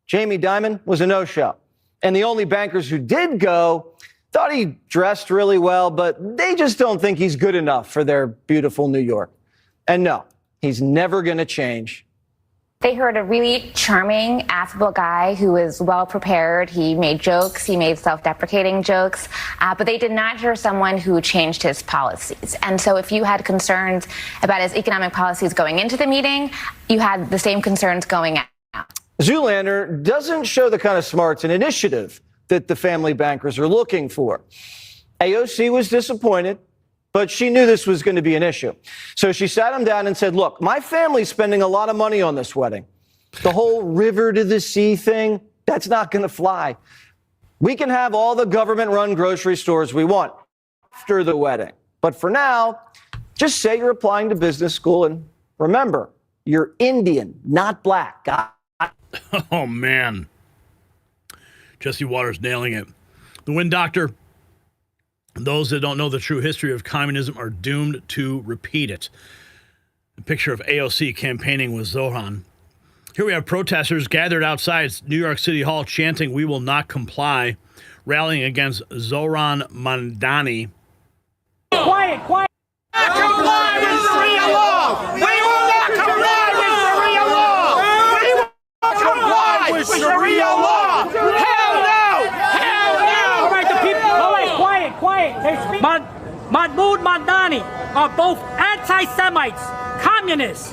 Jamie Dimon was a no-show, and the only bankers who did go thought he dressed really well, but they just don't think he's good enough for their beautiful New York. And no, he's never going to change. They heard a really charming, affable guy who was well prepared. He made jokes, he made self-deprecating jokes, but they did not hear someone who changed his policies. And so if you had concerns about his economic policies going into the meeting, you had the same concerns going out. Zoolander doesn't show the kind of smarts and initiative that the family bankers are looking for. AOC was disappointed, but she knew this was going to be an issue. So she sat him down and said, look, my family's spending a lot of money on this wedding. The whole river to the sea thing, that's not going to fly. We can have all the government-run grocery stores we want after the wedding. But for now, just say you're applying to business school, and remember, you're Indian, not black. Oh, man. Jesse Waters nailing it. The Wind Doctor. Those that don't know the true history of communism are doomed to repeat it. A picture of AOC campaigning with Zoran. Here we have protesters gathered outside New York City Hall chanting, "We will not comply," rallying against Zoran Mamdani. Quiet, quiet. Comply with Sharia law. We will not comply with Sharia law. We will not comply with Sharia law. Hell no! Hell no! All right, the people. All right, quiet, quiet. Mahmoud Mamdani are both anti-Semites, communists,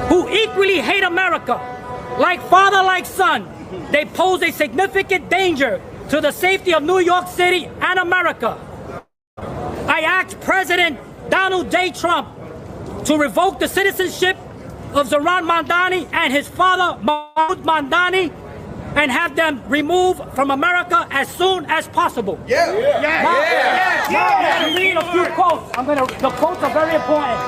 who equally hate America. Like father, like son, they pose a significant danger to the safety of New York City and America. I asked President Donald J. Trump to revoke the citizenship of Zoran Mamdani and his father, Mahmoud Mamdani, and have them removed from America as soon as possible. I'm going to read a few quotes. The quotes are very important.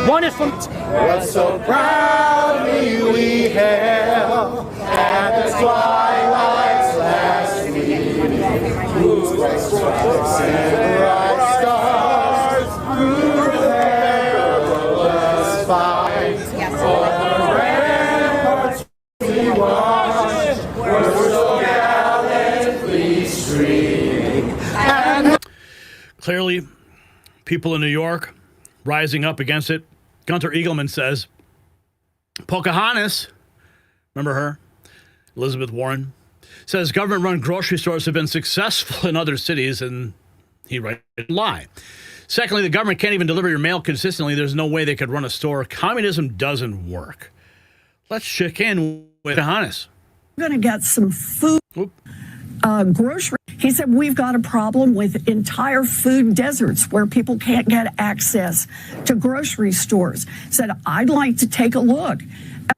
One is from... Was so proudly we hailed at the twilight's last gleaming, whose stripes and bright stars through the perilous fight. For the ramparts we watched were so gallantly streaming. Clearly, people in New York rising up against it. Gunter Eagleman says, Pocahontas, remember her? Elizabeth Warren, says government-run grocery stores have been successful in other cities, and He writes, lie. Secondly, the government can't even deliver your mail consistently. There's no way they could run a store. Communism doesn't work. Let's check in with Hannes. We're going to get some food, grocery. He said, we've got a problem with entire food deserts where people can't get access to grocery stores. Said, I'd like to take a look.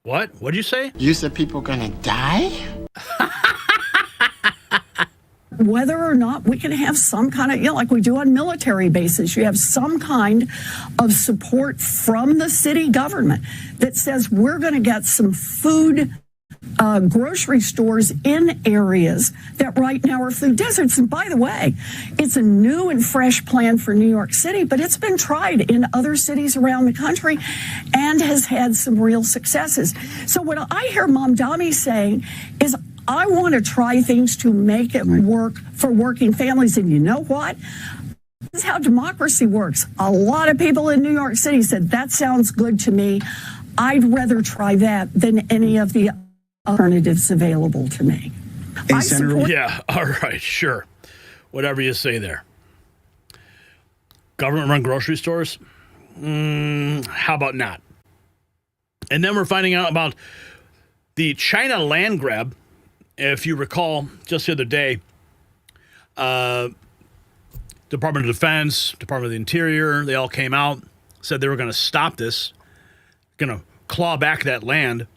What? What'd you say? You said people going to die? Whether or not we can have some kind of, like we do on military bases, you have some kind of support from the city government that says we're going to get some food grocery stores in areas that right now are food deserts. And by the way, it's a new and fresh plan for New York City, but it's been tried in other cities around the country and has had some real successes. So what I hear Mom Dami saying is, I want to try things to make it work for working families. And you know what? This is how democracy works. A lot of people in New York City said, that sounds good to me. I'd rather try that than any of the alternatives available to me. Yeah, all right, sure. Whatever you say there. Government-run grocery stores? How about not? And then we're finding out about the China land grab. If you recall, just the other day, Department of Defense, Department of the Interior, they all came out, said they were going to stop this, going to claw back that land.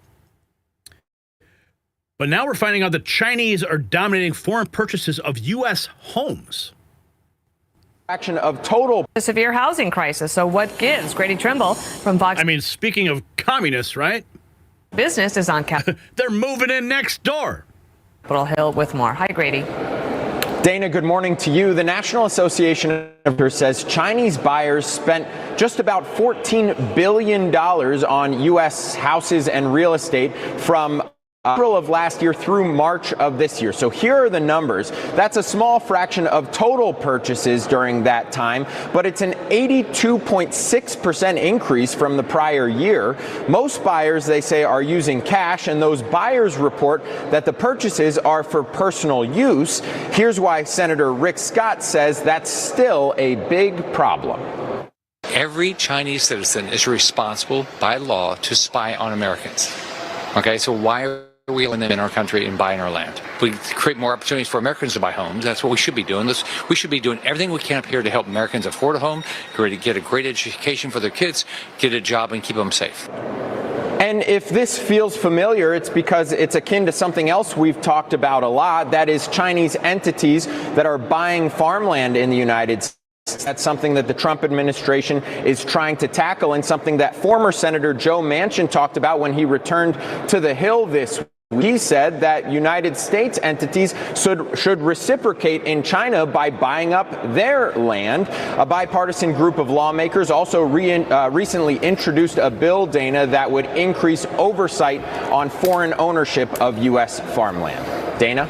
But now we're finding out the Chinese are dominating foreign purchases of U.S. homes. Action of total. A severe housing crisis. So what gives? Grady Trimble from Fox. I mean, speaking of communists, right? Business is on cap. They're moving in next door. Capitol Hill with more. Hi, Grady. Dana, good morning to you. The National Association of Realtors says Chinese buyers spent just about $14 billion on U.S. houses and real estate from April of last year through March of this year. So here are the numbers. That's a small fraction of total purchases during that time, but it's an 82.6% increase from the prior year. Most buyers, they say, are using cash, and those buyers report that the purchases are for personal use. Here's why Senator Rick Scott says that's still a big problem. Every Chinese citizen is responsible by law to spy on Americans. Okay, so why are we letting them in our country and buying our land? We create more opportunities for Americans to buy homes. That's what we should be doing. We should be doing everything we can up here to help Americans afford a home, get a great education for their kids, get a job, and keep them safe. And if this feels familiar, it's because it's akin to something else we've talked about a lot. That is Chinese entities that are buying farmland in the United States. That's something that the Trump administration is trying to tackle, and something that former Senator Joe Manchin talked about when he returned to the Hill this week. He said that United States entities should reciprocate in China by buying up their land. A bipartisan group of lawmakers also recently introduced a bill, Dana, that would increase oversight on foreign ownership of U.S. farmland. Dana?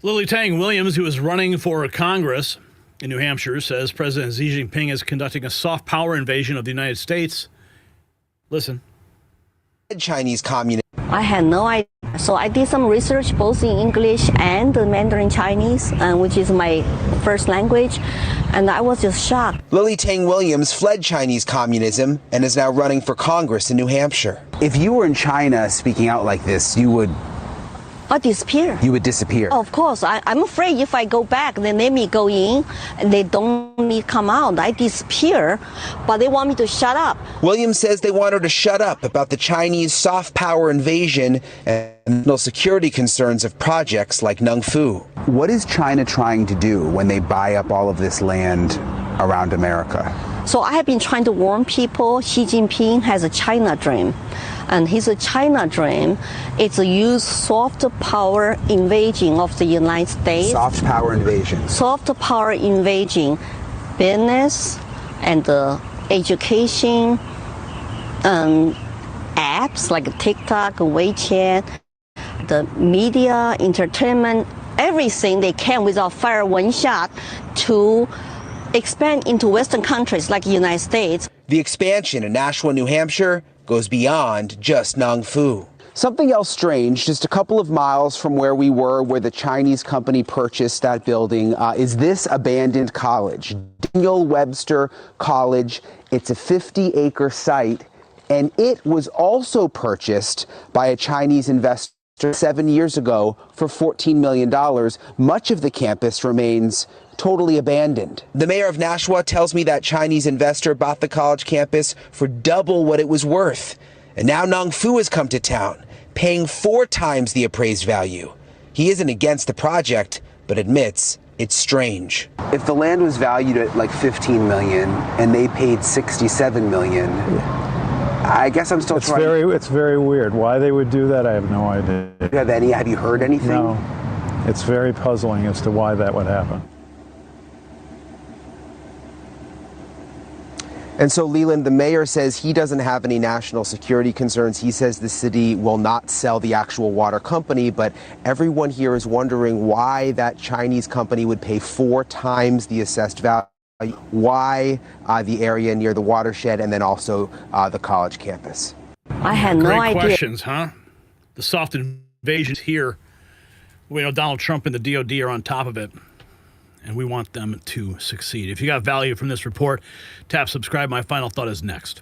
Lily Tang Williams, who is running for Congress in New Hampshire, says President Xi Jinping is conducting a soft power invasion of the United States. Listen. Chinese communist. I had no idea. So I did some research both in English and Mandarin Chinese, which is my first language, and I was just shocked. Lily Tang Williams fled Chinese communism and is now running for Congress in New Hampshire. If you were in China speaking out like this, you would... I'd disappear. You would disappear. Of course. I'm afraid if I go back, they let me go in, and they don't let me come out. I disappear, but they want me to shut up. Williams says they want her to shut up about the Chinese soft power invasion and national security concerns of projects like Nung Fu. What is China trying to do when they buy up all of this land around America? So I have been trying to warn people Xi Jinping has a China dream. And his China dream is to use soft power invasion of the United States. Soft power invasion. Soft power invasion, business and education, apps like TikTok, WeChat, the media, entertainment, everything they can without fire one shot to expand into Western countries like the United States. The expansion in Nashua, New Hampshire goes beyond just Nung Fu. Something else strange, just a couple of miles from where we were, where the Chinese company purchased that building, is this abandoned college, Daniel Webster College. It's a 50-acre site, and it was also purchased by a Chinese investor 7 years ago for $14 million. Much of the campus remains totally abandoned. The mayor of Nashua tells me that Chinese investor bought the college campus for double what it was worth. And now Nong Fu has come to town, paying 4 times the appraised value. He isn't against the project, but admits it's strange. If the land was valued at like $15 million and they paid $67 million, I guess I'm still It's very weird. Why they would do that, I have no idea. Have you heard anything? No. It's very puzzling as to why that would happen. And so, Leland, the mayor says he doesn't have any national security concerns. He says the city will not sell the actual water company, but everyone here is wondering why that Chinese company would pay 4 times the assessed value, why the area near the watershed, and then also the college campus. I had no idea. Great questions, huh? The soft invasion's here. We know Donald Trump and the DOD are on top of it, and we want them to succeed. If you got value from this report, tap subscribe. My final thought is next.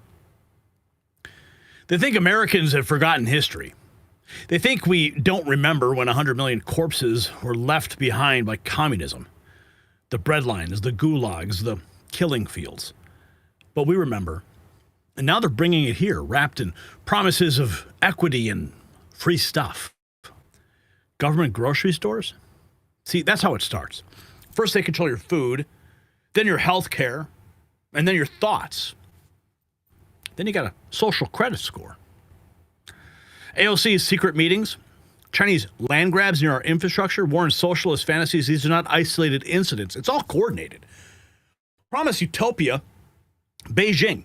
They think Americans have forgotten history. They think we don't remember when 100 million corpses were left behind by communism. The breadlines, the gulags, the killing fields. But we remember. And now they're bringing it here, wrapped in promises of equity and free stuff. Government grocery stores? See, that's how it starts. First, they control your food, then your health care, and then your thoughts. Then you got a social credit score. AOC's secret meetings, Chinese land grabs near our infrastructure, Warren's socialist fantasies. These are not isolated incidents. It's all coordinated. Promise utopia, Beijing,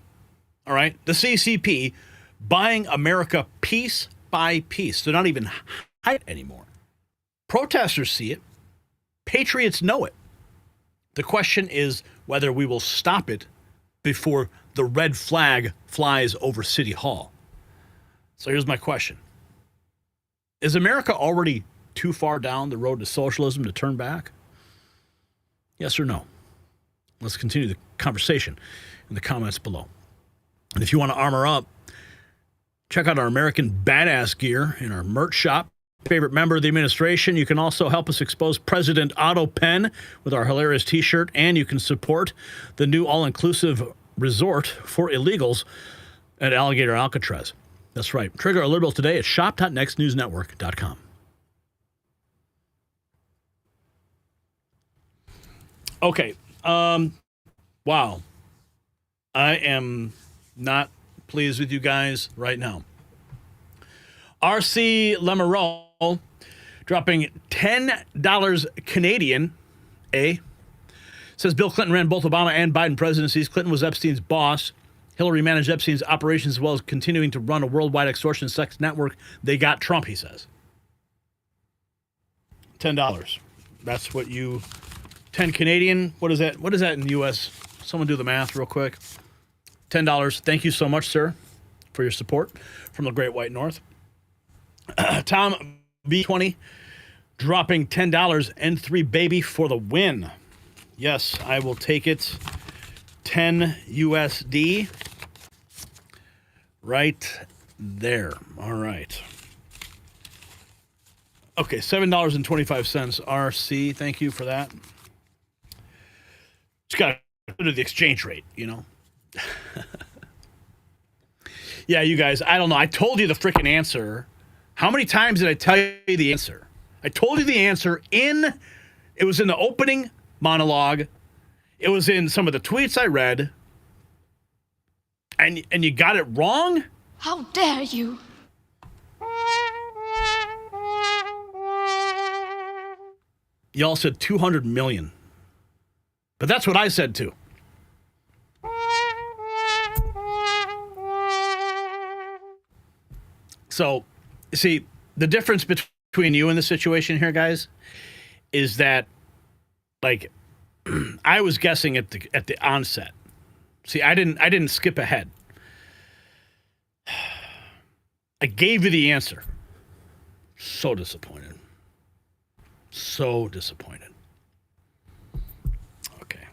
all right? The CCP buying America piece by piece. They're not even hiding anymore. Protesters see it. Patriots know it. The question is whether we will stop it before the red flag flies over City Hall. So here's my question. Is America already too far down the road to socialism to turn back? Yes or no? Let's continue the conversation in the comments below. And if you want to armor up, check out our American Badass gear in our merch shop. Favorite member of the administration. You can also help us expose President Autopen with our hilarious t-shirt, and you can support the new all-inclusive resort for illegals at Alligator Alcatraz. That's right. Trigger a liberal today at shop.nextnewsnetwork.com. Okay. Wow. I am not pleased with you guys right now. R.C. Lemereau dropping $10 Canadian, says Bill Clinton ran both Obama and Biden presidencies. Clinton was Epstein's boss. Hillary managed Epstein's operations as well as continuing to run a worldwide extortion sex network. They got Trump, he says. $10. That's what you... 10 Canadian. What is that? What is that in U.S.? Someone do the math real quick. $10. Thank you so much, sir, for your support from the Great White North. Tom B20 dropping $10. N3 baby for the win. Yes, I will take it. 10 USD. Right there. All right. Okay, $7.25. RC, thank you for that. Just got to do the exchange rate, you know. Yeah, you guys, I don't know. I told you the freaking answer. How many times did I tell you the answer? I told you the answer it was in the opening monologue. It was in some of the tweets I read. And you got it wrong? How dare you? Y'all said 200 million. But that's what I said too. So, see, the difference between you and the situation here, guys, is that, like, I was guessing at the onset. See, I didn't skip ahead. I gave you the answer. So disappointed. So disappointed. Okay.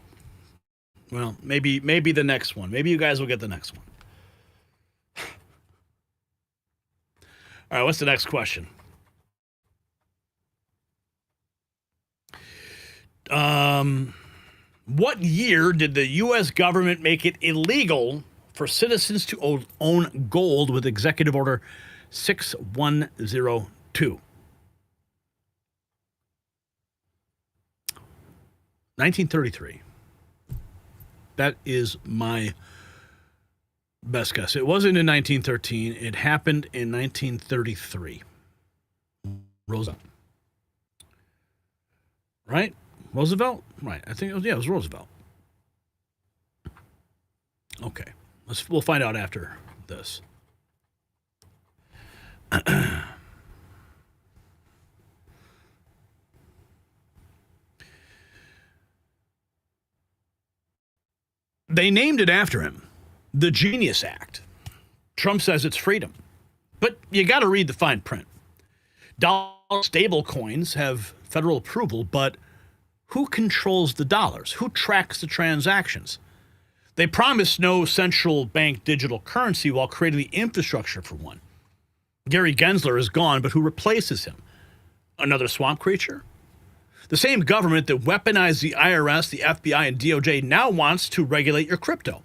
Well, maybe the next one. Maybe you guys will get the next one. All right, what's the next question? What year did the U.S. government make it illegal for citizens to own gold with Executive Order 6102? 1933. That is my best guess. It wasn't in 1913. It happened in 1933. Roosevelt. Right? Roosevelt? Right. I think it was Roosevelt. Okay. We'll find out after this. They named it after him, the Genius Act. Trump says it's freedom. But you got to read the fine print. Dollar stable coins have federal approval, but who controls the dollars? Who tracks the transactions? They promised no central bank digital currency while creating the infrastructure for one. Gary Gensler is gone, but who replaces him? Another swamp creature? The same government that weaponized the IRS, the FBI, and DOJ now wants to regulate your crypto.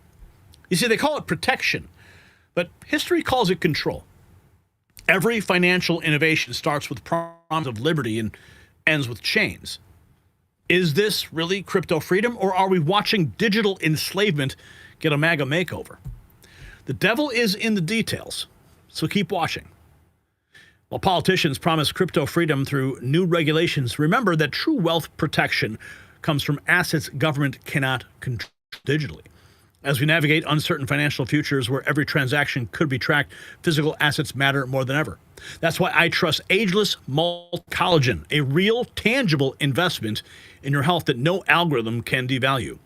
You see, they call it protection, but history calls it control. Every financial innovation starts with promise of liberty and ends with chains. Is this really crypto freedom, or are we watching digital enslavement get a MAGA makeover? The devil is in the details, so keep watching. While politicians promise crypto freedom through new regulations, remember that true wealth protection comes from assets government cannot control digitally. As we navigate uncertain financial futures where every transaction could be tracked, physical assets matter more than ever. That's why I trust ageless collagen, a real, tangible investment in your health that no algorithm can devalue.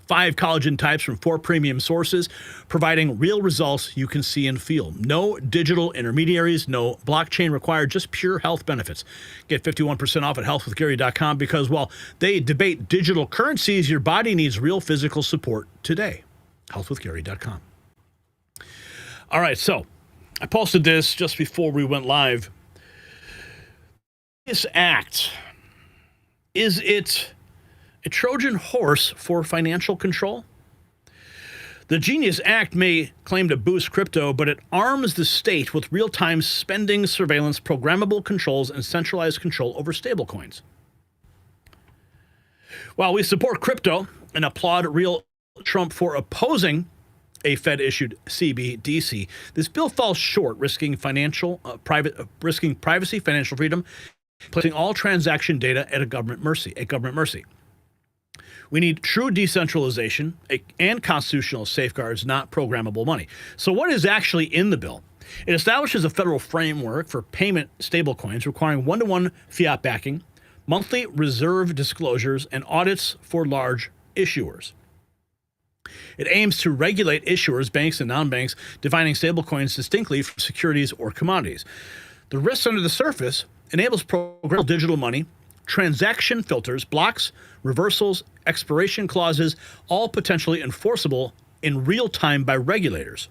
5 collagen types from 4 premium sources, providing real results you can see and feel. No digital intermediaries, no blockchain required, just pure health benefits. Get 51% off at healthwithgary.com because while they debate digital currencies, your body needs real physical support today. healthwithgary.com. All right, so I posted this just before we went live. This act, is it a Trojan horse for financial control? The Genius Act may claim to boost crypto, but it arms the state with real-time spending, surveillance, programmable controls, and centralized control over stablecoins. While we support crypto and applaud real Trump for opposing a Fed-issued CBDC, this bill falls short, risking privacy, financial freedom, placing all transaction data at government mercy. We need true decentralization and constitutional safeguards, not programmable money. So what is actually in the bill? It establishes a federal framework for payment stablecoins requiring one-to-one fiat backing, monthly reserve disclosures, and audits for large issuers. It aims to regulate issuers, banks, and non-banks, defining stablecoins distinctly from securities or commodities. The risks under the surface enables programmable digital money, transaction filters, blocks, reversals, expiration clauses, all potentially enforceable in real time by regulators.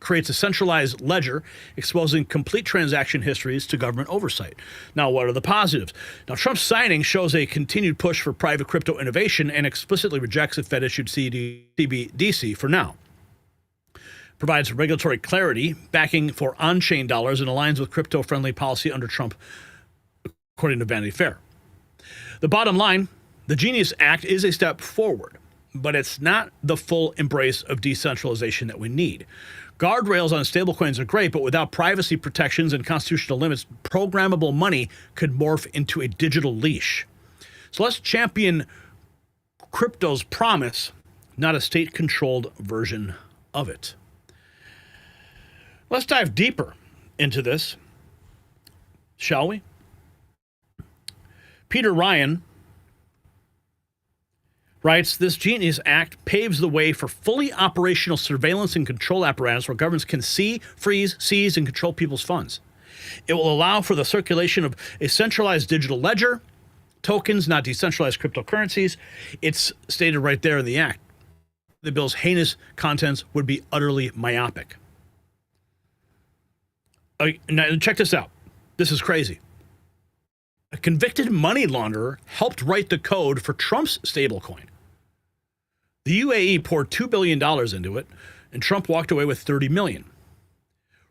Creates a centralized ledger exposing complete transaction histories to government oversight. Now, what are the positives? Now, Trump's signing shows a continued push for private crypto innovation and explicitly rejects a Fed-issued CBDC for now. Provides regulatory clarity, backing for on-chain dollars, and aligns with crypto-friendly policy under Trump, according to Vanity Fair. The bottom line, the Genius Act is a step forward, but it's not the full embrace of decentralization that we need. Guardrails on stablecoins are great, but without privacy protections and constitutional limits, programmable money could morph into a digital leash. So let's champion crypto's promise, not a state-controlled version of it. Let's dive deeper into this, shall we? Peter Ryan writes, this Genius Act paves the way for fully operational surveillance and control apparatus where governments can see, freeze, seize, and control people's funds. It will allow for the circulation of a centralized digital ledger, tokens, not decentralized cryptocurrencies. It's stated right there in the act. The bill's heinous contents would be utterly myopic. Now, check this out. This is crazy. A convicted money launderer helped write the code for Trump's stablecoin. The UAE poured $2 billion into it, and Trump walked away with $30 million.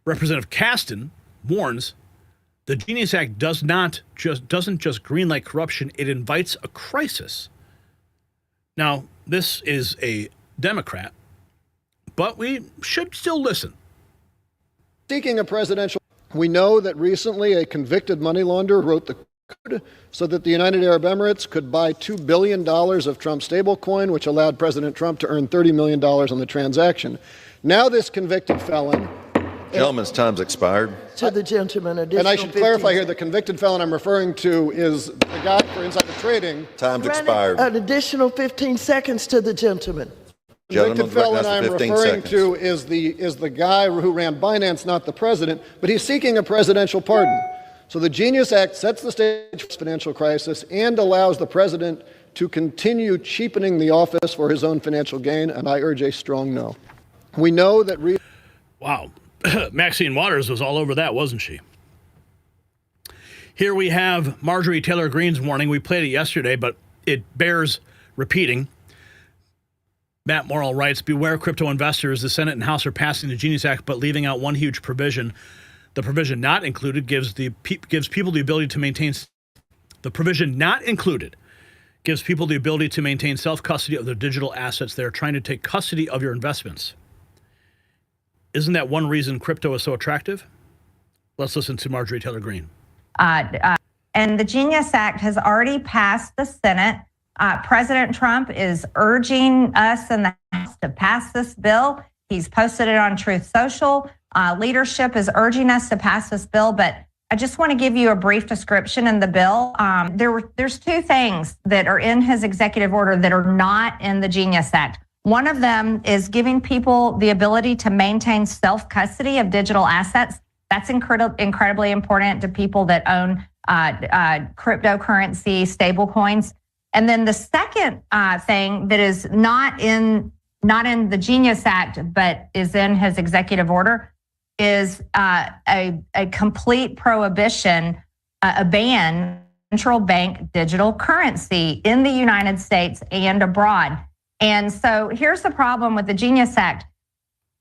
Representative Kasten warns the Genius Act doesn't just greenlight corruption, it invites a crisis. Now, this is a Democrat, but we should still listen. Seeking a presidential, we know that recently a convicted money launderer wrote the code so that the United Arab Emirates could buy $2 billion of Trump's stablecoin, which allowed President Trump to earn $30 million on the transaction. Now this convicted felon... Gentleman's time's expired. To the gentleman, and I should clarify here, the convicted felon I'm referring to is the guy for insider trading. Time's expired. An additional 15 seconds to the gentleman. The convicted felon I'm referring to is the guy who ran Binance, not the president, but he's seeking a presidential pardon. So the Genius Act sets the stage for this financial crisis and allows the president to continue cheapening the office for his own financial gain, and I urge a strong no. We know that... Wow. Maxine Waters was all over that, wasn't she? Here we have Marjorie Taylor Greene's warning. We played it yesterday, but it bears repeating. Matt Morrill writes, beware crypto investors. The Senate and House are passing the Genius Act, but leaving out one huge provision. The provision not included gives people the ability to maintain... The provision not included gives people the ability to maintain self-custody of their digital assets. They're trying to take custody of your investments. Isn't that one reason crypto is so attractive? Let's listen to Marjorie Taylor Greene. And the Genius Act has already passed the Senate. President Trump is urging us in the House to pass this bill. He's posted it on Truth Social. Leadership is urging us to pass this bill, but I just want to give you a brief description in the bill. There's two things that are in his executive order that are not in the Genius Act. One of them is giving people the ability to maintain self-custody of digital assets. That's incredibly important to people that own cryptocurrency, stablecoins. And then the second thing that is not in the Genius Act, but is in his executive order, is a complete prohibition, a ban, central bank digital currency in the United States and abroad. And so here's the problem with the Genius Act.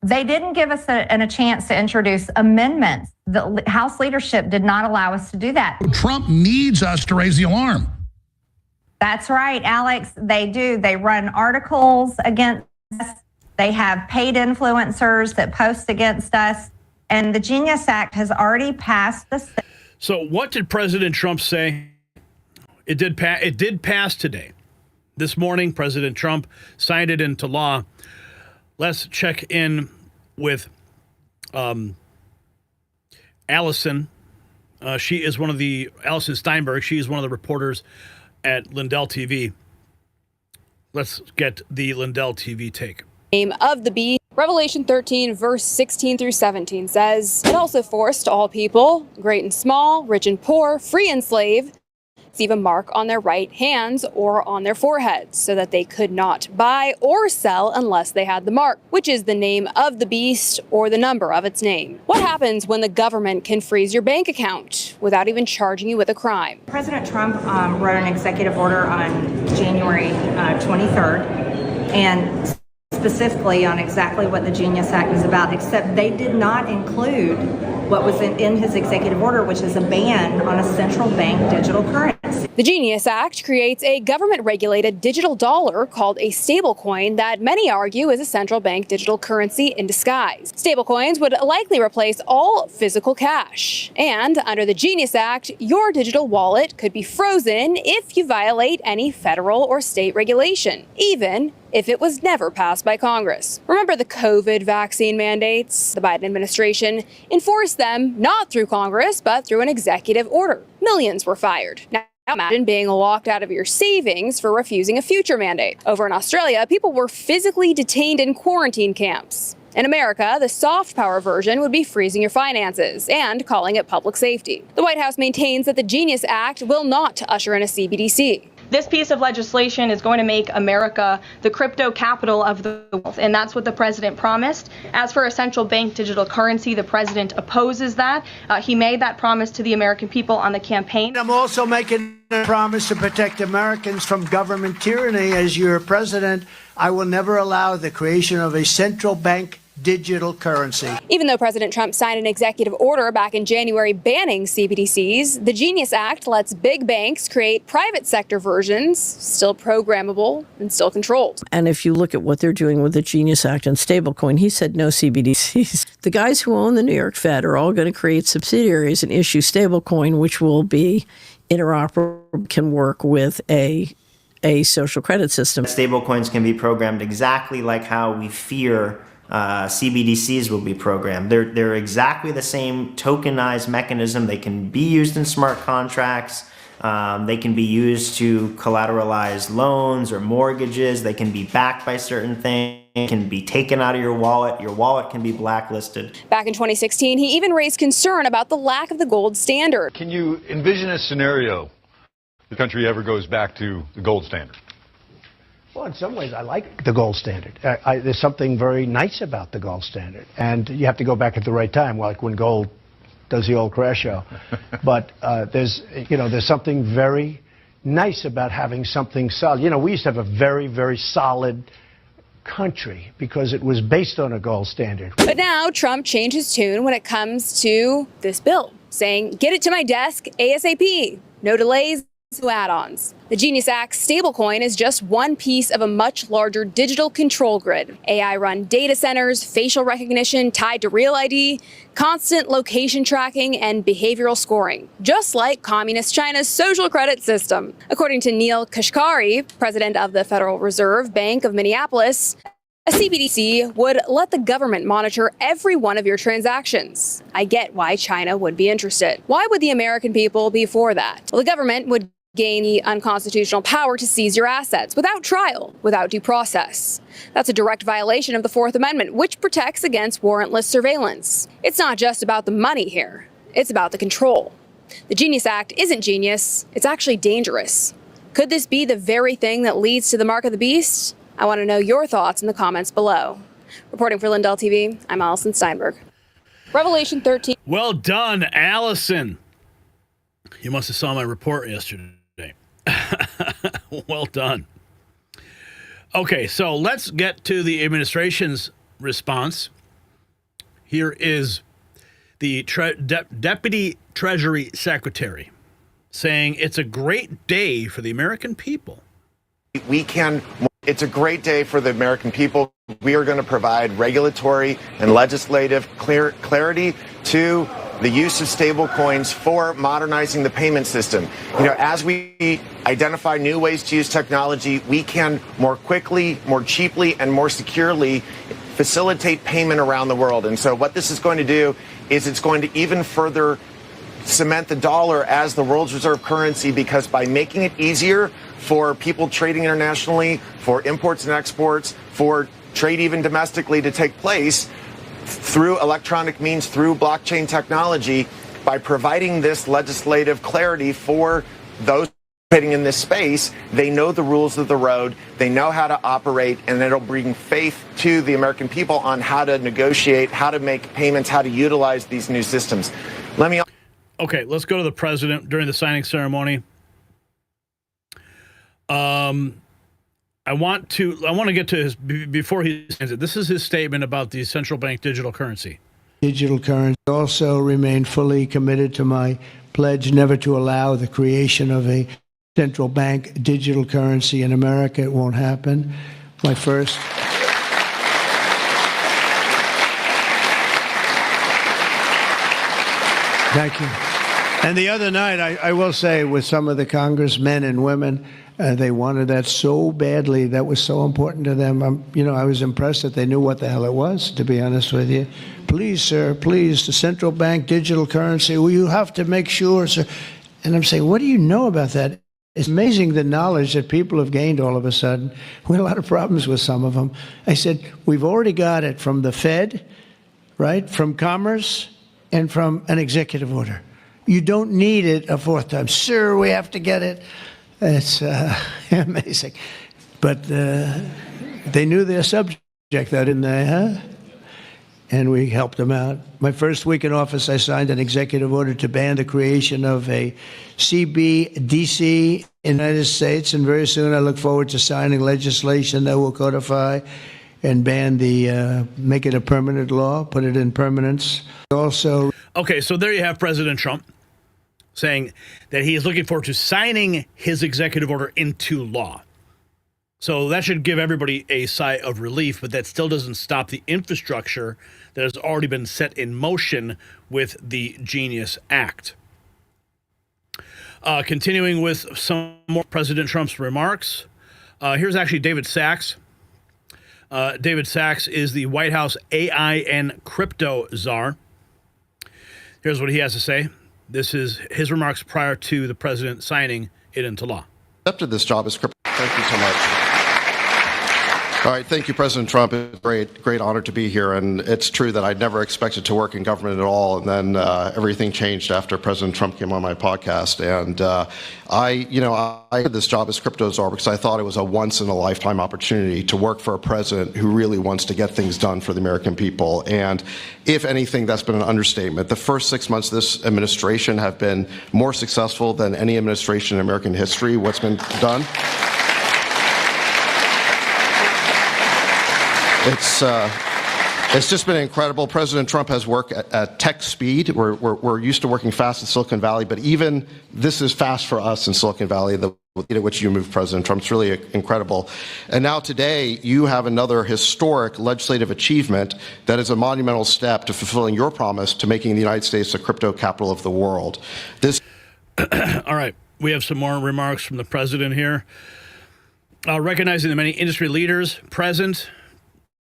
They didn't give us a chance to introduce amendments. The House leadership did not allow us to do that. Trump needs us to raise the alarm. That's right, Alex. They do. They run articles against us. They have paid influencers that post against us. And the Genius Act has already passed the... So what did President Trump say? It did pass today. This morning, President Trump signed it into law. Let's check in with Allison. She is Allison Steinberg. She is one of the reporters at Lindell TV. Let's get the Lindell TV take. Name of the beast. Revelation 13, verse 16 through 17 says, it also forced all people, great and small, rich and poor, free and slave, receive a mark on their right hands or on their foreheads, so that they could not buy or sell unless they had the mark, which is the name of the beast or the number of its name. What happens when the government can freeze your bank account without even charging you with a crime? President Trump wrote an executive order on January 23rd, and specifically on exactly what the Genius Act is about, except they did not include what was in his executive order, which is a ban on a central bank digital currency. The Genius Act creates a government-regulated digital dollar called a stablecoin that many argue is a central bank digital currency in disguise. Stablecoins would likely replace all physical cash. And under the Genius Act, your digital wallet could be frozen if you violate any federal or state regulation, even if it was never passed by Congress. Remember the COVID vaccine mandates? The Biden administration enforced them not through Congress, but through an executive order. Millions were fired. Now imagine being locked out of your savings for refusing a future mandate. Over in Australia, people were physically detained in quarantine camps. In America, the soft power version would be freezing your finances and calling it public safety. The White House maintains that the Genius Act will not usher in a CBDC. This piece of legislation is going to make America the crypto capital of the world, and that's what the president promised. As for a central bank digital currency, the president opposes that. He made that promise to the American people on the campaign. I'm also making a promise to protect Americans from government tyranny. As your president, I will never allow the creation of a central bank digital currency. Even though President Trump signed an executive order back in January banning CBDCs, the Genius Act lets big banks create private sector versions, still programmable and still controlled. And if you look at what they're doing with the Genius Act and stablecoin, he said no CBDCs. The guys who own the New York Fed are all going to create subsidiaries and issue stablecoin, which will be interoperable, can work with a social credit system. Stablecoins can be programmed exactly like how we fear CBDCs will be programmed. They're exactly the same tokenized mechanism. They can be used in smart contracts. They can be used to collateralize loans or mortgages. They can be backed by certain things. They can be taken out of your wallet. Your wallet can be blacklisted. Back in 2016, he even raised concern about the lack of the gold standard. Can you envision a scenario the country ever goes back to the gold standard? Well, in some ways, I like the gold standard. There's something very nice about the gold standard. And you have to go back at the right time, like when gold does the old crash show. But there's something very nice about having something solid. We used to have a very, very solid country because it was based on a gold standard. But now Trump changed his tune when it comes to this bill, saying, get it to my desk ASAP. No delays. No add-ons. The Genius Act stablecoin is just one piece of a much larger digital control grid. AI-run data centers, facial recognition tied to Real ID, constant location tracking, and behavioral scoring, just like Communist China's social credit system. According to Neil Kashkari, president of the Federal Reserve Bank of Minneapolis, a CBDC would let the government monitor every one of your transactions. I get why China would be interested. Why would the American people be for that? Well, the government would gain the unconstitutional power to seize your assets without trial, without due process. That's a direct violation of the Fourth Amendment, which protects against warrantless surveillance. It's not just about the money here. It's about the control. The Genius Act isn't genius. It's actually dangerous. Could this be the very thing that leads to the mark of the beast? I want to know your thoughts in the comments below. Reporting for Lindell TV, I'm Allison Steinberg. Revelation 13. Well done, Allison. You must have saw my report yesterday. Well done. Okay, so let's get to the administration's response. Here is the Deputy Treasury Secretary saying it's a great day for the American people. It's a great day for the American people. We are going to provide regulatory and legislative clarity to the use of stable coins for modernizing the payment system. As we identify new ways to use technology, we can more quickly, more cheaply, and more securely facilitate payment around the world. And so what this is going to do is it's going to even further cement the dollar as the world's reserve currency, because by making it easier for people trading internationally, for imports and exports, for trade even domestically to take place through electronic means, through blockchain technology, by providing this legislative clarity for those participating in this space, they know the rules of the road, they know how to operate, and it'll bring faith to the American people on how to negotiate, how to make payments, how to utilize these new systems. Okay, let's go to the president during the signing ceremony. I want to get to his, before he signs it, this is his statement about the central bank digital currency. Digital currency. Also remain fully committed to my pledge never to allow the creation of a central bank digital currency in America. It won't happen. My first. Thank you. And the other night, I will say, with some of the congressmen and women, they wanted that so badly. That was so important to them. I was impressed that they knew what the hell it was, to be honest with you. Please, sir, please, the central bank digital currency. Well, you have to make sure, sir. And I'm saying, what do you know about that? It's amazing the knowledge that people have gained all of a sudden. We had a lot of problems with some of them. I said, we've already got it from the Fed, right, from Commerce, and from an executive order. You don't need it a fourth time. Sir, we have to get it. It's amazing. But they knew their subject, though, didn't they, huh? And we helped them out. My first week in office, I signed an executive order to ban the creation of a CBDC in the United States, and very soon I look forward to signing legislation that will codify and ban make it a permanent law, put it in permanence. Also, okay, so there you have President Trump saying that he is looking forward to signing his executive order into law. So that should give everybody a sigh of relief, but that still doesn't stop the infrastructure that has already been set in motion with the Genius Act. Continuing with some more President Trump's remarks, here's actually David Sachs. David Sachs is the White House AI and crypto czar. Here's what he has to say. This is his remarks prior to the president signing it into law. Accepted this job as crypto. Thank you so much. All right, thank you, President Trump. It's a great honor to be here, and it's true that I never expected to work in government at all, and then everything changed after President Trump came on my podcast, and I did this job as crypto czar because I thought it was a once-in-a-lifetime opportunity to work for a president who really wants to get things done for the American people, and if anything, that's been an understatement. The first 6 months of this administration have been more successful than any administration in American history. What's been done? It's just been incredible. President Trump has worked at tech speed. We're used to working fast in Silicon Valley, but even this is fast for us in Silicon Valley, the speed at which you move President Trump. It's really incredible. And now today, you have another historic legislative achievement that is a monumental step to fulfilling your promise to making the United States the crypto capital of the world. All right. We have some more remarks from the president here. Recognizing the many industry leaders present,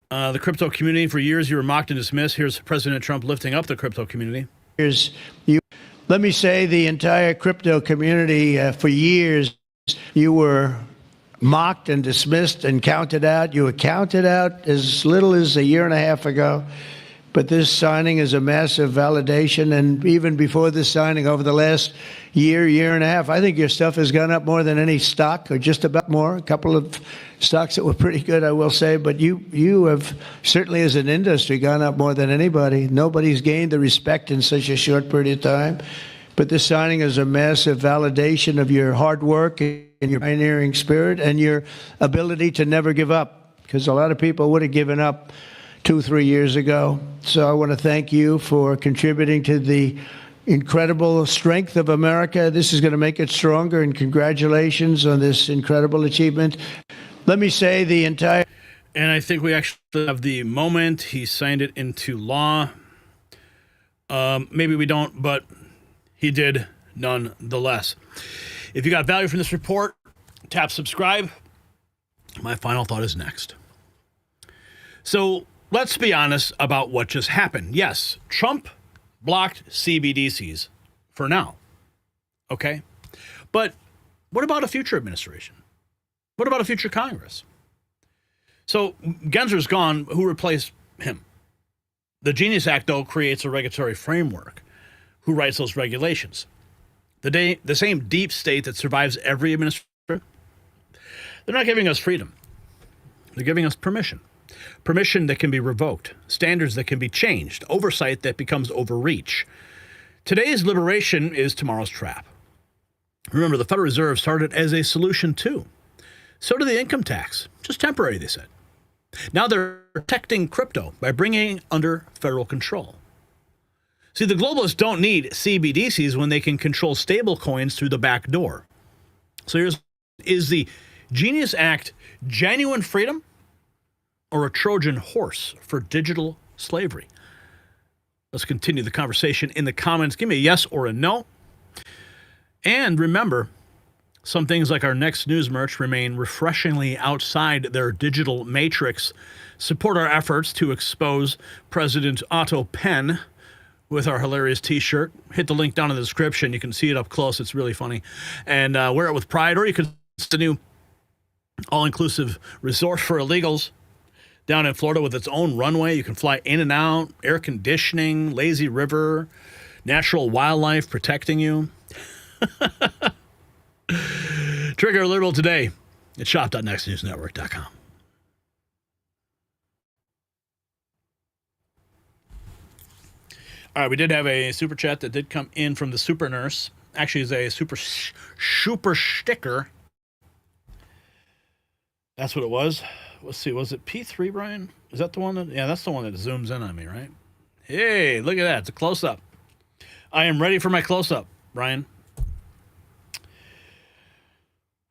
the crypto community, for years you were mocked and dismissed. Here's President Trump lifting up the crypto community. Let me say the entire crypto community, for years, you were mocked and dismissed and counted out. You were counted out as little as a year and a half ago. But this signing is a massive validation. And even before this signing, over the last year and a half, I think your stuff has gone up more than any stock, or just about more. A couple of stocks that were pretty good, I will say. But you have certainly, as an industry, gone up more than anybody. Nobody's gained the respect in such a short period of time. But this signing is a massive validation of your hard work and your pioneering spirit and your ability to never give up, because a lot of people would have given up 2-3 years ago. So I want to thank you for contributing to the incredible strength of America. This is going to make it stronger, and congratulations on this incredible achievement. Let me say the entire... And I think we actually have the moment he signed it into law. Maybe we don't, but he did nonetheless. If you got value from this report, tap subscribe. My final thought is next. So let's be honest about what just happened. Yes, Trump blocked CBDCs for now. Okay? But what about a future administration? What about a future Congress? So Gensler's gone. Who replaced him? The Genius Act, though, creates a regulatory framework. Who writes those regulations? The same deep state that survives every administration. They're not giving us freedom. They're giving us permission. Permission that can be revoked, standards that can be changed, oversight that becomes overreach. Today's liberation is tomorrow's trap. Remember, the Federal Reserve started as a solution too. So did the income tax, just temporary, they said. Now they're protecting crypto by bringing it under federal control. See, the globalists don't need CBDCs when they can control stable coins through the back door. So is the Genius Act genuine freedom, or a Trojan horse for digital slavery? Let's continue the conversation in the comments. Give me a yes or a no. And remember, some things like our next news merch remain refreshingly outside their digital matrix. Support our efforts to expose President Autopen with our hilarious T-shirt. Hit the link down in the description. You can see it up close. It's really funny. And wear it with pride, or you can it's the new all-inclusive resort for illegals down in Florida with its own runway. You can fly in and out, air conditioning, lazy river, natural wildlife protecting you. Trigger Liberal today at shop.nextnewsnetwork.com. All right, we did have a super chat that did come in from the super nurse. Actually, it's a super sticker. That's what it was. Let's see, was it P3, Brian? Is that the one that, yeah, that's the one that zooms in on me, right? Hey, look at that. It's a close-up. I am ready for my close-up, Brian.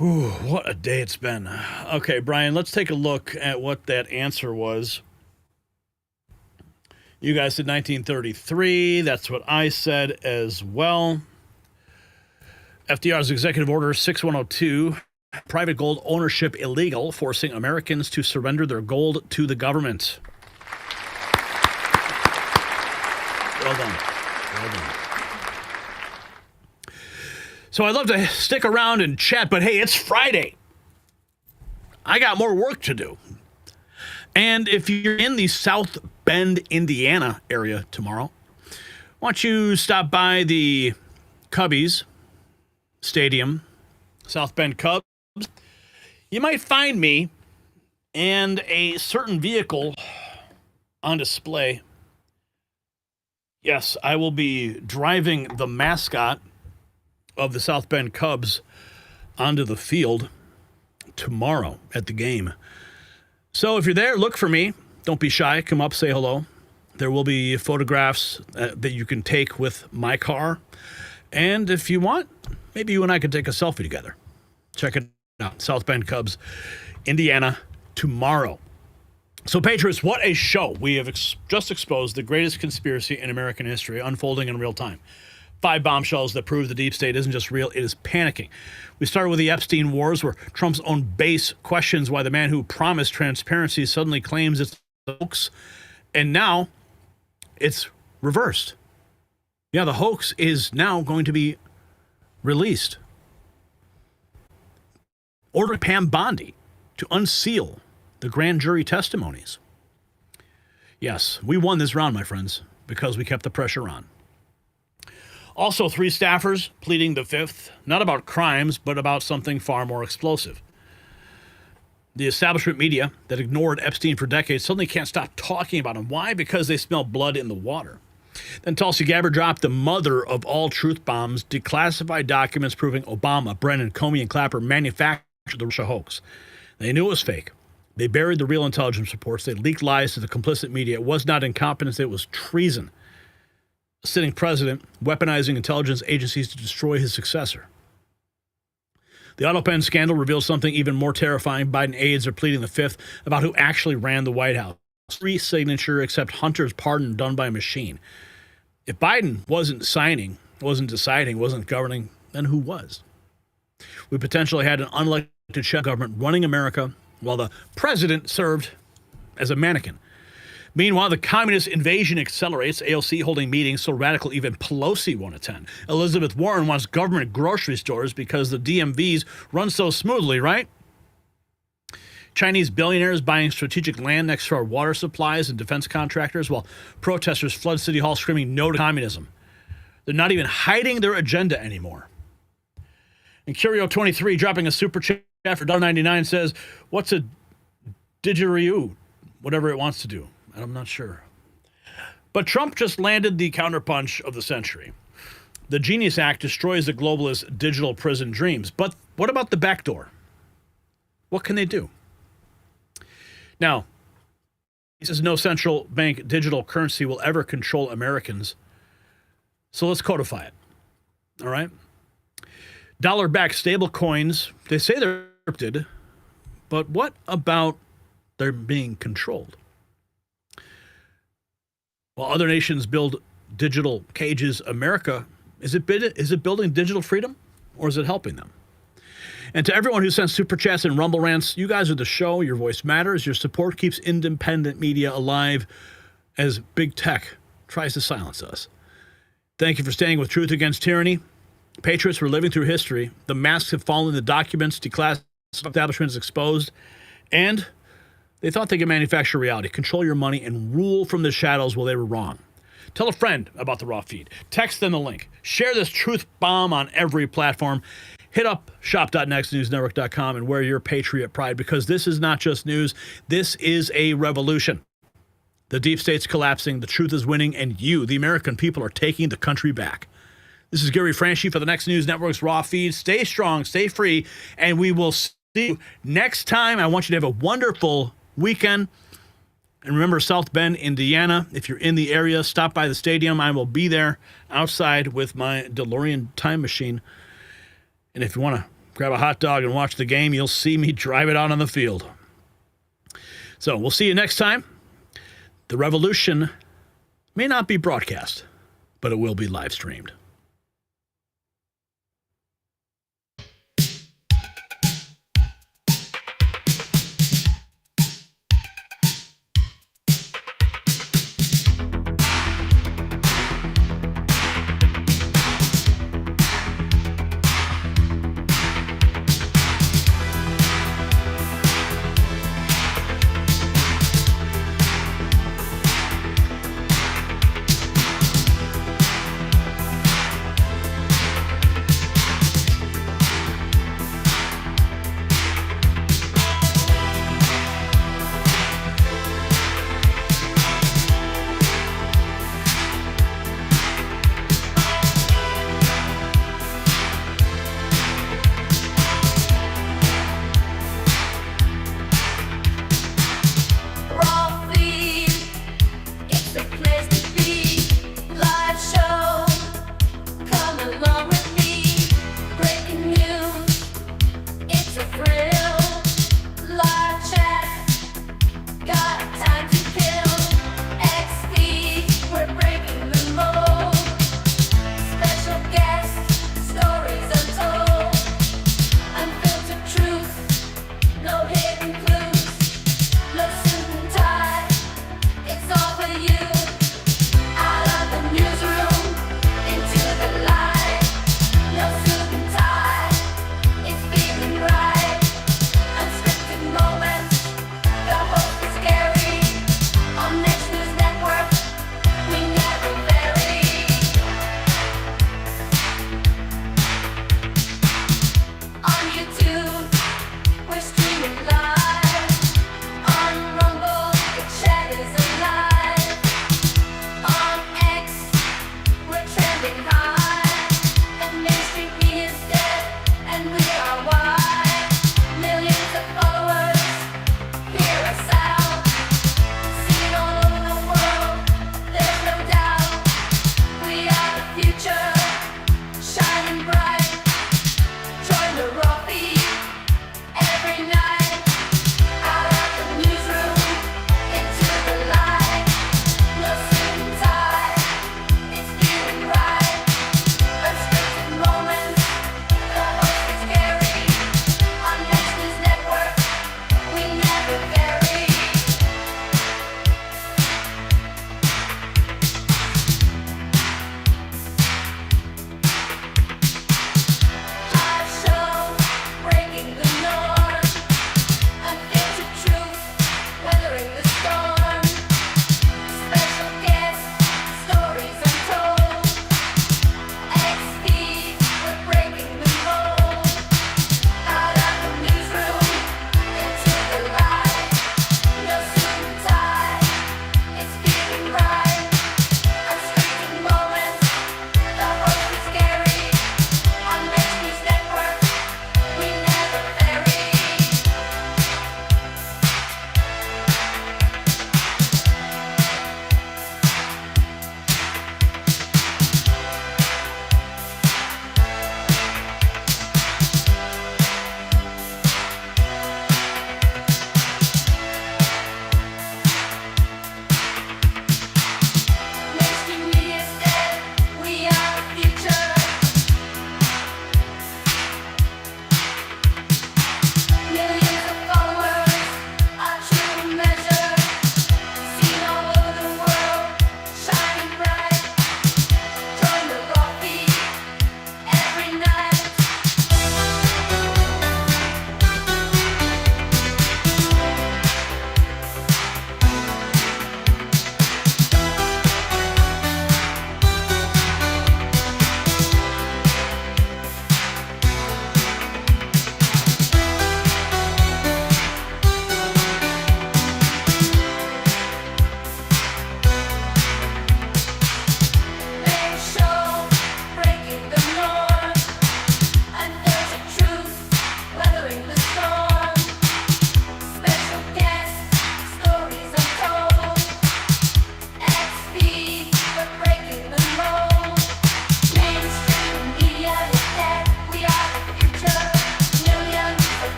Ooh, what a day it's been. Okay, Brian, let's take a look at what that answer was. You guys said 1933. That's what I said as well. FDR's Executive Order 6102, private gold ownership illegal, forcing Americans to surrender their gold to the government. Well done. Well done. So I'd love to stick around and chat, but hey, it's Friday. I got more work to do. And if you're in the South Bend, Indiana area tomorrow, why don't you stop by the Commies Stadium, South Bend Cubs. You might find me and a certain vehicle on display. Yes, I will be driving the mascot of the South Bend Cubs onto the field tomorrow at the game. So if you're there, look for me. Don't be shy. Come up, say hello. There will be photographs that you can take with my car. And if you want, maybe you and I could take a selfie together. Check it out. South Bend Cubs, Indiana, tomorrow. So, Patriots, what a show. We have just exposed the greatest conspiracy in American history unfolding in real time. 5 bombshells that prove the deep state isn't just real, it is panicking. We started with the Epstein wars, where Trump's own base questions why the man who promised transparency suddenly claims it's a hoax. And now it's reversed. Yeah, the hoax is now going to be released. Ordered Pam Bondi to unseal the grand jury testimonies. Yes, we won this round, my friends, because we kept the pressure on. Also, 3 staffers pleading the fifth, not about crimes, but about something far more explosive. The establishment media that ignored Epstein for decades suddenly can't stop talking about him. Why? Because they smell blood in the water. Then Tulsi Gabbard dropped the mother of all truth bombs, declassified documents proving Obama, Brennan, Comey, and Clapper manufactured the Russia hoax. They knew it was fake. They buried the real intelligence reports. They leaked lies to the complicit media. It was not incompetence. It was treason. A sitting president weaponizing intelligence agencies to destroy his successor. The Autopen scandal reveals something even more terrifying. Biden aides are pleading the fifth about who actually ran the White House. 3 signature except Hunter's pardon done by a machine. If Biden wasn't signing, wasn't deciding, wasn't governing, then who was? We potentially had an unelected shell government running America while the president served as a mannequin. Meanwhile, the communist invasion accelerates, AOC holding meetings so radical even Pelosi won't attend. Elizabeth Warren wants government grocery stores because the DMVs run so smoothly, right? Chinese billionaires buying strategic land next to our water supplies and defense contractors while protesters flood City Hall screaming no to communism. They're not even hiding their agenda anymore. And Curio23 dropping a super chat for $1.99 says, what's a didgeridoo? Whatever it wants to do. I'm not sure. But Trump just landed the counterpunch of the century. The Genius Act destroys the globalist digital prison dreams. But what about the back door? What can they do? Now, he says no central bank digital currency will ever control Americans. So let's codify it. All right? Dollar-backed stable coins, they say they're encrypted, but what about they're being controlled? While other nations build digital cages, America, is it building digital freedom, or is it helping them? And to everyone who sends super chats and rumble rants, you guys are the show. Your voice matters. Your support keeps independent media alive as big tech tries to silence us. Thank you for staying with Truth Against Tyranny. Patriots, we're living through history. The masks have fallen, the documents, declassified establishments exposed, and they thought they could manufacture reality, control your money, and rule from the shadows. Well, they were wrong. Tell a friend about the Raw Feed. Text them the link. Share this truth bomb on every platform. Hit up shop.nextnewsnetwork.com and wear your Patriot pride, because this is not just news. This is a revolution. The deep state's collapsing, the truth is winning, and you, the American people, are taking the country back. This is Gary Franchi for the Next News Network's Raw Feed. Stay strong, stay free, and we will see you next time. I want you to have a wonderful weekend. And remember, South Bend, Indiana, if you're in the area, stop by the stadium. I will be there outside with my DeLorean time machine. And if you want to grab a hot dog and watch the game, you'll see me drive it out on the field. So we'll see you next time. The revolution may not be broadcast, but it will be live streamed.